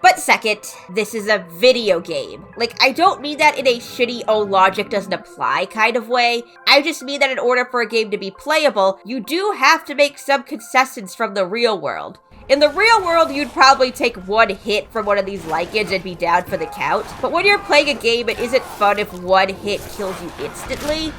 But second, this is a video game. Like, I don't mean that in a shitty, oh, logic doesn't apply kind of way. I just mean that in order for a game to be playable, you do have to make some concessions from the real world. In the real world, you'd probably take one hit from one of these lichens and be down for the count, but when you're playing a game, it isn't fun if one hit kills you instantly.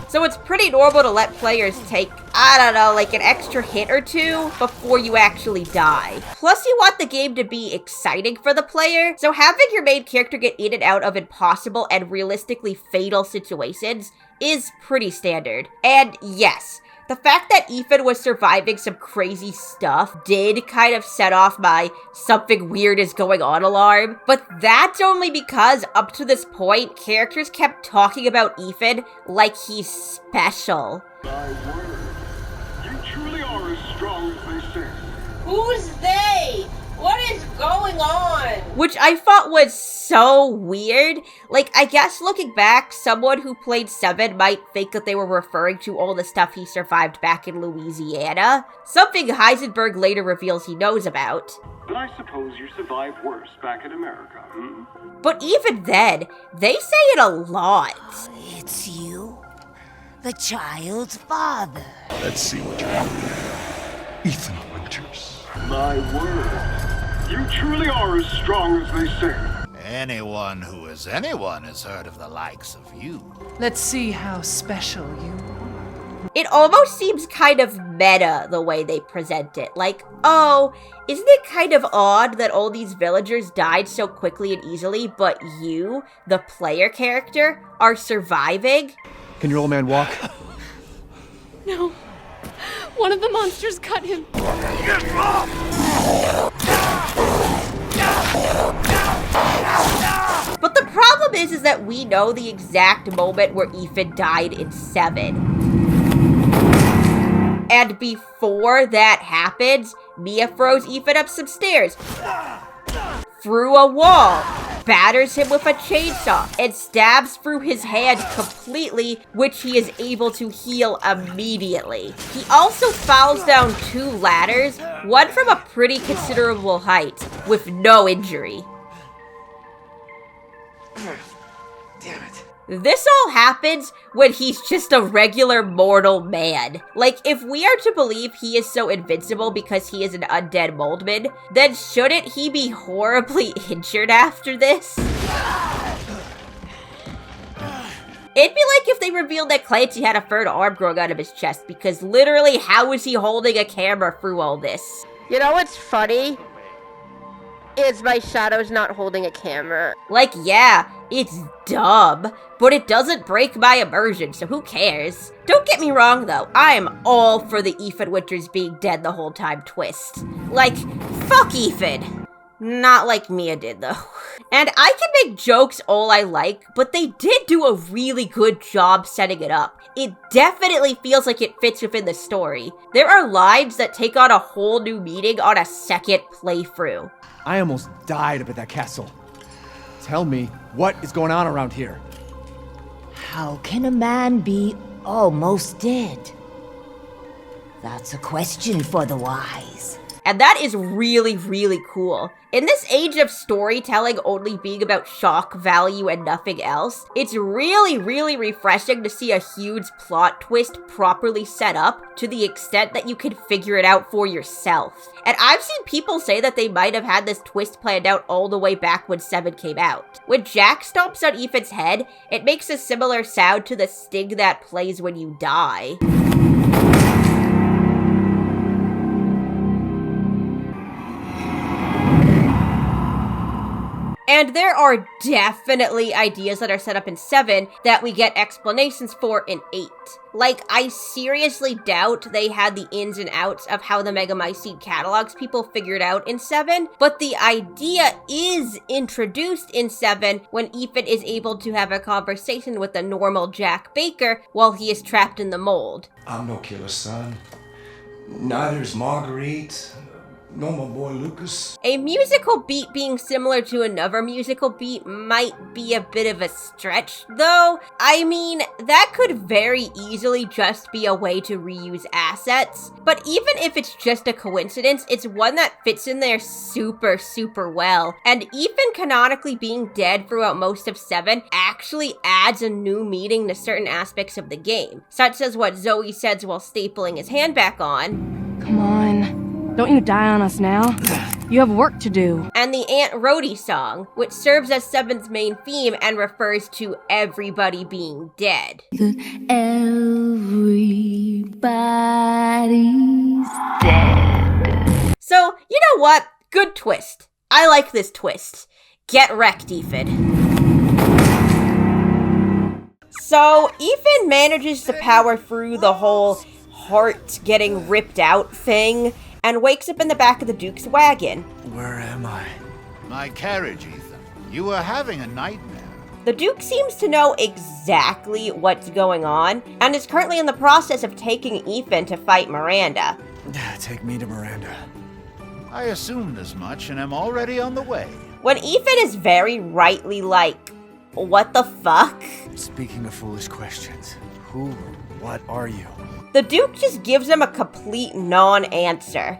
So it's pretty normal to let players take, I don't know, like an extra hit or two before you actually die. Plus, you want the game to be exciting for the player, so having your main character get in and out of impossible and realistically fatal situations is pretty standard. And yes, the fact that Ethan was surviving some crazy stuff did kind of set off my something weird is going on alarm, but that's only because up to this point, characters kept talking about Ethan like he's special. My word. You truly are as strong as they say. Who's they? What is going on? Which I thought was so weird. Like, I guess looking back, someone who played 7 might think that they were referring to all the stuff he survived back in Louisiana. Something Heisenberg later reveals he knows about. But I suppose you survived worse back in America, hmm? But even then, they say it a lot. It's you, the child's father. Let's see what you're doing. Ethan Winters. My word. You truly are as strong as they say. Anyone who is anyone has heard of the likes of you. Let's see how special you are. It almost seems kind of meta the way they present it. Like, oh, isn't it kind of odd that all these villagers died so quickly and easily, but you, the player character, are surviving? Can your old man walk? No. One of the monsters cut him. But the problem is that we know the exact moment where Ethan died in 7. And before that happens, Mia throws Ethan up some stairs, through a wall, batters him with a chainsaw, and stabs through his hand completely, which he is able to heal immediately. He also falls down 2 ladders, one from a pretty considerable height, with no injury. Damn it. This all happens when he's just a regular mortal man. Like, if we are to believe he is so invincible because he is an undead moldman, then shouldn't he be horribly injured after this? It'd be like if they revealed that Clancy had a third arm growing out of his chest, because literally, how is he holding a camera through all this? You know what's funny? Is my shadow's not holding a camera. Like, yeah, it's dumb, but it doesn't break my immersion, so who cares? Don't get me wrong, though. I am all for the Ethan Winters being dead the whole time twist. Like, fuck Ethan. Not like Mia did, though. And I can make jokes all I like, but they did do a really good job setting it up. It definitely feels like it fits within the story. There are lines that take on a whole new meaning on a second playthrough. I almost died up at that castle. Tell me, what is going on around here? How can a man be almost dead? That's a question for the wise. And that is really, really cool. In this age of storytelling only being about shock value and nothing else, it's really, really refreshing to see a huge plot twist properly set up to the extent that you can figure it out for yourself. And I've seen people say that they might have had this twist planned out all the way back when 7 came out. When Jack stomps on Ethan's head, it makes a similar sound to the sting that plays when you die. And there are definitely ideas that are set up in 7 that we get explanations for in 8. Like, I seriously doubt they had the ins and outs of how the Megamycete catalogs people figured out in 7, but the idea is introduced in 7 when Ethan is able to have a conversation with the normal Jack Baker while he is trapped in the mold. I'm no killer, son. Neither is Marguerite. No, my boy Lucas. A musical beat being similar to another musical beat might be a bit of a stretch, though. I mean, that could very easily just be a way to reuse assets. But even if it's just a coincidence, it's one that fits in there super, super well. And Ethan canonically being dead throughout most of 7 actually adds a new meaning to certain aspects of the game, such as what Zoe says while stapling his hand back on. Come on. Don't you die on us now. You have work to do. And the Aunt Rhody song, which serves as 7's main theme and refers to everybody being dead. Everybody's dead. So, you know what? Good twist. I like this twist. Get wrecked, Ethan. So, Ethan manages to power through the whole heart getting ripped out thing and wakes up in the back of the Duke's wagon. Where am I? My carriage, Ethan. You were having a nightmare. The Duke seems to know exactly what's going on and is currently in the process of taking Ethan to fight Miranda. Take me to Miranda. I assumed as much and am already on the way. When Ethan is very rightly like, what the fuck? Speaking of foolish questions, who or what are you? The Duke just gives him a complete non-answer.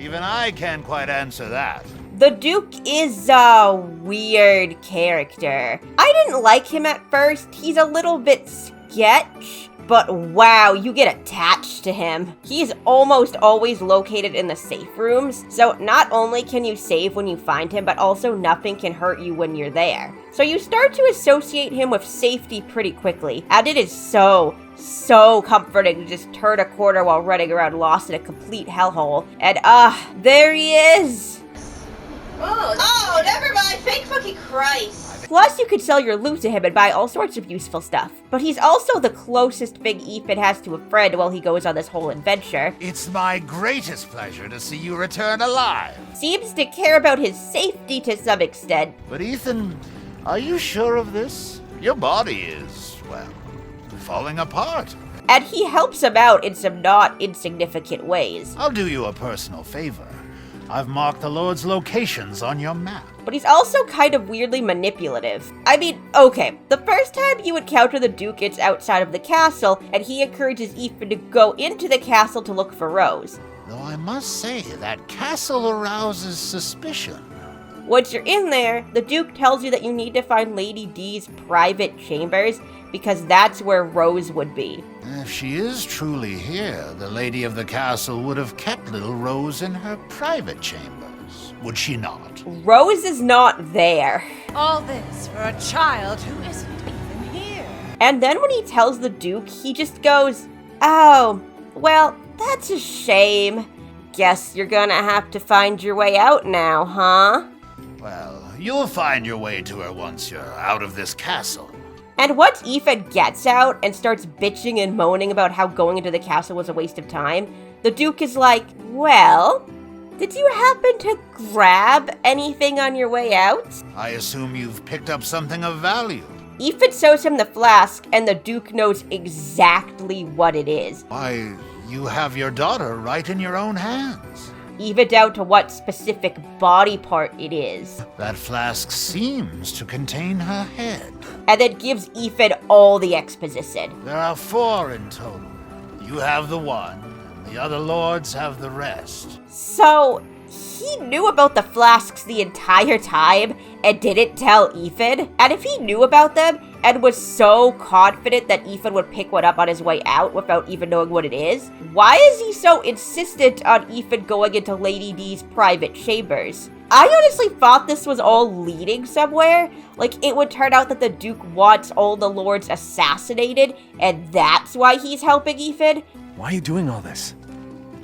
Even I can't quite answer that. The Duke is a weird character. I didn't like him at first. He's a little bit sketch, but wow, you get attached to him. He's almost always located in the safe rooms, so not only can you save when you find him, but also nothing can hurt you when you're there. So you start to associate him with safety pretty quickly, and it is so comforting to just turn a corner while running around lost in a complete hellhole. And there he is! Oh, never mind, thank fucking Christ. Plus, you could sell your loot to him and buy all sorts of useful stuff. But he's also the closest thing Ethan has to a friend while he goes on this whole adventure. It's my greatest pleasure to see you return alive. Seems to care about his safety to some extent. But Ethan, are you sure of this? Your body is, well, falling apart. And he helps him out in some not insignificant ways. I'll do you a personal favor. I've marked the Lord's locations on your map. But he's also kind of weirdly manipulative. I mean, okay, the first time you encounter the Duke, it's outside of the castle, and he encourages Ethan to go into the castle to look for Rose. Though I must say, that castle arouses suspicion. Once you're in there, the Duke tells you that you need to find Lady D's private chambers, because that's where Rose would be. If she is truly here, the lady of the castle would have kept little Rose in her private chambers, would she not? Rose is not there. All this for a child who isn't even here. And then when he tells the Duke, he just goes, oh, well, that's a shame. Guess you're gonna have to find your way out now, huh? Well, you'll find your way to her once you're out of this castle. And once Ethan gets out and starts bitching and moaning about how going into the castle was a waste of time, the Duke is like, well, did you happen to grab anything on your way out? I assume you've picked up something of value. Ethan shows him the flask, and the Duke knows exactly what it is. Why, you have your daughter right in your own hands. Even down to what specific body part it is. That flask seems to contain her head. And then gives Ethan all the exposition. There are 4 in total. You have the one, and the other lords have the rest. So, he knew about the flasks the entire time and didn't tell Ethan? And if he knew about them and was so confident that Ethan would pick one up on his way out without even knowing what it is, why is he so insistent on Ethan going into Lady D's private chambers? I honestly thought this was all leading somewhere. Like, it would turn out that the Duke wants all the lords assassinated, and that's why he's helping Ethan? Why are you doing all this?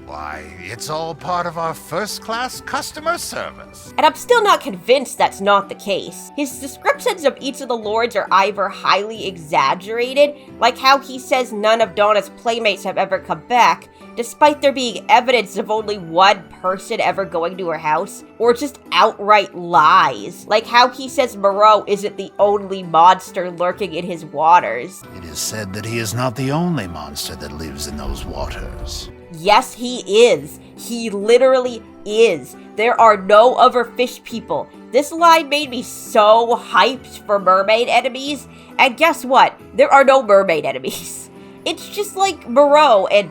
Why, it's all part of our first-class customer service. And I'm still not convinced that's not the case. His descriptions of each of the lords are either highly exaggerated, like how he says none of Donna's playmates have ever come back, despite there being evidence of only one person ever going to her house, or just outright lies, like how he says Moreau isn't the only monster lurking in his waters. It is said that he is not the only monster that lives in those waters. Yes, he is. He literally is. There are no other fish people. This line made me so hyped for mermaid enemies, and guess what? There are no mermaid enemies. It's just like Moreau and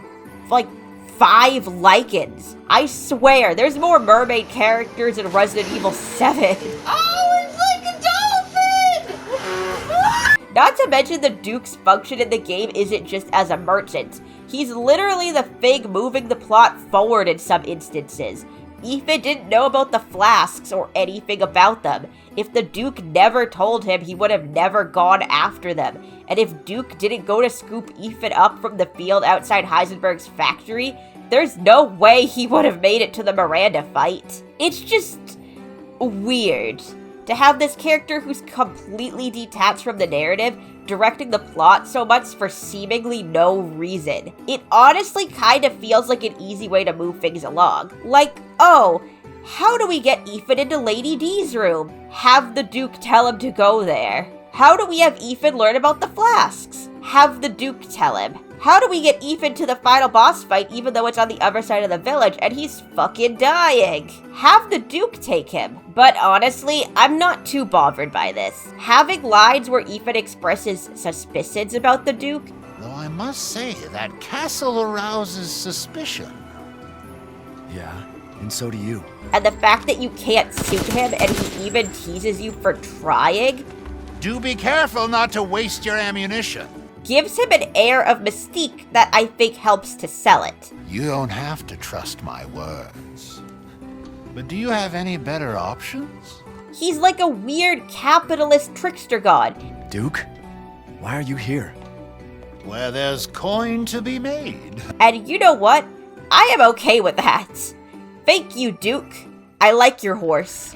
like 5 lichens. I swear, there's more mermaid characters in Resident Evil 7. Oh, it's like a dolphin! Not to mention the Duke's function in the game isn't just as a merchant. He's literally the thing moving the plot forward in some instances. Ethan didn't know about the flasks or anything about them. If the Duke never told him, he would have never gone after them. And if Duke didn't go to scoop Ethan up from the field outside Heisenberg's factory, there's no way he would have made it to the Miranda fight. It's just weird to have this character who's completely detached from the narrative directing the plot so much for seemingly no reason. It honestly kind of feels like an easy way to move things along. Like, oh, how do we get Ethan into Lady D's room? Have the Duke tell him to go there. How do we have Ethan learn about the flasks? Have the Duke tell him. How do we get Ethan to the final boss fight even though it's on the other side of the village and he's fucking dying? Have the Duke take him. But honestly, I'm not too bothered by this. Having lines where Ethan expresses suspicions about the Duke. Though I must say, that castle arouses suspicion. Yeah, and so do you. And the fact that you can't suit him and he even teases you for trying. Do be careful not to waste your ammunition. Gives him an air of mystique that I think helps to sell it. You don't have to trust my words. But do you have any better options? He's like a weird capitalist trickster god. Duke, why are you here? Where there's coin to be made. And you know what? I am okay with that. Thank you, Duke. I like your horse.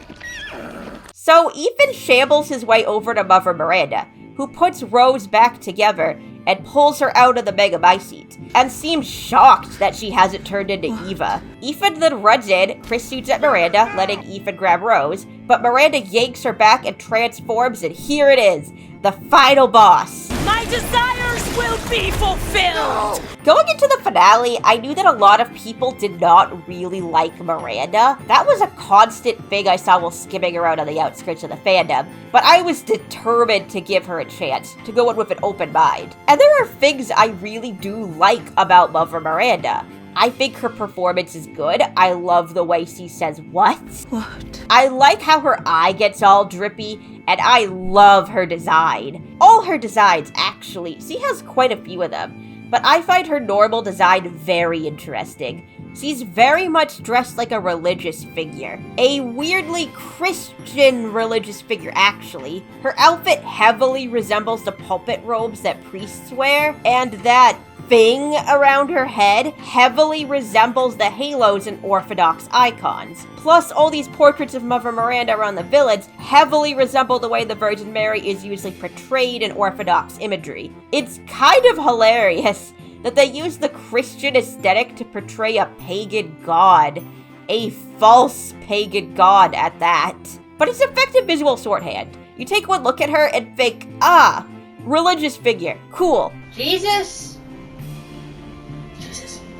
So Ethan shambles his way over to Mother Miranda, who puts Rose back together and pulls her out of the Megabyte seat, and seems shocked that she hasn't turned into Eva. Ethan then runs in, Chris shoots at Miranda, letting Ethan grab Rose, but Miranda yanks her back and transforms, and here it is, the final boss. My desires will be fulfilled! Going into the finale, I knew that a lot of people did not really like Miranda. That was a constant thing I saw while skimming around on the outskirts of the fandom, but I was determined to give her a chance, to go in with an open mind. And there are things I really do like about Mother Miranda. I think her performance is good. I love the way she says, "What?" What? I like how her eye gets all drippy, and I love her design. All her designs, actually. She has quite a few of them, but I find her normal design very interesting. She's very much dressed like a religious figure. A weirdly Christian religious figure, actually. Her outfit heavily resembles the pulpit robes that priests wear, and that thing around her head heavily resembles the halos in Orthodox icons. Plus, all these portraits of Mother Miranda around the village heavily resemble the way the Virgin Mary is usually portrayed in Orthodox imagery. It's kind of hilarious that they use the Christian aesthetic to portray a pagan god. A false pagan god at that. But it's effective visual shorthand. You take one look at her and think, ah, religious figure, cool. Jesus?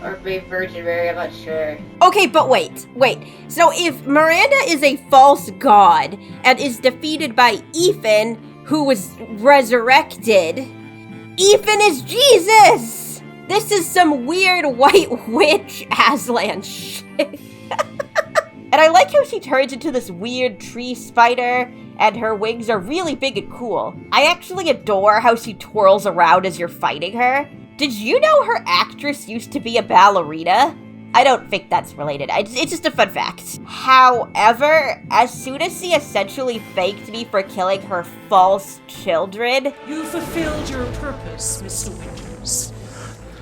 Or maybe Virgin Mary, I'm not sure. Okay, but wait. So if Miranda is a false god and is defeated by Ethan, who was resurrected, Ethan is Jesus! This is some weird white witch Aslan shit. And I like how she turns into this weird tree spider, and her wings are really big and cool. I actually adore how she twirls around as you're fighting her. Did you know her actress used to be a ballerina? I don't think that's related. It's just a fun fact. However, as soon as she essentially thanked me for killing her false children... You fulfilled your purpose, Mr. Winters.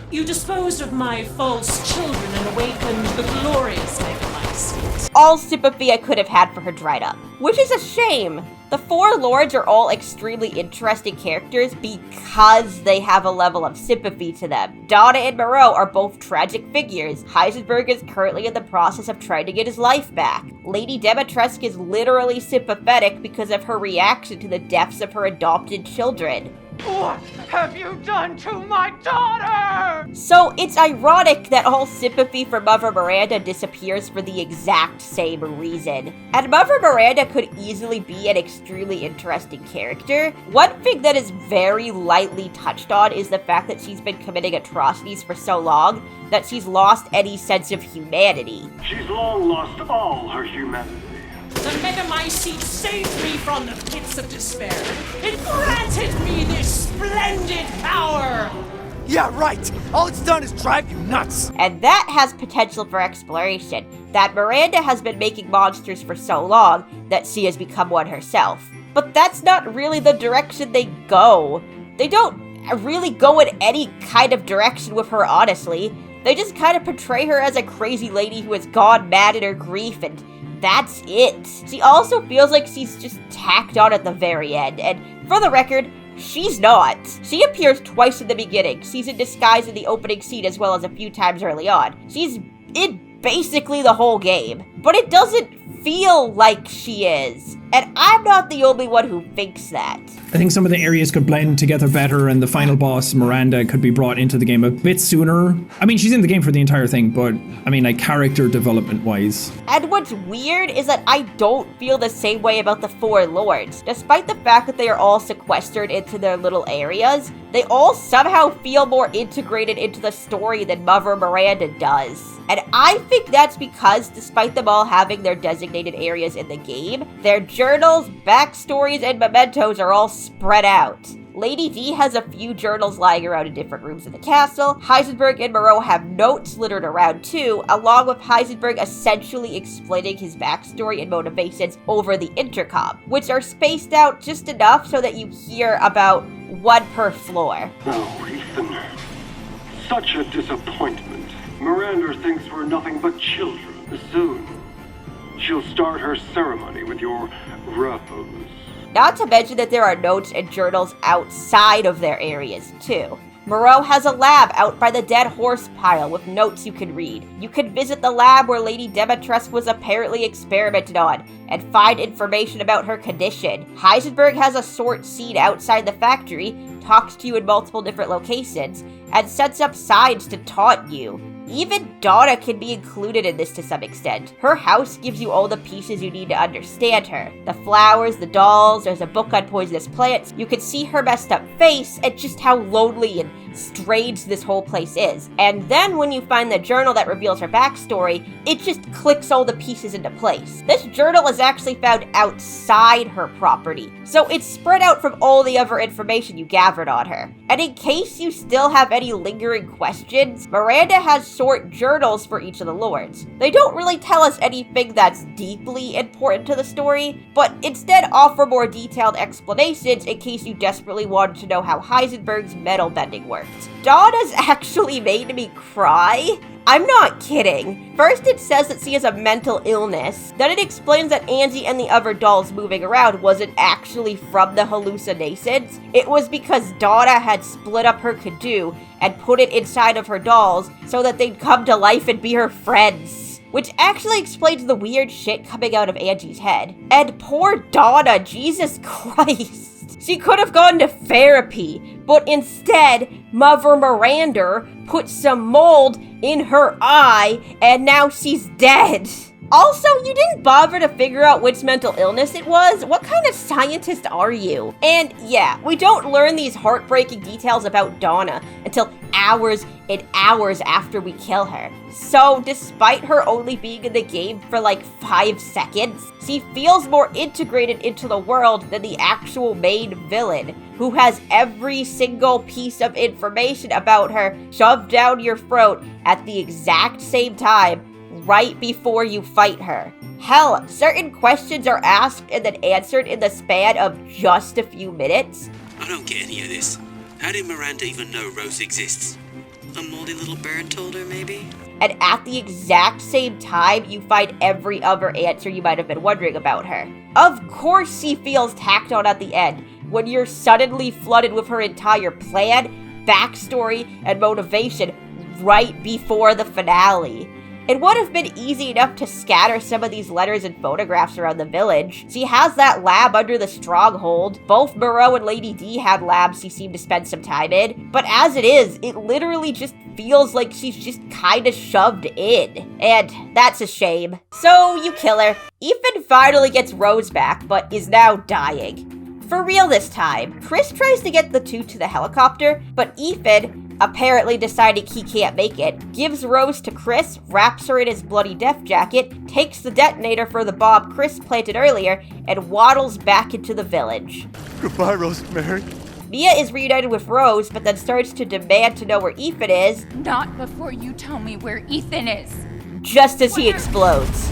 You disposed of my false children and awakened the glorious Megabyte seat. All sympathy I could have had for her dried up. Which is a shame. The four lords are all extremely interesting characters because they have a level of sympathy to them. Donna and Moreau are both tragic figures. Heisenberg is currently in the process of trying to get his life back. Lady Dimitrescu is literally sympathetic because of her reaction to the deaths of her adopted children. What have you done to my daughter? So it's ironic that all sympathy for Mother Miranda disappears for the exact same reason. And Mother Miranda could easily be an extremely interesting character. One thing that is very lightly touched on is the fact that she's been committing atrocities for so long that she's lost any sense of humanity. She's long lost all her humanity. The Megabyte seat saved me from the pits of despair. It granted me this splendid power. Yeah, right! All it's done is drive you nuts! And that has potential for exploration, that Miranda has been making monsters for so long that she has become one herself. But that's not really the direction they go. They don't really go in any kind of direction with her, honestly. They just kind of portray her as a crazy lady who has gone mad in her grief, and that's it. She also feels like she's just tacked on at the very end, and for the record, she's not. She appears twice in the beginning. She's in disguise in the opening scene as well as a few times early on. She's in basically the whole game, but it doesn't feel like she is. And I'm not the only one who thinks that. I think some of the areas could blend together better, and the final boss, Miranda, could be brought into the game a bit sooner. I mean, she's in the game for the entire thing, but I mean, like, character development wise. And what's weird is that I don't feel the same way about the four lords. Despite the fact that they are all sequestered into their little areas, they all somehow feel more integrated into the story than Mother Miranda does. And I think that's because, despite them all having their designated areas in the game, their journals, backstories, and mementos are all spread out. Lady D has a few journals lying around in different rooms in the castle. Heisenberg and Moreau have notes littered around too, along with Heisenberg essentially explaining his backstory and motivations over the intercom, which are spaced out just enough so that you hear about one per floor. Oh, Ethan. Such a disappointment. Mirander thinks we're nothing but children. Soon, she'll start her ceremony with your rose. Not to mention that there are notes and journals outside of their areas, too. Moreau has a lab out by the dead horse pile with notes you can read. You can visit the lab where Lady Dimitrescu was apparently experimented on and find information about her condition. Heisenberg has a short scene outside the factory, talks to you in multiple different locations, and sets up signs to taunt you. Even Donna can be included in this to some extent. Her house gives you all the pieces you need to understand her. The flowers, the dolls, there's a book on poisonous plants. You can see her messed up face and just how lonely and strange this whole place is. And then when you find the journal that reveals her backstory, it just clicks all the pieces into place. This journal is actually found outside her property, so it's spread out from all the other information you gathered on her. And in case you still have any lingering questions, Miranda has short journals for each of the lords. They don't really tell us anything that's deeply important to the story, but instead offer more detailed explanations in case you desperately wanted to know how Heisenberg's metal bending works. Donna's actually made me cry. I'm not kidding. First it says that she has a mental illness, then it explains that Ezzi and the other dolls moving around wasn't actually from the hallucinations. It was because Donna had split up her Kadu and put it inside of her dolls so that they'd come to life and be her friends. Which actually explains the weird shit coming out of Angie's head. And poor Donna, Jesus Christ. She could have gone to therapy, but instead, Mother Mirander put some mold in her eye, and now she's dead. Also, you didn't bother to figure out which mental illness it was? What kind of scientist are you? And yeah, we don't learn these heartbreaking details about Donna until hours and hours after we kill her. So, despite her only being in the game for like 5 seconds, she feels more integrated into the world than the actual main villain, who has every single piece of information about her shoved down your throat at the exact same time, right before you fight her. Hell, certain questions are asked and then answered in the span of just a few minutes. I don't get any of this. How did Miranda even know Rose exists? A moldy little bird told her, maybe? And at the exact same time, you find every other answer you might have been wondering about her. Of course she feels tacked on at the end, when you're suddenly flooded with her entire plan, backstory, and motivation right before the finale. It would have been easy enough to scatter some of these letters and photographs around the village. She has that lab under the stronghold. Both Moreau and Lady D had labs she seemed to spend some time in. But as it is, it literally just feels like she's just kinda shoved in. And that's a shame. So you kill her. Ethan finally gets Rose back, but is now dying. For real this time. Chris tries to get the two to the helicopter, but Ethan, apparently deciding he can't make it, gives Rose to Chris, wraps her in his bloody death jacket, takes the detonator for the bomb Chris planted earlier, and waddles back into the village. Goodbye, Rosemary. Mia is reunited with Rose, but then starts to demand to know where Ethan is. Not before you tell me where Ethan is. Just as he explodes.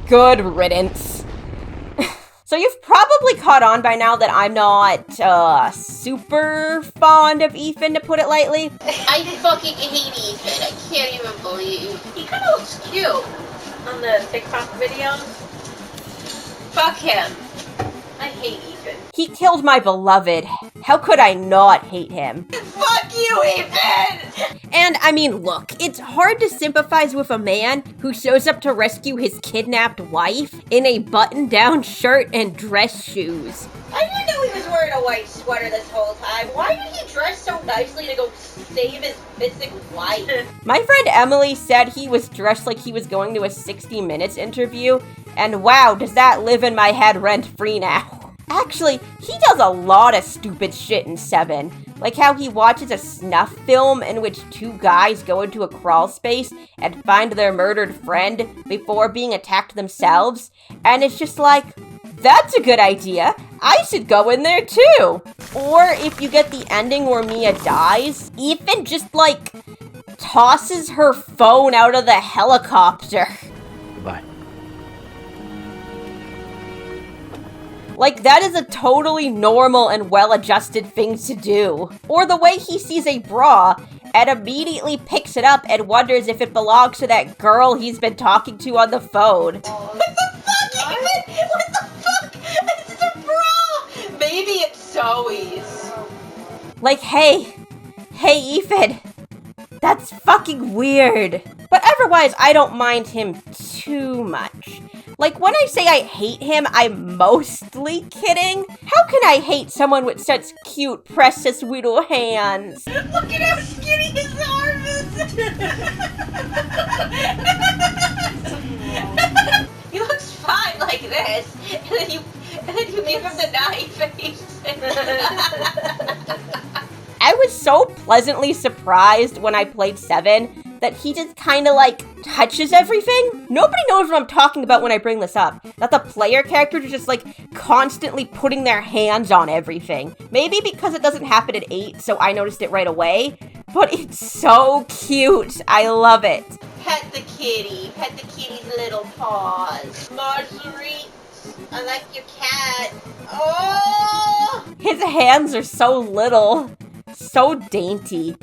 Good riddance. So you've probably caught on by now that I'm not, super fond of Ethan, to put it lightly. I fucking hate Ethan. I can't even believe. He kind of looks cute on the TikTok videos. Fuck him. I hate Ethan. He killed my beloved. How could I not hate him? Fuck you, Ethan! And, I mean, look, it's hard to sympathize with a man who shows up to rescue his kidnapped wife in a button-down shirt and dress shoes. I didn't know he was wearing a white sweater this whole time. Why did he dress so nicely to go save his missing wife? My friend Emily said he was dressed like he was going to a 60 Minutes interview, and wow, does that live in my head rent-free now. Actually, he does a lot of stupid shit in 7. Like how he watches a snuff film in which 2 guys go into a crawl space and find their murdered friend before being attacked themselves. And it's just like, that's a good idea. I should go in there too. Or if you get the ending where Mia dies, Ethan just like tosses her phone out of the helicopter. Goodbye. Like, that is a totally normal and well-adjusted thing to do. Or the way he sees a bra and immediately picks it up and wonders if it belongs to that girl he's been talking to on the phone. What the fuck, Ethan? What the fuck? It's a bra! Maybe it's Zoe's. Like, hey, Ethan, that's fucking weird. But otherwise, I don't mind him too much. Like, when I say I hate him, I'm mostly kidding. How can I hate someone with such cute, precious little hands? Look at how skinny his arm is! He looks fine like this, and then you give him the knife face. I was so pleasantly surprised when I played 7 that he just kind of like touches everything. Nobody knows what I'm talking about when I bring this up. That the player characters are just like constantly putting their hands on everything. Maybe because it doesn't happen at 8, so I noticed it right away. But it's so cute. I love it. Pet the kitty. Pet the kitty's little paws. Marguerite, I like your cat. Oh! His hands are so little. So dainty.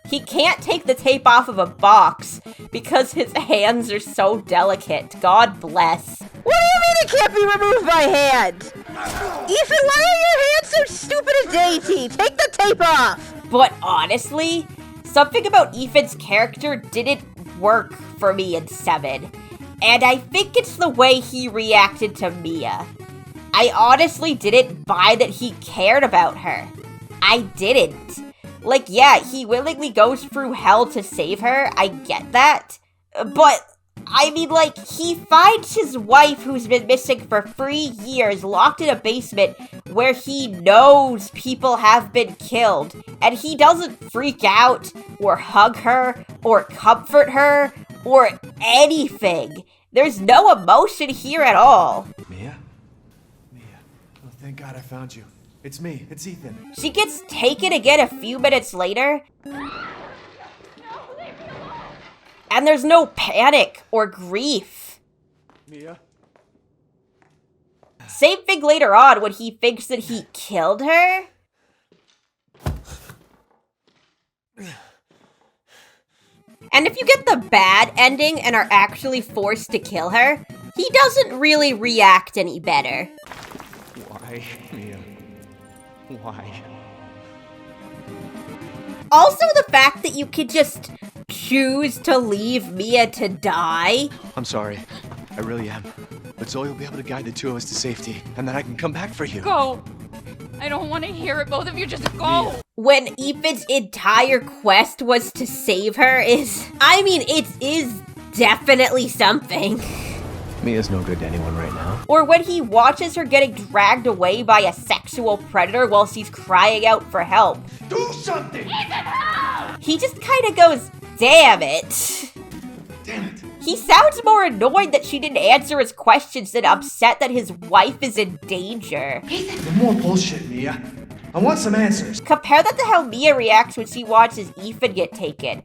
He can't take the tape off of a box because his hands are so delicate. God bless. What do you mean it can't be removed by hand? Ethan, why are your hands so stupid and dainty? Take the tape off! But honestly, something about Ethan's character didn't work for me in 7. And I think it's the way he reacted to Mia. I honestly didn't buy that he cared about her. I didn't. Like, yeah, he willingly goes through hell to save her, I get that. But, I mean, like, he finds his wife who's been missing for 3 years locked in a basement where he knows people have been killed. And he doesn't freak out, or hug her, or comfort her, or anything. There's no emotion here at all. Mia? Oh, thank God I found you. It's me. It's Ethan. She gets taken again a few minutes later. And there's no panic or grief. Mia? Same thing later on when he thinks that he killed her. And if you get the bad ending and are actually forced to kill her, he doesn't really react any better. Why, Mia? Why? Also, the fact that you could just choose to leave Mia to die. I'm sorry. I really am. But Zoe will be able to guide the two of us to safety, and then I can come back for you. Go! I don't want to hear it. Both of you just go! Mia. When Ethan's entire quest was to save her is... I mean, it is definitely something. Mia's no good to anyone right now. Or when he watches her getting dragged away by a sexual predator while she's crying out for help. Do something! He just kind of goes, damn it. Damn it. He sounds more annoyed that she didn't answer his questions than upset that his wife is in danger. No more bullshit, Mia. I want some answers. Compare that to how Mia reacts when she watches Ethan get taken.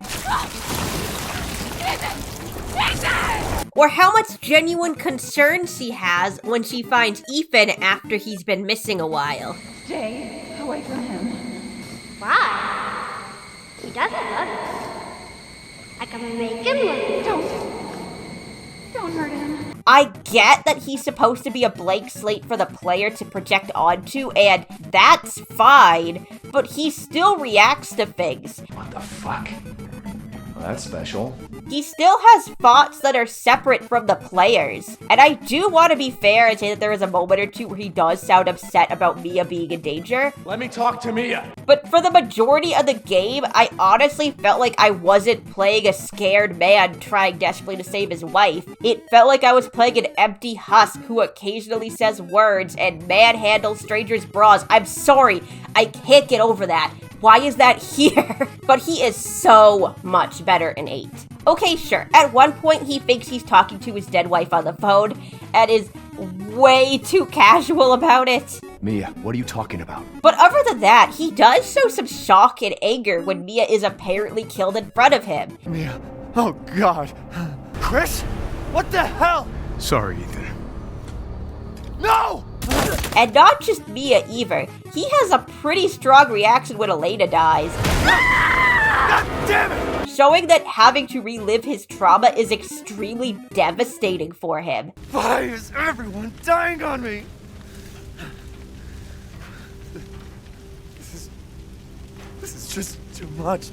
Or how much genuine concern she has when she finds Ethan after he's been missing a while. Stay away from him. Why? He doesn't love you. I can make him love you. Don't hurt him. I get that he's supposed to be a blank slate for the player to project onto, and that's fine, but he still reacts to things. What the fuck? Well, that's special. He still has thoughts that are separate from the players. And I do want to be fair and say that there is a moment or two where he does sound upset about Mia being in danger. Let me talk to Mia. But for the majority of the game, I honestly felt like I wasn't playing a scared man trying desperately to save his wife. It felt like I was playing an empty husk who occasionally says words and manhandles strangers' bras. I'm sorry, I can't get over that. Why is that here? But he is so much better in 8. Okay, sure. At one point, he thinks he's talking to his dead wife on the phone and is way too casual about it. Mia, what are you talking about? But other than that, he does show some shock and anger when Mia is apparently killed in front of him. Mia, oh God. Chris? What the hell? Sorry, Ethan. No! And not just Mia either. He has a pretty strong reaction when Elena dies. God damn it! Showing that having to relive his trauma is extremely devastating for him. Why is everyone dying on me? This is just too much.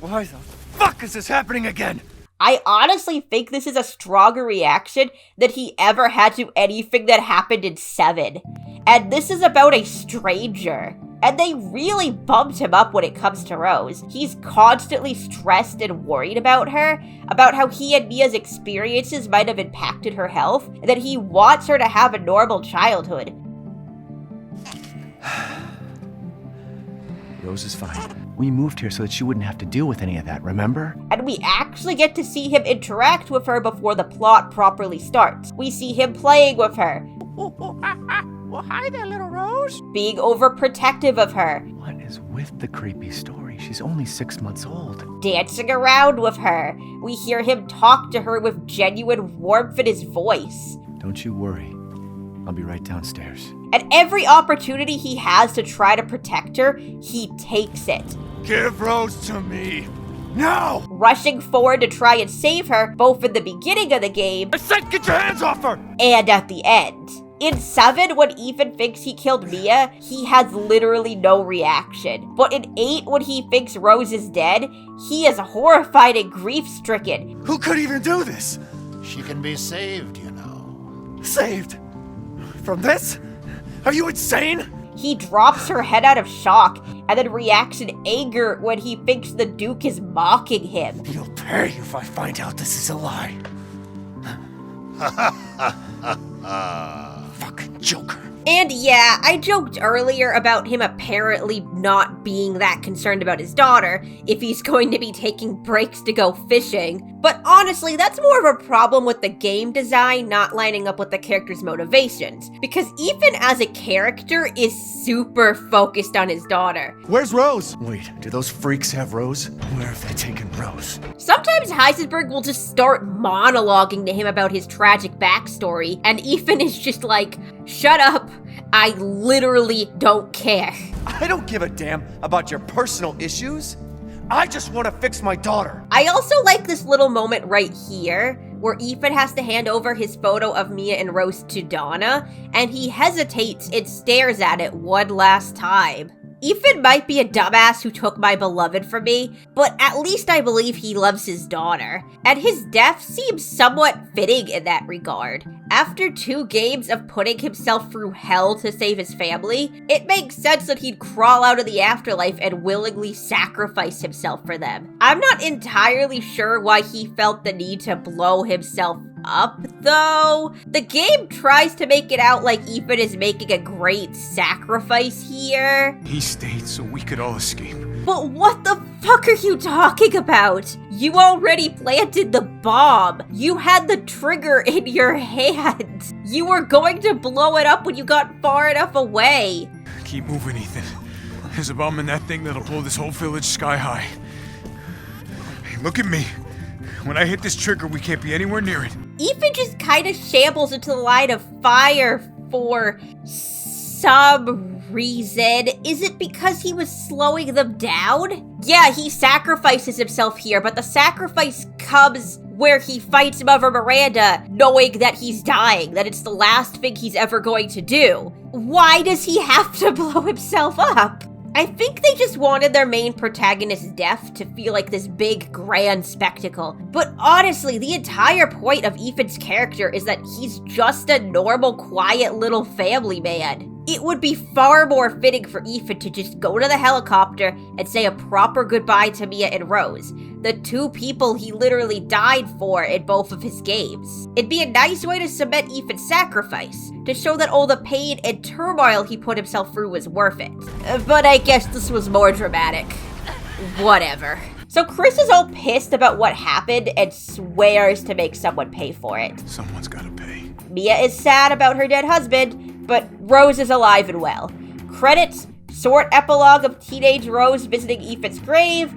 Why the fuck is this happening again? I honestly think this is a stronger reaction than he ever had to anything that happened in 7. And this is about a stranger. And they really bumped him up when it comes to Rose. He's constantly stressed and worried about her, about how he and Mia's experiences might have impacted her health, and that he wants her to have a normal childhood. Rose is fine. We moved here so that she wouldn't have to deal with any of that, remember? And we actually get to see him interact with her before the plot properly starts. We see him playing with her. Well, hi there, little Rose. Being overprotective of her. What is with the creepy story? She's only 6 months old. Dancing around with her. We hear him talk to her with genuine warmth in his voice. Don't you worry. I'll be right downstairs. And every opportunity he has to try to protect her, he takes it. Give Rose to me. Now! Rushing forward to try and save her, both in the beginning of the game, I said get your hands off her! And at the end. In 7, when Ethan thinks he killed Mia, he has literally no reaction. But in 8, when he thinks Rose is dead, he is horrified and grief-stricken. Who could even do this? She can be saved, you know. Saved? From this? Are you insane? He drops her head out of shock, and then reacts in anger when he thinks the Duke is mocking him. You'll pay if I find out this is a lie. Fucking Joker. And yeah, I joked earlier about him apparently not being that concerned about his daughter if he's going to be taking breaks to go fishing. But honestly, that's more of a problem with the game design not lining up with the character's motivations. Because Ethan as a character is super focused on his daughter. Where's Rose? Wait, do those freaks have Rose? Where have they taken Rose? Sometimes Heisenberg will just start monologuing to him about his tragic backstory, and Ethan is just like, shut up, I literally don't care. I don't give a damn about your personal issues. I just want to fix my daughter. I also like this little moment right here, where Ethan has to hand over his photo of Mia and Rose to Donna, and he hesitates and stares at it one last time. Ethan might be a dumbass who took my beloved from me, but at least I believe he loves his daughter, and his death seems somewhat fitting in that regard. After 2 games of putting himself through hell to save his family, it makes sense that he'd crawl out of the afterlife and willingly sacrifice himself for them. I'm not entirely sure why he felt the need to blow himself up, though. The game tries to make it out like Ethan is making a great sacrifice here. He stayed so we could all escape. But what the fuck are you talking about? You already planted the bomb. You had the trigger in your hand. You were going to blow it up when you got far enough away. Keep moving, Ethan. There's a bomb in that thing that'll blow this whole village sky high. Hey, look at me. When I hit this trigger, we can't be anywhere near it. Ethan just kind of shambles into the line of fire for some reason. Is it because he was slowing them down? Yeah, he sacrifices himself here, but the sacrifice comes where he fights Mother Miranda, knowing that he's dying, that it's the last thing he's ever going to do. Why does he have to blow himself up? I think they just wanted their main protagonist's death to feel like this big, grand spectacle. But honestly, the entire point of Ethan's character is that he's just a normal, quiet little family man. It would be far more fitting for Ethan to just go to the helicopter and say a proper goodbye to Mia and Rose, the two people he literally died for in both of his games. It'd be a nice way to cement Ethan's sacrifice, to show that all the pain and turmoil he put himself through was worth it. But I guess this was more dramatic. Whatever. So Chris is all pissed about what happened and swears to make someone pay for it. Someone's gotta pay. Mia is sad about her dead husband, but Rose is alive and well. Credits, short epilogue of teenage Rose visiting Ethan's grave,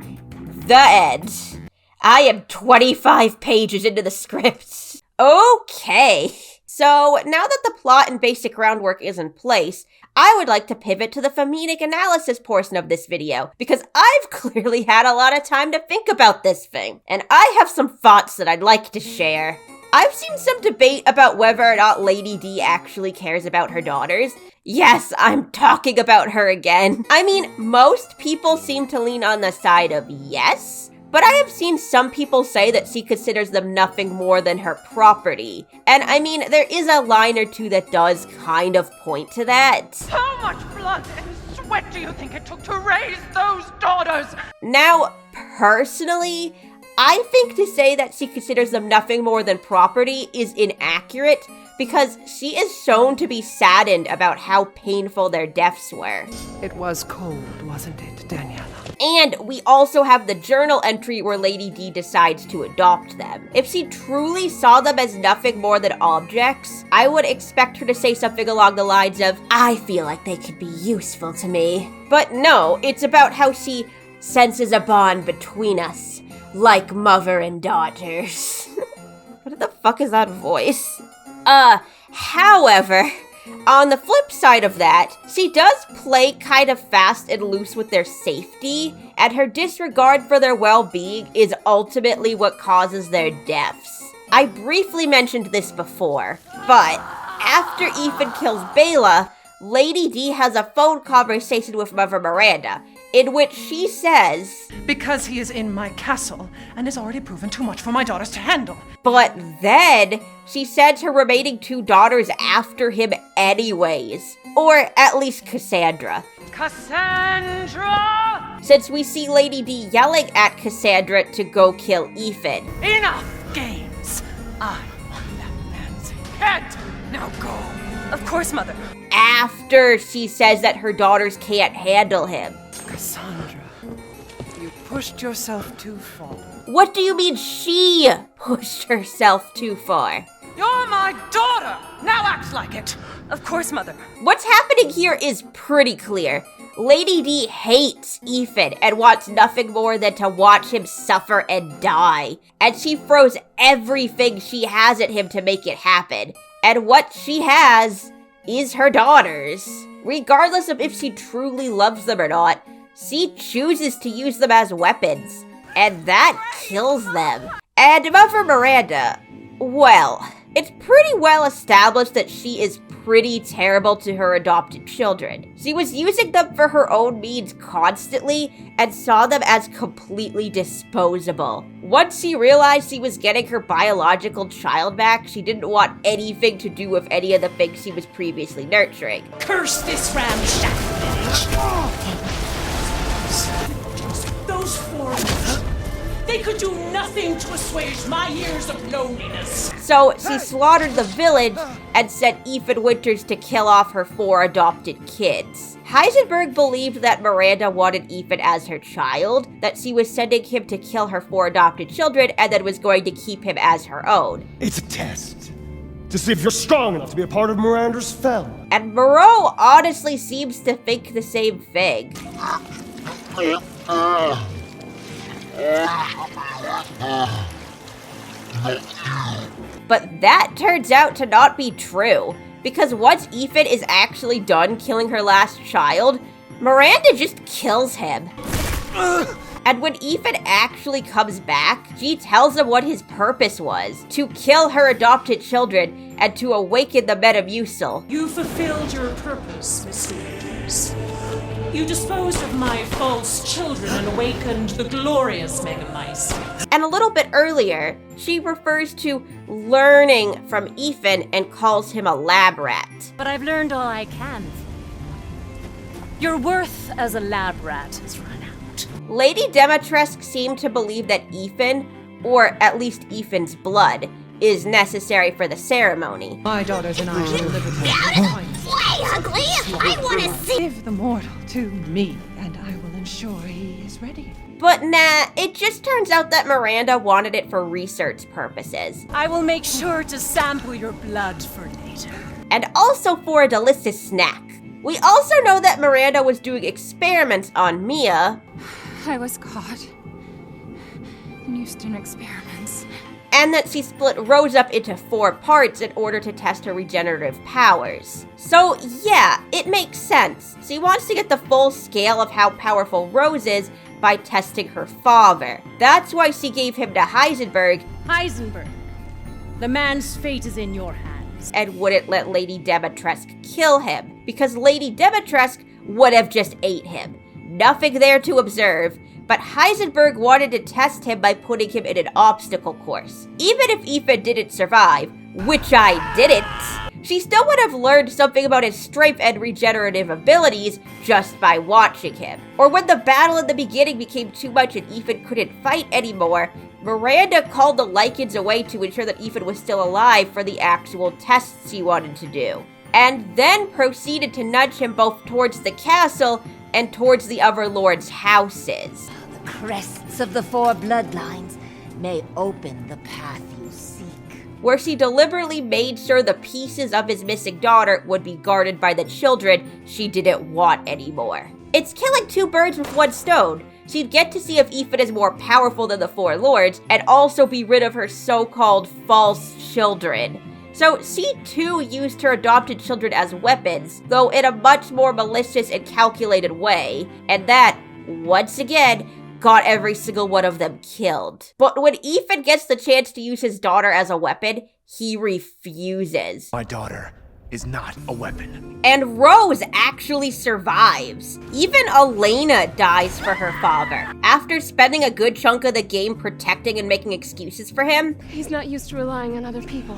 the end. I am 25 pages into the script. Okay. So now that the plot and basic groundwork is in place, I would like to pivot to the phonemic analysis portion of this video, because I've clearly had a lot of time to think about this thing, and I have some thoughts that I'd like to share. I've seen some debate about whether or not Lady D actually cares about her daughters. Yes, I'm talking about her again. I mean, most people seem to lean on the side of yes, but I have seen some people say that she considers them nothing more than her property. And I mean, there is a line or two that does kind of point to that. How much blood and sweat do you think it took to raise those daughters? Now, personally, I think to say that she considers them nothing more than property is inaccurate, because she is shown to be saddened about how painful their deaths were. It was cold, wasn't it, Daniela? And we also have the journal entry where Lady D decides to adopt them. If she truly saw them as nothing more than objects, I would expect her to say something along the lines of, I feel like they could be useful to me. But no, it's about how she senses a bond between us, like mother and daughters. What the fuck is that voice? However, on the flip side of that, she does play kind of fast and loose with their safety, and her disregard for their well-being is ultimately what causes their deaths. I briefly mentioned this before, but after Ethan kills Bela, Lady D has a phone conversation with Mother Miranda, in which she says, because he is in my castle and has already proven too much for my daughters to handle. But then she sends her remaining two daughters after him anyways. Or at least Cassandra. Cassandra! Since we see Lady D yelling at Cassandra to go kill Ethan. Enough games! I want that man's head! Now go! Of course, Mother. After she says that her daughters can't handle him. Cassandra, you pushed yourself too far. What do you mean she pushed herself too far? You're my daughter! Now act like it! Of course, Mother. What's happening here is pretty clear. Lady D hates Ethan and wants nothing more than to watch him suffer and die. And she throws everything she has at him to make it happen. And what she has is her daughters. Regardless of if she truly loves them or not, she chooses to use them as weapons, and that kills them. And Mother Miranda, well, it's pretty well established that she is pretty terrible to her adopted children. She was using them for her own means constantly and saw them as completely disposable. Once she realized she was getting her biological child back, she didn't want anything to do with any of the things she was previously nurturing. Curse this ramshackle village! Those foreigners, they could do nothing to assuage my years of loneliness. So she slaughtered the village and sent Ethan Winters to kill off her 4 adopted kids. Heisenberg believed that Miranda wanted Ethan as her child, that she was sending him to kill her 4 adopted children, and then was going to keep him as her own. It's a test to see if you're strong enough to be a part of Mirander's family. And Moreau honestly seems to think the same thing. But that turns out to not be true, because once Ethan is actually done killing her last child, Miranda just kills him. And when Ethan actually comes back, she tells him what his purpose was: to kill her adopted children and to awaken the Beneviento. You fulfilled your purpose, Mr. Winters. You disposed of my false children and awakened the glorious Megamycete. And a little bit earlier, she refers to learning from Ethan and calls him a lab rat. But I've learned all I can. Your worth as a lab rat has run out. Lady Dimitrescu seemed to believe that Ethan, or at least Ethan's blood, is necessary for the ceremony. My daughters and I will deliver them. Way ugly! I want to see. Give the mortal to me, and I will ensure he is ready. But nah, it just turns out that Miranda wanted it for research purposes. I will make sure to sample your blood for later. And also for a delicious snack. We also know that Miranda was doing experiments on Mia. I was caught. Used in experiments. And that she split Rose up into 4 parts in order to test her regenerative powers. So yeah, it makes sense. She wants to get the full scale of how powerful Rose is by testing her father. That's why she gave him to Heisenberg. Heisenberg, the man's fate is in your hands. And wouldn't let Lady Dimitrescu kill him, because Lady Dimitrescu would have just ate him. Nothing there to observe, but Heisenberg wanted to test him by putting him in an obstacle course. Even if Ethan didn't survive, which I didn't, she still would have learned something about his strength and regenerative abilities just by watching him. Or when the battle in the beginning became too much and Ethan couldn't fight anymore, Miranda called the Lycans away to ensure that Ethan was still alive for the actual tests he wanted to do. And then proceeded to nudge him both towards the castle and towards the other lords' houses. The crests of the 4 bloodlines may open the path you seek. Where she deliberately made sure the pieces of his missing daughter would be guarded by the children she didn't want anymore. It's killing 2 birds with 1 stone. She'd get to see if Ethan is more powerful than the 4 lords, and also be rid of her so-called false children. So she too used her adopted children as weapons, though in a much more malicious and calculated way, and that, once again, got every single one of them killed. But when Ethan gets the chance to use his daughter as a weapon, he refuses. My daughter is not a weapon. And Rose actually survives. Even Elena dies for her father. After spending a good chunk of the game protecting and making excuses for him, He's not used to relying on other people.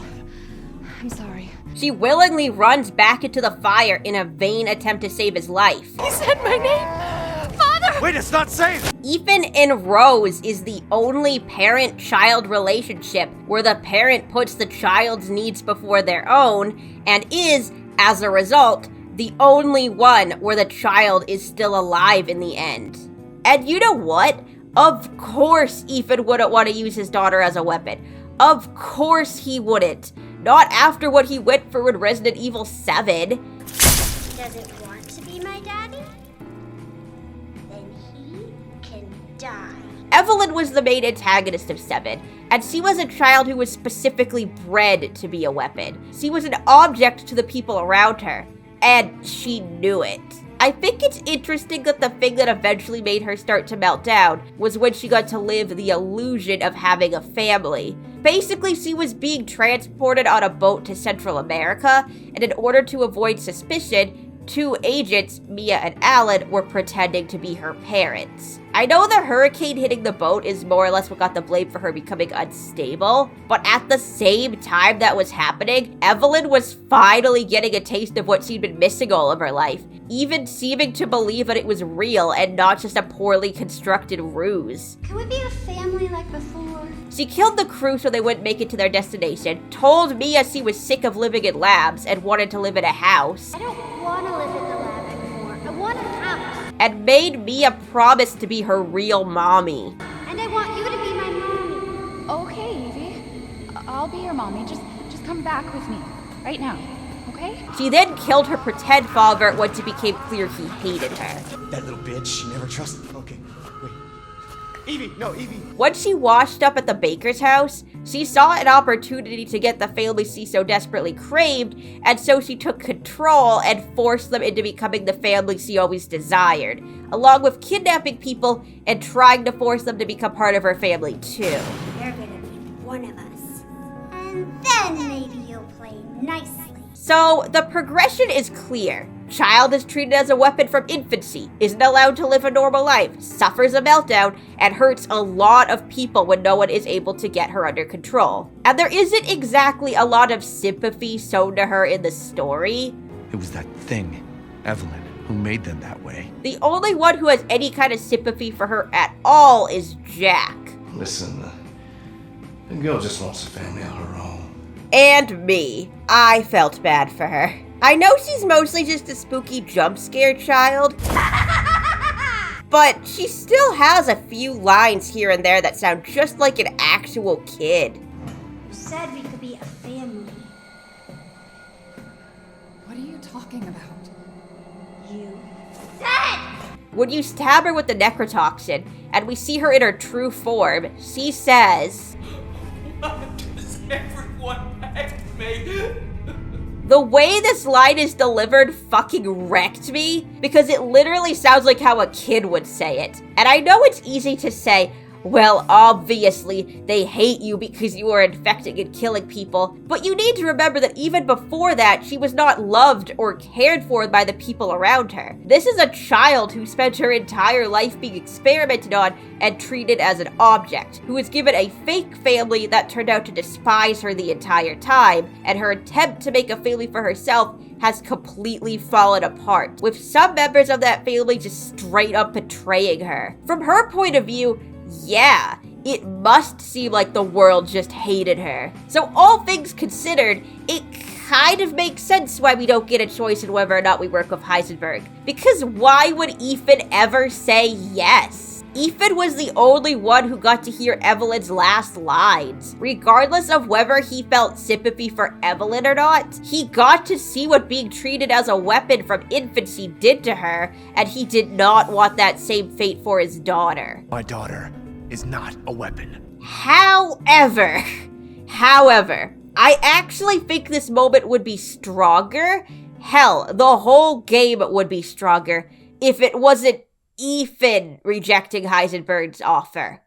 I'm sorry. She willingly runs back into the fire in a vain attempt to save his life. He said my name! Father! Wait, it's not safe! Ethan and Rose is the only parent-child relationship where the parent puts the child's needs before their own, and is, as a result, the only one where the child is still alive in the end. And you know what? Of course Ethan wouldn't want to use his daughter as a weapon. Of course he wouldn't. Not after what he went through in Resident Evil 7. Does it want to be my daddy? Then he can die. Eveline was the main antagonist of 7, and she was a child who was specifically bred to be a weapon. She was an object to the people around her, and she knew it. I think it's interesting that the thing that eventually made her start to melt down was when she got to live the illusion of having a family. Basically, she was being transported on a boat to Central America, and in order to avoid suspicion, 2 agents, Mia and Alan, were pretending to be her parents. I know the hurricane hitting the boat is more or less what got the blame for her becoming unstable, but at the same time that was happening, Eveline was finally getting a taste of what she'd been missing all of her life. even seeming to believe that it was real and not just a poorly constructed ruse. Can we be a family like before? She killed the crew so they wouldn't make it to their destination, told Mia she was sick of living in labs and wanted to live in a house. I don't want to live in the lab anymore. I want a house. And made Mia promise to be her real mommy. And I want you to be my mommy. Okay, Evie. I'll be your mommy. Just come back with me. Right now. Okay? She then killed her pretend father once it became clear he hated her. That little bitch, she never trusted. Okay, wait. Evie, no, Evie. Once she washed up at the baker's house, she saw an opportunity to get the family she so desperately craved, and so she took control and forced them into becoming the family she always desired, along with kidnapping people and trying to force them to become part of her family too. You're gonna be one of us. And then maybe you'll play nicely. So, the progression is clear. Child is treated as a weapon from infancy, isn't allowed to live a normal life, suffers a meltdown, and hurts a lot of people when no one is able to get her under control. And there isn't exactly a lot of sympathy shown to her in the story. It was that thing, Eveline, who made them that way. The only one who has any kind of sympathy for her at all is Jack. Listen, the girl just wants a family of her own. And me. I felt bad for her. I know she's mostly just a spooky jump scare child, but she still has a few lines here and there that sound just like an actual kid. You said we could be a family. What are you talking about? You said! When you stab her with the necrotoxin, and we see her in her true form, she says, "Why does everyone hate me?" The way this line is delivered fucking wrecked me, because it literally sounds like how a kid would say it. And I know it's easy to say, well, obviously, they hate you because you are infecting and killing people, but you need to remember that even before that, she was not loved or cared for by the people around her. This is a child who spent her entire life being experimented on and treated as an object, who was given a fake family that turned out to despise her the entire time, and her attempt to make a family for herself has completely fallen apart, with some members of that family just straight up betraying her. From her point of view, yeah, it must seem like the world just hated her. So all things considered, it kind of makes sense why we don't get a choice in whether or not we work with Heisenberg. Because why would Ethan ever say yes? Ethan was the only one who got to hear Eveline's last lines. Regardless of whether he felt sympathy for Eveline or not, he got to see what being treated as a weapon from infancy did to her, and he did not want that same fate for his daughter. My daughter is not a weapon. However, I actually think this moment would be stronger. Hell, the whole game would be stronger if it wasn't Ethan rejecting Heisenberg's offer.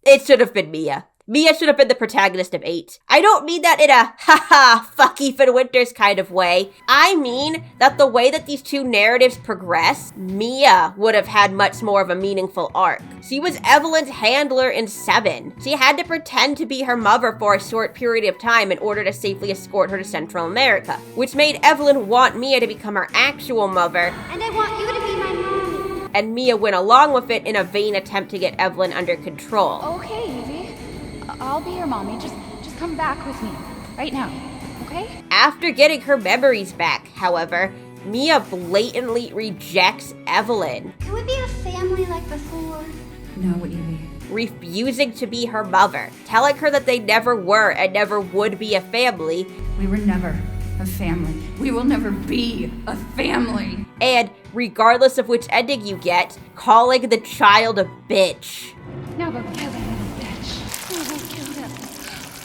It should have been Mia. Mia should have been the protagonist of 8. I don't mean that in a haha, fuck Ethan Winters kind of way. I mean that the way that these two narratives progress, Mia would have had much more of a meaningful arc. She was Eveline's handler in 7. She had to pretend to be her mother for a short period of time in order to safely escort her to Central America, which made Eveline want Mia to become her actual mother. And I want you to be my mommy. And Mia went along with it in a vain attempt to get Eveline under control. Okay, Evie. I'll be your mommy. Just come back with me. Right now. Okay? After getting her memories back, however, Mia blatantly rejects Eveline. Can we be a family like before? No, Evie. Refusing to be her mother, telling her that they never were and never would be a family. We were never a family. We will never be a family. And, regardless of which ending you get, calling the child a bitch. Now go kill that little bitch. Go kill that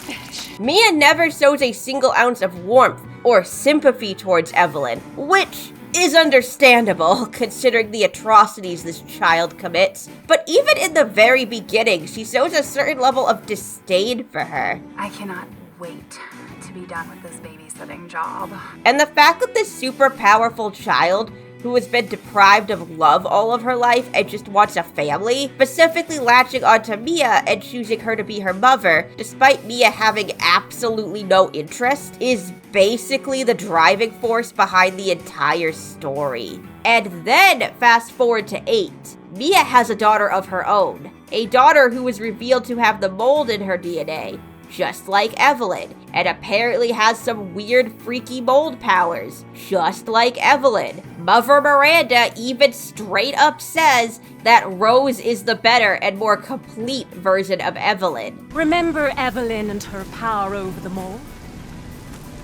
bitch. Mia never shows a single ounce of warmth or sympathy towards Eveline, which is understandable considering the atrocities this child commits. But even in the very beginning, she shows a certain level of disdain for her. I cannot wait to be done with this babysitting job. And the fact that this super powerful child who has been deprived of love all of her life and just wants a family, specifically latching onto Mia and choosing her to be her mother, despite Mia having absolutely no interest, is basically the driving force behind the entire story. And then, fast forward to 8. Mia has a daughter of her own. A daughter who was revealed to have the mold in her DNA, just like Eveline, and apparently has some weird freaky mold powers, just like Eveline. Mother Miranda even straight up says that Rose is the better and more complete version of Eveline. Remember Eveline and her power over the mold?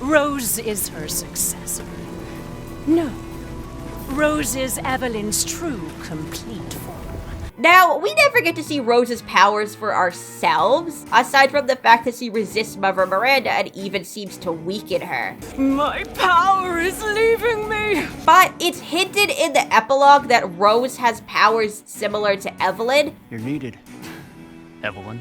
Rose is her successor. No, Rose is Eveline's true, complete form. Now, we never get to see Rose's powers for ourselves, aside from the fact that she resists Mother Miranda and even seems to weaken her. My power is leaving me! But it's hinted in the epilogue that Rose has powers similar to Eveline. You're needed, Eveline.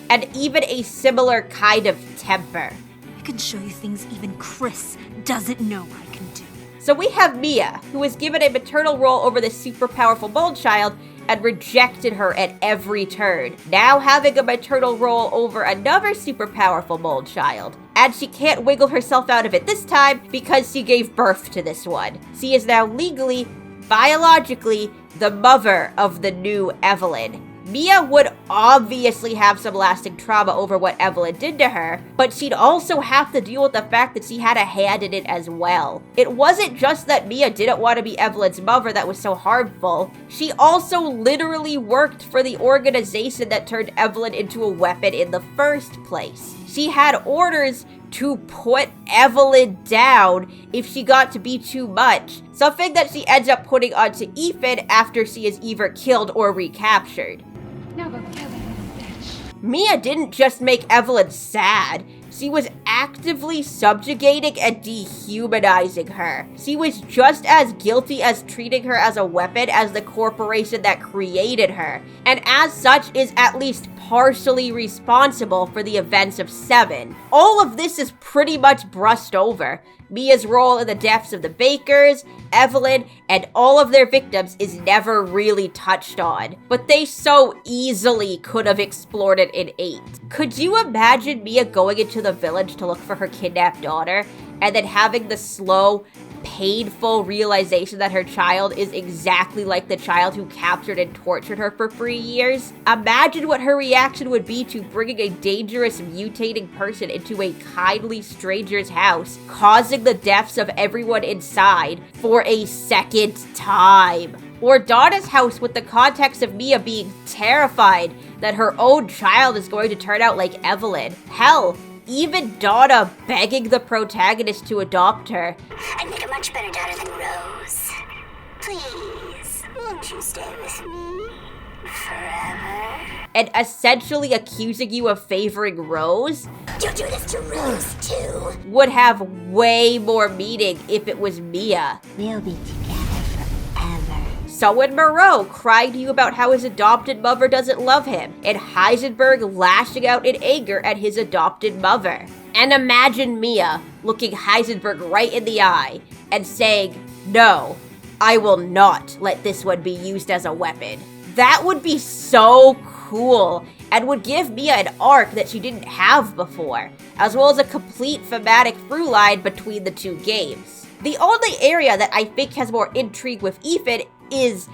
And even a similar kind of temper. I can show you things even Chris doesn't know I can do. So we have Mia, who was given a maternal role over the super powerful mold child and rejected her at every turn, now having a maternal role over another super powerful mold child. And she can't wiggle herself out of it this time because she gave birth to this one. She is now legally, biologically, the mother of the new Eveline. Mia would obviously have some lasting trauma over what Eveline did to her, but she'd also have to deal with the fact that she had a hand in it as well. It wasn't just that Mia didn't want to be Eveline's mother that was so harmful, she also literally worked for the organization that turned Eveline into a weapon in the first place. She had orders to put Eveline down if she got to be too much, something that she ends up putting onto Ethan after she is either killed or recaptured. Now go kill that little bitch. Mia didn't just make Eveline sad, she was actively subjugating and dehumanizing her. She was just as guilty as treating her as a weapon as the corporation that created her, and as such is at least partially responsible for the events of 7. All of this is pretty much brushed over. Mia's role in the deaths of the Bakers, Eveline, and all of their victims is never really touched on, but they so easily could have explored it in 8. Could you imagine Mia going into the village to look for her kidnapped daughter, and then having the slow, painful realization that her child is exactly like the child who captured and tortured her for 3 years? Imagine what her reaction would be to bringing a dangerous, mutating person into a kindly stranger's house, causing the deaths of everyone inside for a second time. Or Donna's house with the context of Mia being terrified that her own child is going to turn out like Eveline. Hell, even Donna begging the protagonist to adopt her. I'd make a much better daughter than Rose. Please, won't you stay with me forever? And essentially accusing you of favoring Rose. You do this to Rose too. Would have way more meaning if it was Mia. We'll be together forever. So when Moreau crying to you about how his adopted mother doesn't love him, and Heisenberg lashing out in anger at his adopted mother. And imagine Mia looking Heisenberg right in the eye and saying, "No, I will not let this one be used as a weapon." That would be so cool and would give Mia an arc that she didn't have before, as well as a complete thematic through line between the two games. The only area that I think has more intrigue with Ethan is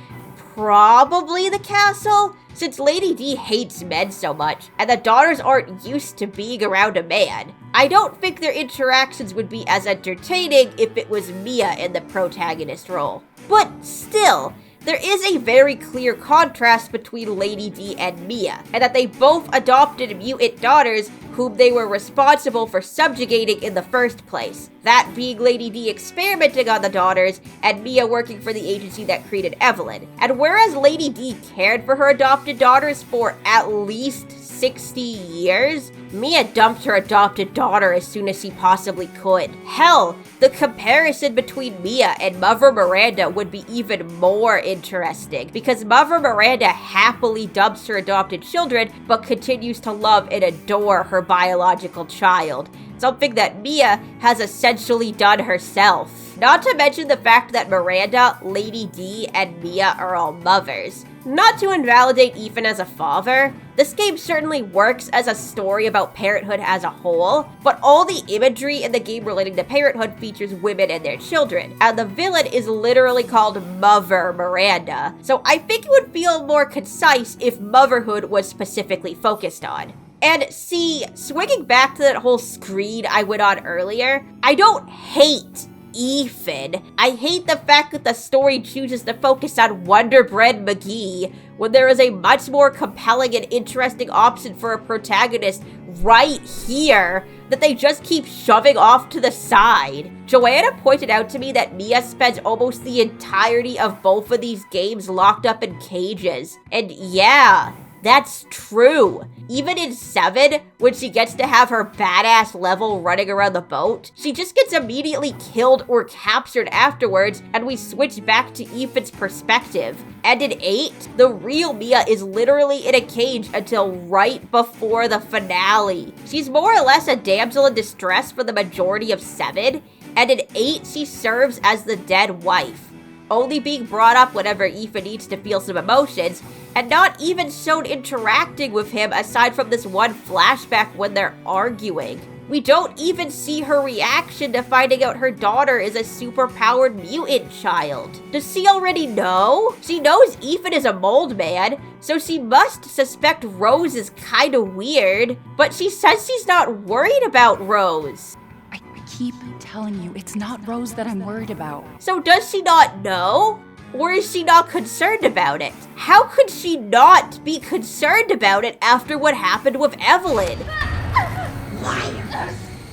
probably the castle, since Lady D hates men so much, and the daughters aren't used to being around a man. I don't think their interactions would be as entertaining if it was Mia in the protagonist role. But still, there is a very clear contrast between Lady D and Mia, and that they both adopted mutant daughters whom they were responsible for subjugating in the first place. That being Lady D experimenting on the daughters, and Mia working for the agency that created Eveline. And whereas Lady D cared for her adopted daughters for at least 60 years, Mia dumped her adopted daughter as soon as she possibly could. Hell, the comparison between Mia and Mother Miranda would be even more interesting, because Mother Miranda happily dumps her adopted children, but continues to love and adore her biological child, something that Mia has essentially done herself. Not to mention the fact that Miranda, Lady D, and Mia are all mothers. Not to invalidate Ethan as a father, this game certainly works as a story about parenthood as a whole, but all the imagery in the game relating to parenthood features women and their children, and the villain is literally called Mother Miranda, so I think it would feel more concise if motherhood was specifically focused on. And see, swinging back to that whole screed I went on earlier, I don't hate Ethan. I hate the fact that the story chooses to focus on Wonder Bread McGee when there is a much more compelling and interesting option for a protagonist right here that they just keep shoving off to the side. Joanna pointed out to me that Mia spends almost the entirety of both of these games locked up in cages. And yeah, that's true. Even in 7, when she gets to have her badass level running around the boat, she just gets immediately killed or captured afterwards, and we switch back to Ethan's perspective. And in 8, the real Mia is literally in a cage until right before the finale. She's more or less a damsel in distress for the majority of 7, and in 8, she serves as the dead wife, only being brought up whenever Ethan needs to feel some emotions, and not even shown interacting with him aside from this one flashback when they're arguing. We don't even see her reaction to finding out her daughter is a superpowered mutant child. Does she already know? She knows Ethan is a mold man, so she must suspect Rose is kinda weird, but she says she's not worried about Rose. I keep telling you, it's not Rose that I'm worried about. So does she not know? Or is she not concerned about it? How could she not be concerned about it after what happened with Eveline?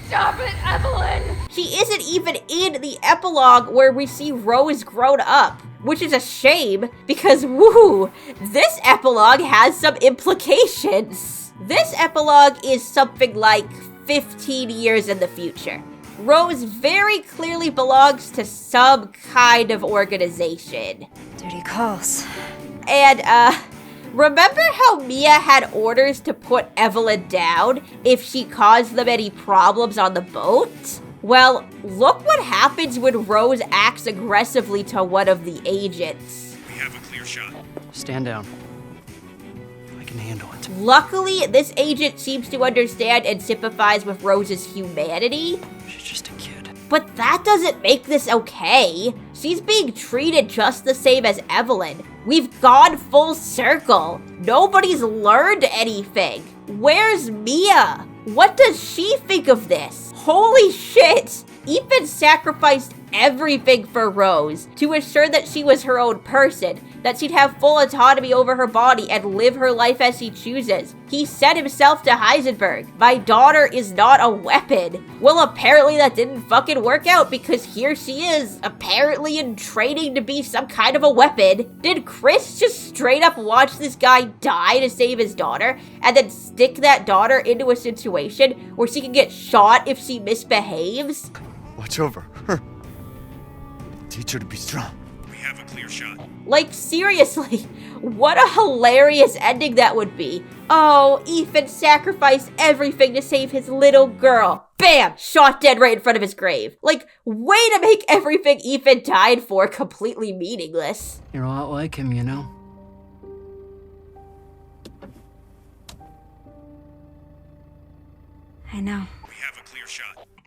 Stop it, Eveline! She isn't even in the epilogue where we see Rose grown up, which is a shame because, woo, this epilogue has some implications. This epilogue is something like 15 years in the future. Rose very clearly belongs to some kind of organization. Duty calls. And, remember how Mia had orders to put Eveline down if she caused them any problems on the boat? Well, look what happens when Rose acts aggressively to one of the agents. We have a clear shot. Stand down. I can handle it. Luckily, this agent seems to understand and sympathize with Rose's humanity. She's just a kid. But that doesn't make this okay. She's being treated just the same as Eveline. We've gone full circle. Nobody's learned anything. Where's Mia? What does she think of this? Holy shit! Ethan sacrificed everything for Rose to assure that she was her own person, that she'd have full autonomy over her body and live her life as she chooses. He said himself to Heisenberg, "My daughter is not a weapon." Well, apparently that didn't fucking work out because here she is, apparently in training to be some kind of a weapon. Did Chris just straight up watch this guy die to save his daughter and then stick that daughter into a situation where she can get shot if she misbehaves? Watch over her. Teach her to be strong. We have a clear shot. Like, seriously, what a hilarious ending that would be. Oh, Ethan sacrificed everything to save his little girl. Bam! Shot dead right in front of his grave. Like, way to make everything Ethan died for completely meaningless. You're a lot like him, you know? I know.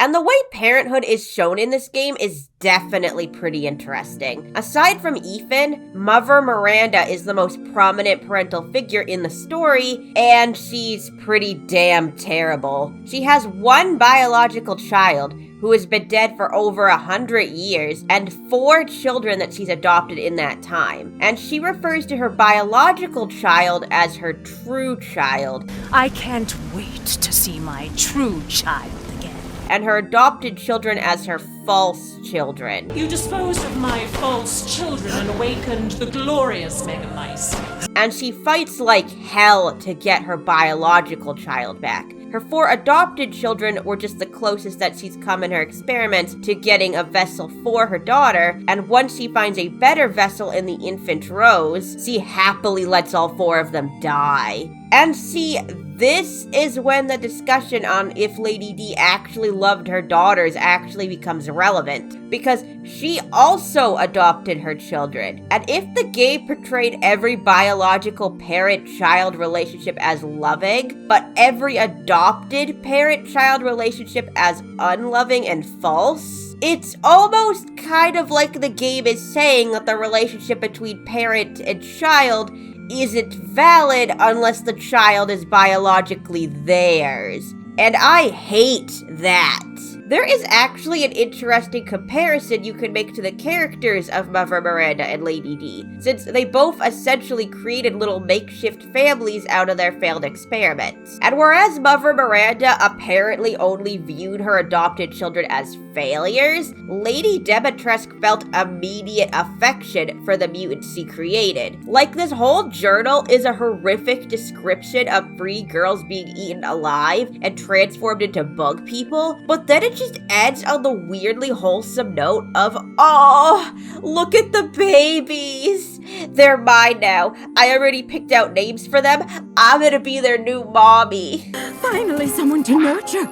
And the way Parenthood is shown in this game is definitely pretty interesting. Aside from Ethan, Mother Miranda is the most prominent parental figure in the story, and she's pretty damn terrible. She has one biological child who has been dead for over 100 years, and 4 children that she's adopted in that time. And she refers to her biological child as her true child. I can't wait to see my true child again. And her adopted children as her false children. You disposed of my false children and awakened the glorious Megamycete. And she fights like hell to get her biological child back. Her 4 adopted children were just the closest that she's come in her experiments to getting a vessel for her daughter, and once she finds a better vessel in the infant Rose, she happily lets all 4 of them die. And see, this is when the discussion on if Lady D actually loved her daughters actually becomes relevant, because she also adopted her children. And if the game portrayed every biological parent-child relationship as loving, but every adopted parent-child relationship as unloving and false, it's almost kind of like the game is saying that the relationship between parent and child isn't valid unless the child is biologically theirs. And I hate that. There is actually an interesting comparison you can make to the characters of Mother Miranda and Lady D, since they both essentially created little makeshift families out of their failed experiments. And whereas Mother Miranda apparently only viewed her adopted children as failures, Lady Dimitrescu felt immediate affection for the mutants she created. Like, this whole journal is a horrific description of 3 girls being eaten alive and transformed into bug people, but then it just ends on the weirdly wholesome note of, "Oh, look at the babies. They're mine now. I already picked out names for them. I'm gonna be their new mommy." Finally someone to nurture.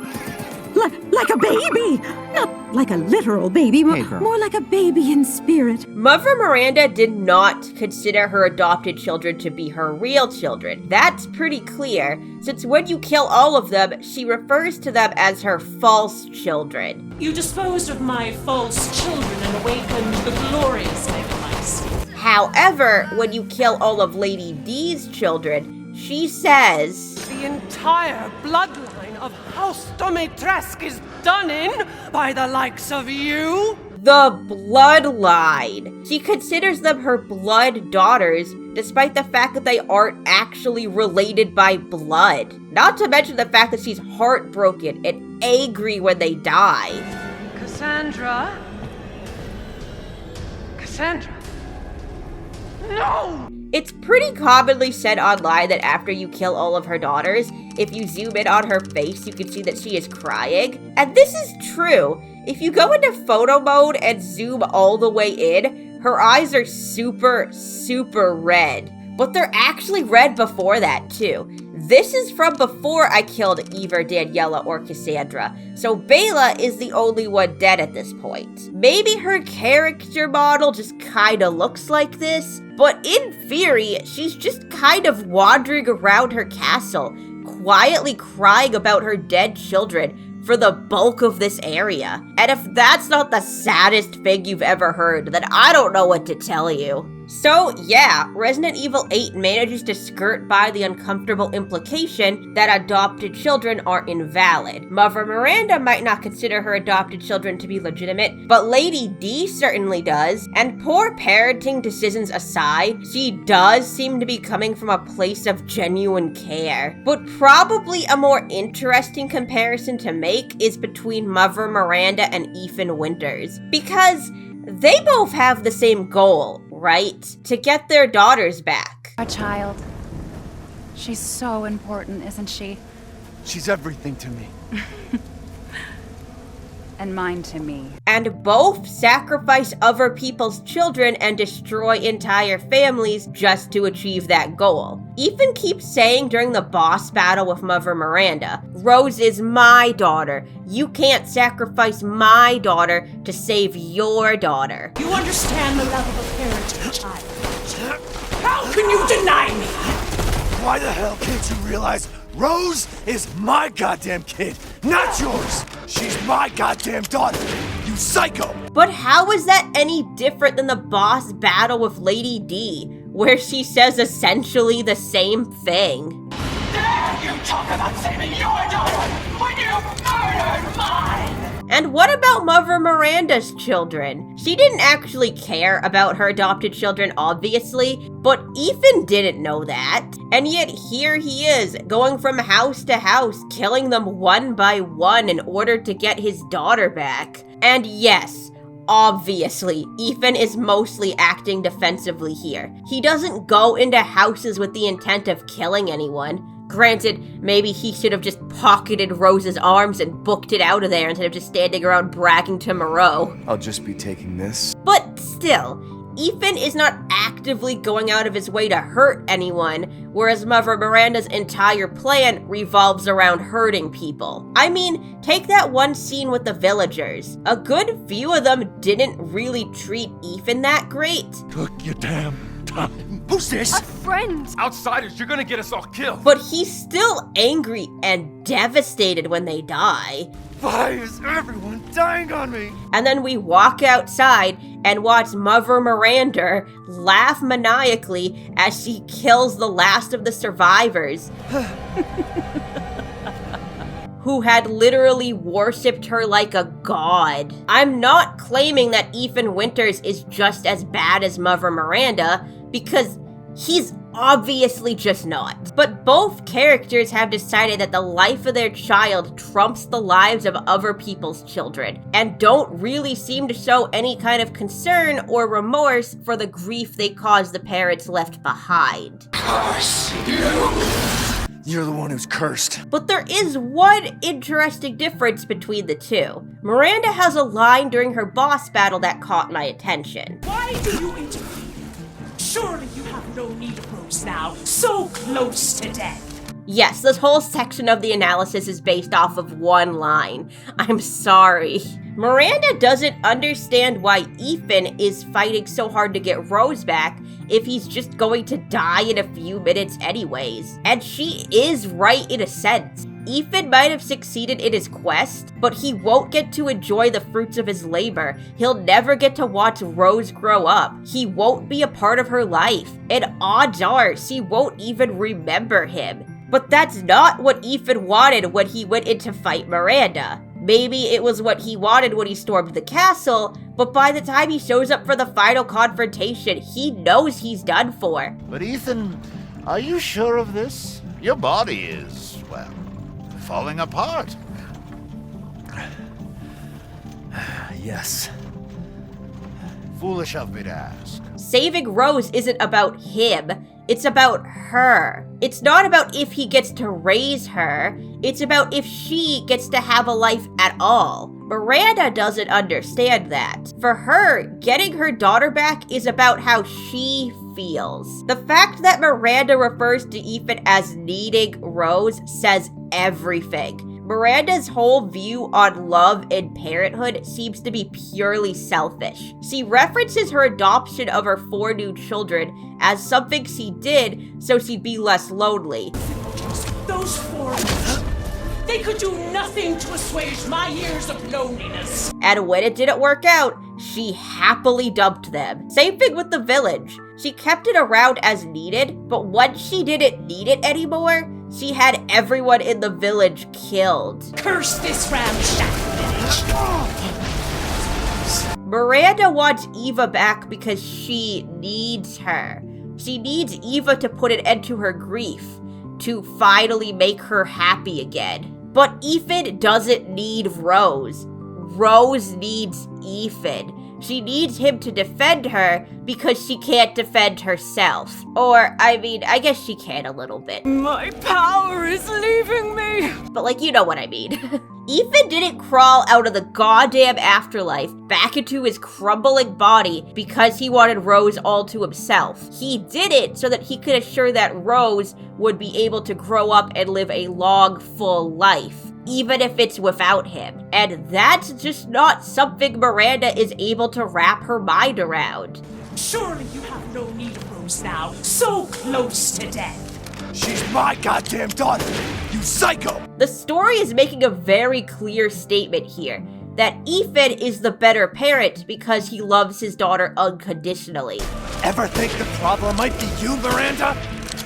Like a baby. Not like a literal baby, more like a baby in spirit. Mother Miranda did not consider her adopted children to be her real children. That's pretty clear, since when you kill all of them, she refers to them as her false children. You disposed of my false children and awakened the glorious Eveline. However, when you kill all of Lady D's children, she says, "The entire bloodline of House Dimitrescu is done in by the likes of you?" The bloodline. She considers them her blood daughters, despite the fact that they aren't actually related by blood. Not to mention the fact that she's heartbroken and angry when they die. Cassandra? No! It's pretty commonly said online that after you kill all of her daughters, if you zoom in on her face, you can see that she is crying. And this is true. If you go into photo mode and zoom all the way in, her eyes are super, super red. But they're actually red before that, too. This is from before I killed either Daniela or Cassandra, so Bela is the only one dead at this point. Maybe her character model just kinda looks like this, but in theory, she's just kind of wandering around her castle, quietly crying about her dead children for the bulk of this area. And if that's not the saddest thing you've ever heard, then I don't know what to tell you. So yeah, Resident Evil 8 manages to skirt by the uncomfortable implication that adopted children are invalid. Mother Miranda might not consider her adopted children to be legitimate, but Lady D certainly does, and poor parenting decisions aside, she does seem to be coming from a place of genuine care. But probably a more interesting comparison to make is between Mother Miranda and Ethan Winters, because they both have the same goal, right? To get their daughters back. Our child. She's so important, isn't she? She's everything to me. And mine to me. And both sacrifice other people's children and destroy entire families just to achieve that goal. Ethan keeps saying during the boss battle with Mother Miranda, "Rose is my daughter. You can't sacrifice my daughter to save your daughter." You understand the love of a parent and child. How can you deny me? Why the hell can't you realize Rose is my goddamn kid, not yours? She's my goddamn daughter, you psycho! But how is that any different than the boss battle with Lady D, where she says essentially the same thing? Dare you talk about saving your daughter when you murdered mine! And what about Mother Miranda's children? She didn't actually care about her adopted children, obviously, but Ethan didn't know that. And yet here he is, going from house to house, killing them one by one in order to get his daughter back. And yes, obviously, Ethan is mostly acting defensively here. He doesn't go into houses with the intent of killing anyone. Granted, maybe he should have just pocketed Rose's arms and booked it out of there instead of just standing around bragging to Moreau. I'll just be taking this. But still, Ethan is not actively going out of his way to hurt anyone, whereas Mother Miranda's entire plan revolves around hurting people. I mean, take that one scene with the villagers. A good few of them didn't really treat Ethan that great. Took your damn time. Who's this? A friend! Outsiders, you're gonna get us all killed! But he's still angry and devastated when they die. Why is everyone dying on me? And then we walk outside and watch Mother Mirander laugh maniacally as she kills the last of the survivors who had literally worshipped her like a god. I'm not claiming that Ethan Winters is just as bad as Mother Miranda, because he's obviously just not. But both characters have decided that the life of their child trumps the lives of other people's children, and don't really seem to show any kind of concern or remorse for the grief they caused the parents left behind. Curse you! You're the one who's cursed. But there is one interesting difference between the two. Miranda has a line during her boss battle that caught my attention. Why do you interfere? Surely you have no need of Rose now, so close to death. Yes, this whole section of the analysis is based off of one line. I'm sorry. Miranda doesn't understand why Ethan is fighting so hard to get Rose back if he's just going to die in a few minutes anyways. And she is right in a sense. Ethan might have succeeded in his quest, but he won't get to enjoy the fruits of his labor. He'll never get to watch Rose grow up. He won't be a part of her life. And odds are, she won't even remember him. But that's not what Ethan wanted when he went in to fight Miranda. Maybe it was what he wanted when he stormed the castle, but by the time he shows up for the final confrontation, he knows he's done for. But Ethan, are you sure of this? Your body is, well, falling apart. Yes. Foolish of me to ask. Saving Rose isn't about him, it's about her. It's not about if he gets to raise her, it's about if she gets to have a life at all. Miranda doesn't understand that. For her, getting her daughter back is about how she feels. The fact that Miranda refers to Ethan as needing Rose says everything. Miranda's whole view on love and parenthood seems to be purely selfish. She references her adoption of her 4 new children as something she did so she'd be less lonely. Those 4, they could do nothing to assuage my years of loneliness. And when it didn't work out, she happily dumped them. Same thing with the village. She kept it around as needed, but once she didn't need it anymore, she had everyone in the village killed. Curse this ramshackle village! Miranda wants Eva back because she needs her. She needs Eva to put an end to her grief, to finally make her happy again. But Ethan doesn't need Rose. Rose needs Ethan. She needs him to defend her because she can't defend herself. Or, I mean, I guess she can a little bit. My power is leaving me! But like, you know what I mean. Ethan didn't crawl out of the goddamn afterlife back into his crumbling body because he wanted Rose all to himself. He did it so that he could assure that Rose would be able to grow up and live a long, full life, even if it's without him. And that's just not something Miranda is able to wrap her mind around. Surely you have no need of Rose now, so close to death. She's my goddamn daughter, you psycho! The story is making a very clear statement here, that Ethan is the better parent because he loves his daughter unconditionally. Ever think the problem might be you, Miranda?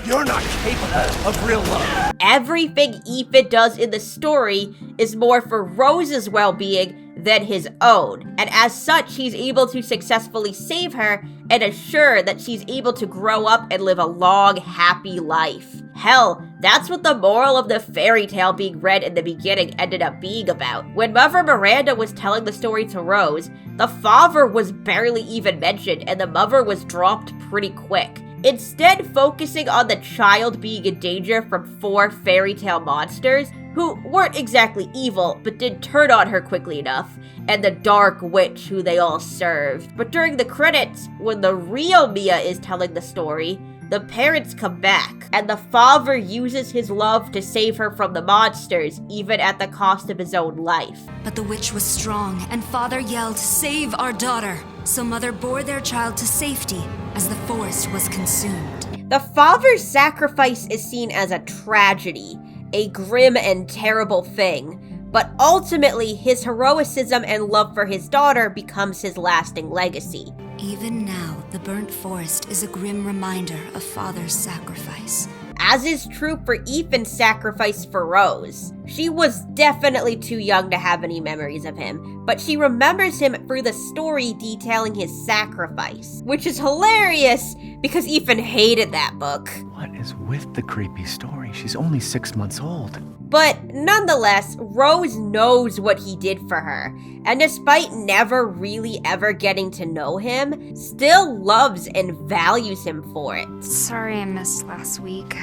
You're not capable of real love. Everything Ethan does in the story is more for Rose's well-being than his own, and as such, he's able to successfully save her and assure that she's able to grow up and live a long, happy life. Hell, that's what the moral of the fairy tale being read in the beginning ended up being about. When Mother Miranda was telling the story to Rose, the father was barely even mentioned and the mother was dropped pretty quick. Instead, focusing on the child being in danger from 4 fairy tale monsters, who weren't exactly evil, but did turn on her quickly enough, and the dark witch who they all served. But during the credits, when the real Mia is telling the story, the parents come back, and the father uses his love to save her from the monsters, even at the cost of his own life. But the witch was strong, and father yelled, "Save our daughter!" So mother bore their child to safety as the forest was consumed. The father's sacrifice is seen as a tragedy, a grim and terrible thing, but ultimately his heroicism and love for his daughter becomes his lasting legacy. Even now, the burnt forest is a grim reminder of father's sacrifice. As is true for Ethan's sacrifice for Rose. She was definitely too young to have any memories of him, but she remembers him through the story detailing his sacrifice, which is hilarious because Ethan hated that book. What is with the creepy story? She's only 6 months old. But nonetheless, Rose knows what he did for her, and despite never really ever getting to know him, still loves and values him for it. Sorry I missed last week.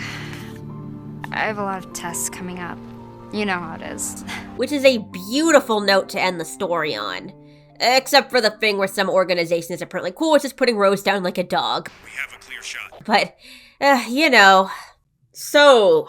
I have a lot of tests coming up. You know how it is. Which is a beautiful note to end the story on. Except for the thing where some organizations are apparently cool with just putting Rose down like a dog. We have a clear shot. But, you know. So,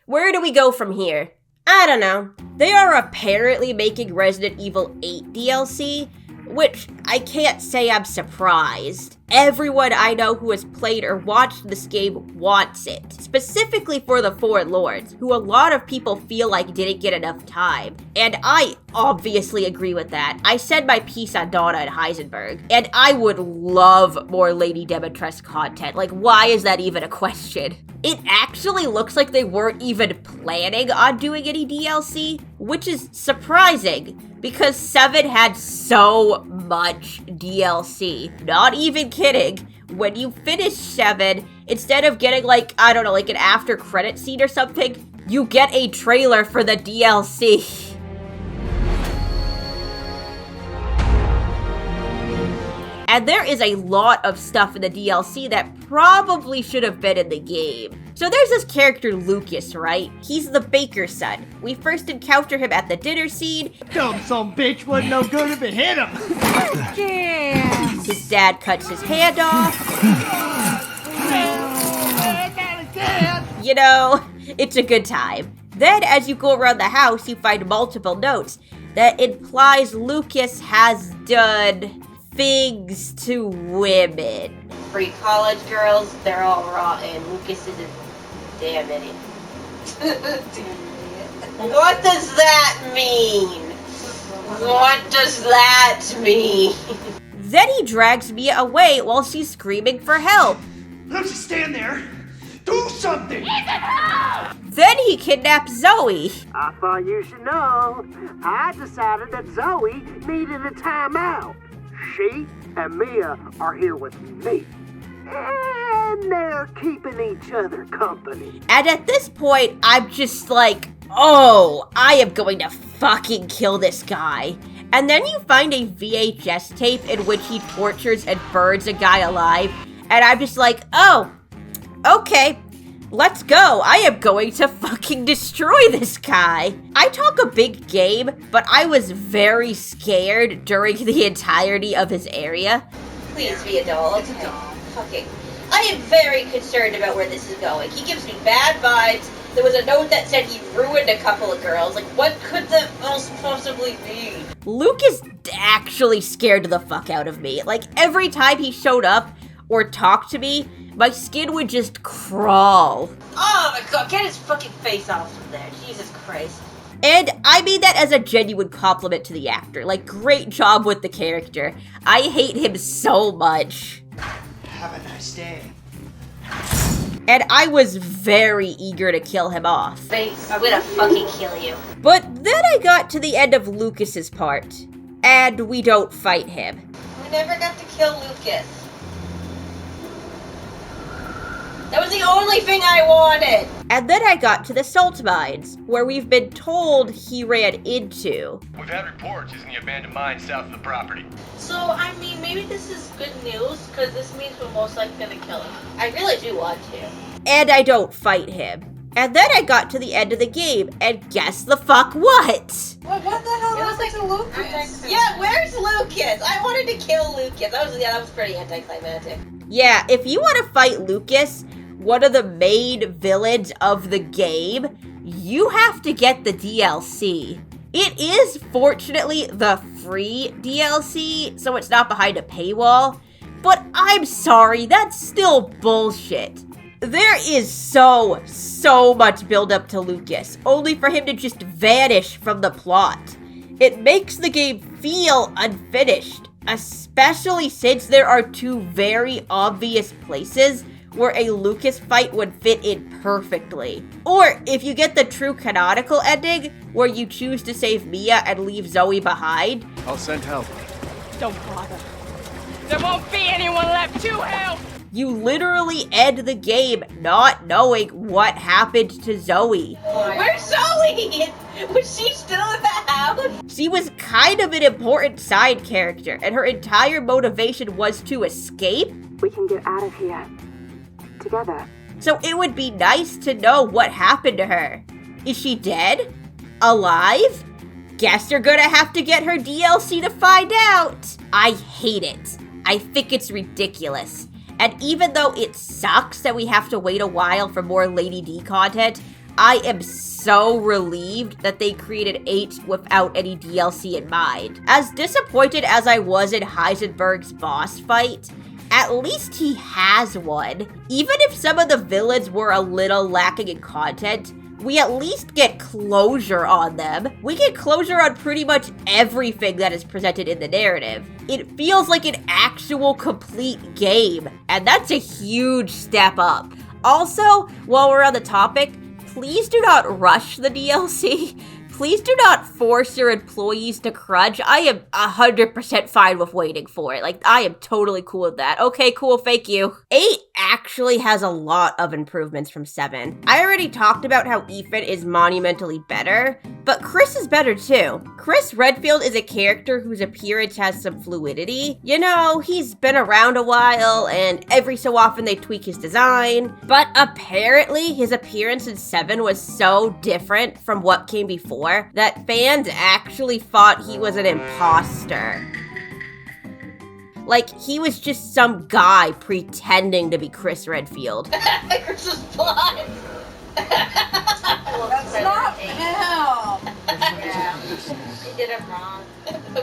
where do we go from here? I don't know. They are apparently making Resident Evil 8 DLC, which I can't say I'm surprised. Everyone I know who has played or watched this game wants it, specifically for the Four Lords, who a lot of people feel like didn't get enough time. And I obviously agree with that. I said my piece on Donna and Heisenberg, and I would love more Lady Dimitrescu content. Like, why is that even a question? It actually looks like they weren't even planning on doing any DLC, which is surprising, because 7 had so much DLC. Not even kidding. When you finish 7, instead of getting like, I don't know, like an after credit scene or something, you get a trailer for the DLC. And there is a lot of stuff in the DLC that probably should have been in the game. So there's this character Lucas, right? He's the baker's son. We first encounter him at the dinner scene. Dumb son bitch wasn't no good if it hit him. Yeah. His dad cuts his hand off. You know, it's a good time. Then as you go around the house, you find multiple notes that implies Lucas has done things to women. Free college girls, they're all rotten. Lucas is a damn idiot. What does that mean? What does that mean? Then he drags Mia away while she's screaming for help. Don't just stand there. Do something! Then he kidnaps Zoe. I thought you should know. I decided that Zoe needed a timeout. She and Mia are here with me. And they're keeping each other company. And at this point, I'm just like, oh, I am going to fucking kill this guy. And then you find a VHS tape in which he tortures and burns a guy alive. And I'm just like, oh, okay, let's go. I am going to fucking destroy this guy. I talk a big game, but I was very scared during the entirety of his area. Please be a doll. Fucking, I am very concerned about where this is going. He gives me bad vibes. There was a note that said he ruined a couple of girls. Like, what could that else possibly be? Lucas actually scared the fuck out of me. Like, every time he showed up or talked to me, my skin would just crawl. Oh my god, get his fucking face off from there. Jesus Christ. And I mean that as a genuine compliment to the actor. Like, great job with the character. I hate him so much. Have a nice day. And I was very eager to kill him off. Face, I'm gonna fucking kill you. But then I got to the end of Lucas's part, and we don't fight him. We never got to kill Lucas. That was the only thing I wanted! And then I got to the salt mines, where we've been told he ran into. We've had reports he's in the abandoned mine south of the property. So, I mean, maybe this is good news, because this means we're most likely gonna kill him. I really do want to. And I don't fight him. And then I got to the end of the game, and guess the fuck what? What the hell happened to Lucas? Yeah, where's Lucas? I wanted to kill Lucas. That was pretty anticlimactic. Yeah, if you want to fight Lucas, one of the main villains of the game, you have to get the DLC. It is, fortunately, the free DLC, so it's not behind a paywall, but I'm sorry, that's still bullshit. There is so much build-up to Lucas, only for him to just vanish from the plot. It makes the game feel unfinished, especially since there are two very obvious places where a Lucas fight would fit in perfectly. Or if you get the true canonical ending, where you choose to save Mia and leave Zoe behind. I'll send help. Don't bother. There won't be anyone left to help! You literally end the game not knowing what happened to Zoe. Where's Zoe? Was she still in the house? She was kind of an important side character, and her entire motivation was to escape. We can get out of here. Together. So it would be nice to know what happened to her. Is she dead? Alive? Guess you're gonna have to get her DLC to find out. I hate it. I think it's ridiculous. And even though it sucks that we have to wait a while for more Lady D content, I am so relieved that they created 8 without any DLC in mind. As disappointed as I was in Heisenberg's boss fight, at least he has one. Even if some of the villains were a little lacking in content, we at least get closure on them. We get closure on pretty much everything that is presented in the narrative. It feels like an actual complete game, and that's a huge step up. Also, while we're on the topic, please do not rush the DLC. Please do not force your employees to crunch. I am 100% fine with waiting for it. Like, I am totally cool with that. Okay, cool, thank you. 8 actually has a lot of improvements from 7. I already talked about how Ethan is monumentally better, but Chris is better too. Chris Redfield is a character whose appearance has some fluidity. You know, he's been around a while, and every so often they tweak his design, but apparently his appearance in 7 was so different from what came before that fans actually thought he was an imposter. Like, he was just some guy pretending to be Chris Redfield. Chris is blind. That's not him. Yeah, we did it wrong.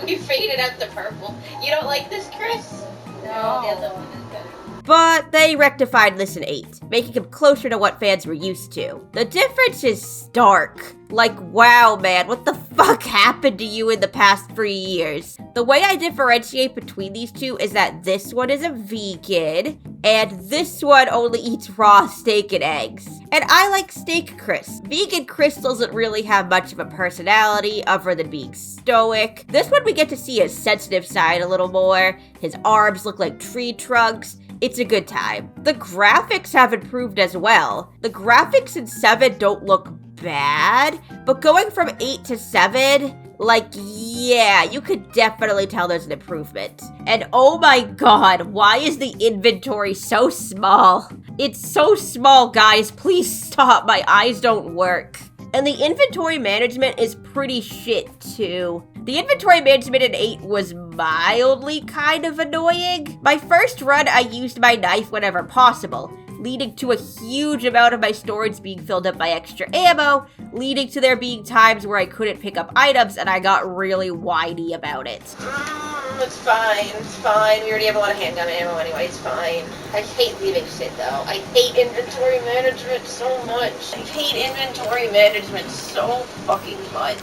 We faded out the purple. You don't like this, Chris? No. The other one is better. But they rectified this in 8, making him closer to what fans were used to. The difference is stark. Like, wow, man, what the fuck happened to you in the past 3 years? The way I differentiate between these two is that this one is a vegan, and this one only eats raw steak and eggs. And I like steak Chris. Vegan Chris doesn't really have much of a personality other than being stoic. This one we get to see his sensitive side a little more. His arms look like tree trunks. It's a good time. The graphics have improved as well. The graphics in 7 don't look bad, but going from 8 to 7, like, yeah, you could definitely tell there's an improvement. And oh my god, why is the inventory so small? It's so small, guys. Please stop. My eyes don't work. And the inventory management is pretty shit, too. The inventory management in 8 was mildly kind of annoying. My first run, I used my knife whenever possible, leading to a huge amount of my storage being filled up by extra ammo, leading to there being times where I couldn't pick up items and I got really whiny about it. It's fine, it's fine. We already have a lot of handgun ammo anyway, it's fine. I hate leaving shit though. I hate inventory management so much. I hate inventory management so fucking much.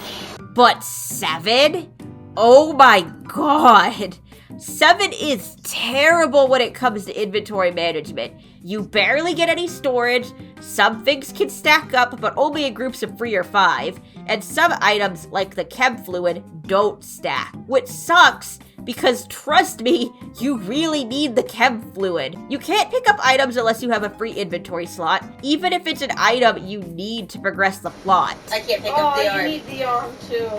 But 7? Oh my god. 7 is terrible when it comes to inventory management. You barely get any storage, some things can stack up, but only in groups of 3 or 5, and some items, like the chem fluid, don't stack, which sucks, because trust me, you really need the chem fluid. You can't pick up items unless you have a free inventory slot, even if it's an item you need to progress the plot. I can't pick up the arm. Oh, you need the arm too.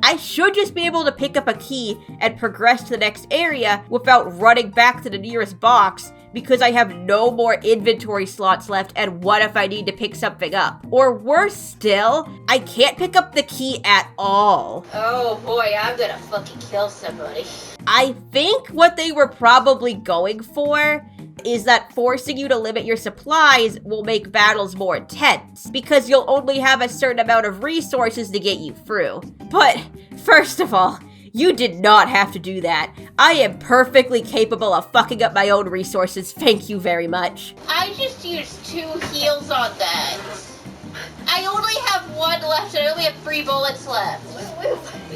I should just be able to pick up a key and progress to the next area without running back to the nearest box, because I have no more inventory slots left, and what if I need to pick something up? Or worse still, I can't pick up the key at all. Oh boy, I'm gonna fucking kill somebody. I think what they were probably going for is that forcing you to limit your supplies will make battles more intense, because you'll only have a certain amount of resources to get you through. But, first of all, you did not have to do that. I am perfectly capable of fucking up my own resources, thank you very much. I just used 2 heals on that. I only have 1 left and I only have 3 bullets left.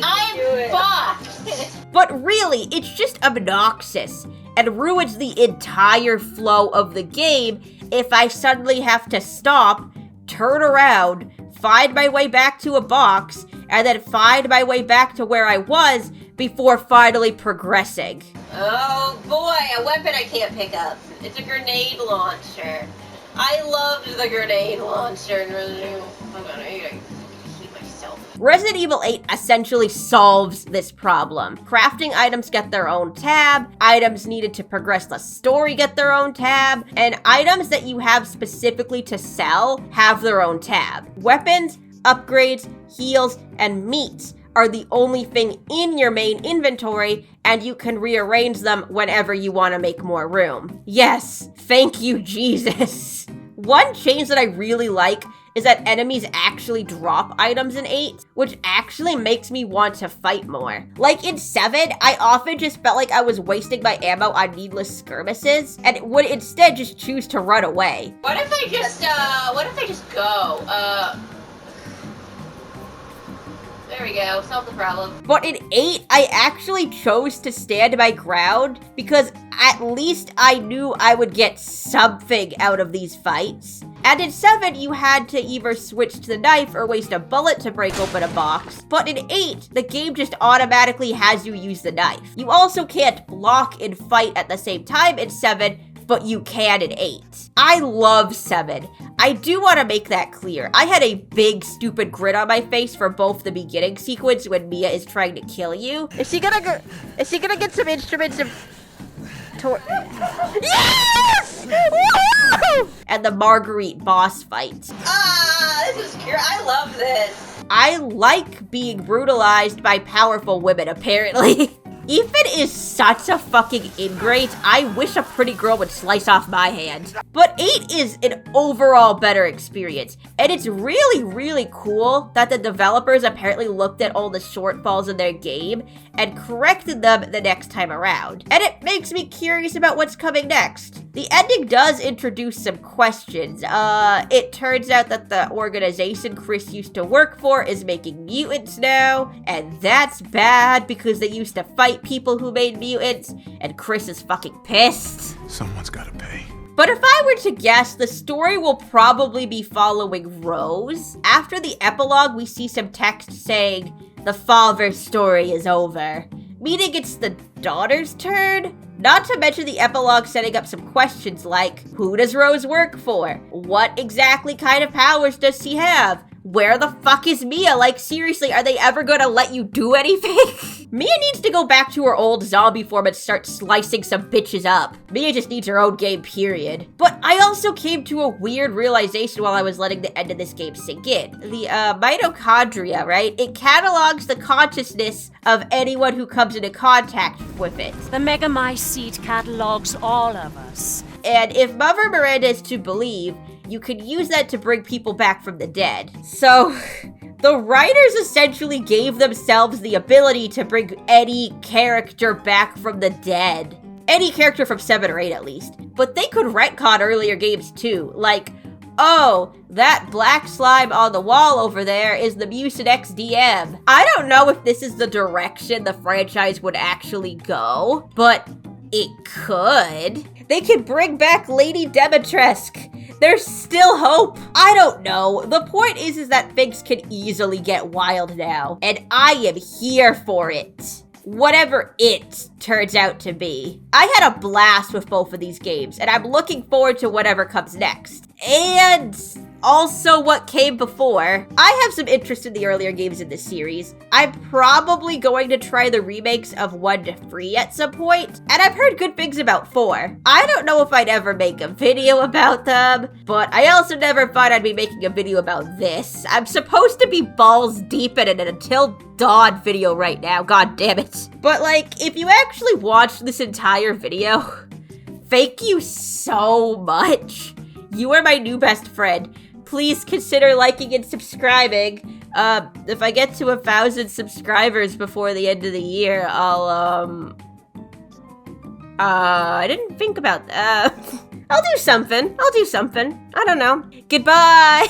I'm fucked. But really, it's just obnoxious and ruins the entire flow of the game if I suddenly have to stop, turn around, find my way back to a box, and then find my way back to where I was before finally progressing. Oh boy, a weapon I can't pick up. It's a grenade launcher. I loved the grenade launcher in Resident Evil. Hold on, I gotta keep myself. Resident Evil 8 essentially solves this problem. Crafting items get their own tab, items needed to progress the story get their own tab, and items that you have specifically to sell have their own tab. Weapons, upgrades, heals, and meats are the only thing in your main inventory, and you can rearrange them whenever you want to make more room. Yes, thank you, Jesus. One change that I really like is that enemies actually drop items in 8, which actually makes me want to fight more. Like in 7, I often just felt like I was wasting my ammo on needless skirmishes, and would instead just choose to run away. What if I just go? There we go, solve the problem. But in 8, I actually chose to stand my ground because at least I knew I would get something out of these fights. And in 7, you had to either switch to the knife or waste a bullet to break open a box. But in 8, the game just automatically has you use the knife. You also can't block and fight at the same time in 7, but you can in 8. I love 7. I do want to make that clear. I had a big stupid grin on my face for both the beginning sequence when Mia is trying to kill you. Is she gonna get some instruments of yes! Woo! And the Marguerite boss fight. This is great. I love this. I like being brutalized by powerful women, apparently. Ethan is such a fucking ingrate. I wish a pretty girl would slice off my hand. But 8 is an overall better experience. And it's really, really cool that the developers apparently looked at all the shortfalls in their game and corrected them the next time around. And it makes me curious about what's coming next. The ending does introduce some questions. It turns out that the organization Chris used to work for is making mutants now, and that's bad because they used to fight people who made mutants, and Chris is fucking pissed. Someone's gotta pay. But if I were to guess, the story will probably be following Rose. After the epilogue, we see some text saying, the father's story is over, meaning it's the daughter's turn? Not to mention the epilogue setting up some questions like, who does Rose work for? What exactly kind of powers does she have? Where the fuck is Mia? Like, seriously, are they ever gonna let you do anything? Mia needs to go back to her old zombie form and start slicing some bitches up. Mia just needs her own game, period. But I also came to a weird realization while I was letting the end of this game sink in. The mitochondria, right? It catalogs the consciousness of anyone who comes into contact with it. The Megamycete catalogs all of us. And if Mother Miranda is to believe, you could use that to bring people back from the dead. So, the writers essentially gave themselves the ability to bring any character back from the dead. Any character from 7 or 8 at least. But they could retcon earlier games too. Like, oh, that black slime on the wall over there is the Mutant XDM. I don't know if this is the direction the franchise would actually go, but it could. They could bring back Lady Dimitrescu. There's still hope. I don't know. The point is that things can easily get wild now, and I am here for it. Whatever it turns out to be. I had a blast with both of these games, and I'm looking forward to whatever comes next. and also what came before. I have some interest in the earlier games in this series. I'm probably going to try the remakes of 1 to 3 at some point, and I've heard good things about 4. I don't know if I'd ever make a video about them, but I also never thought I'd be making a video about this. I'm supposed to be balls deep in an Until Dawn video right now, god damn it. But like, if you actually watched this entire video, thank you so much. You are my new best friend. Please consider liking and subscribing. If I get to 1,000 subscribers before the end of the year, I'll, I didn't think about that. I'll do something. I don't know. Goodbye.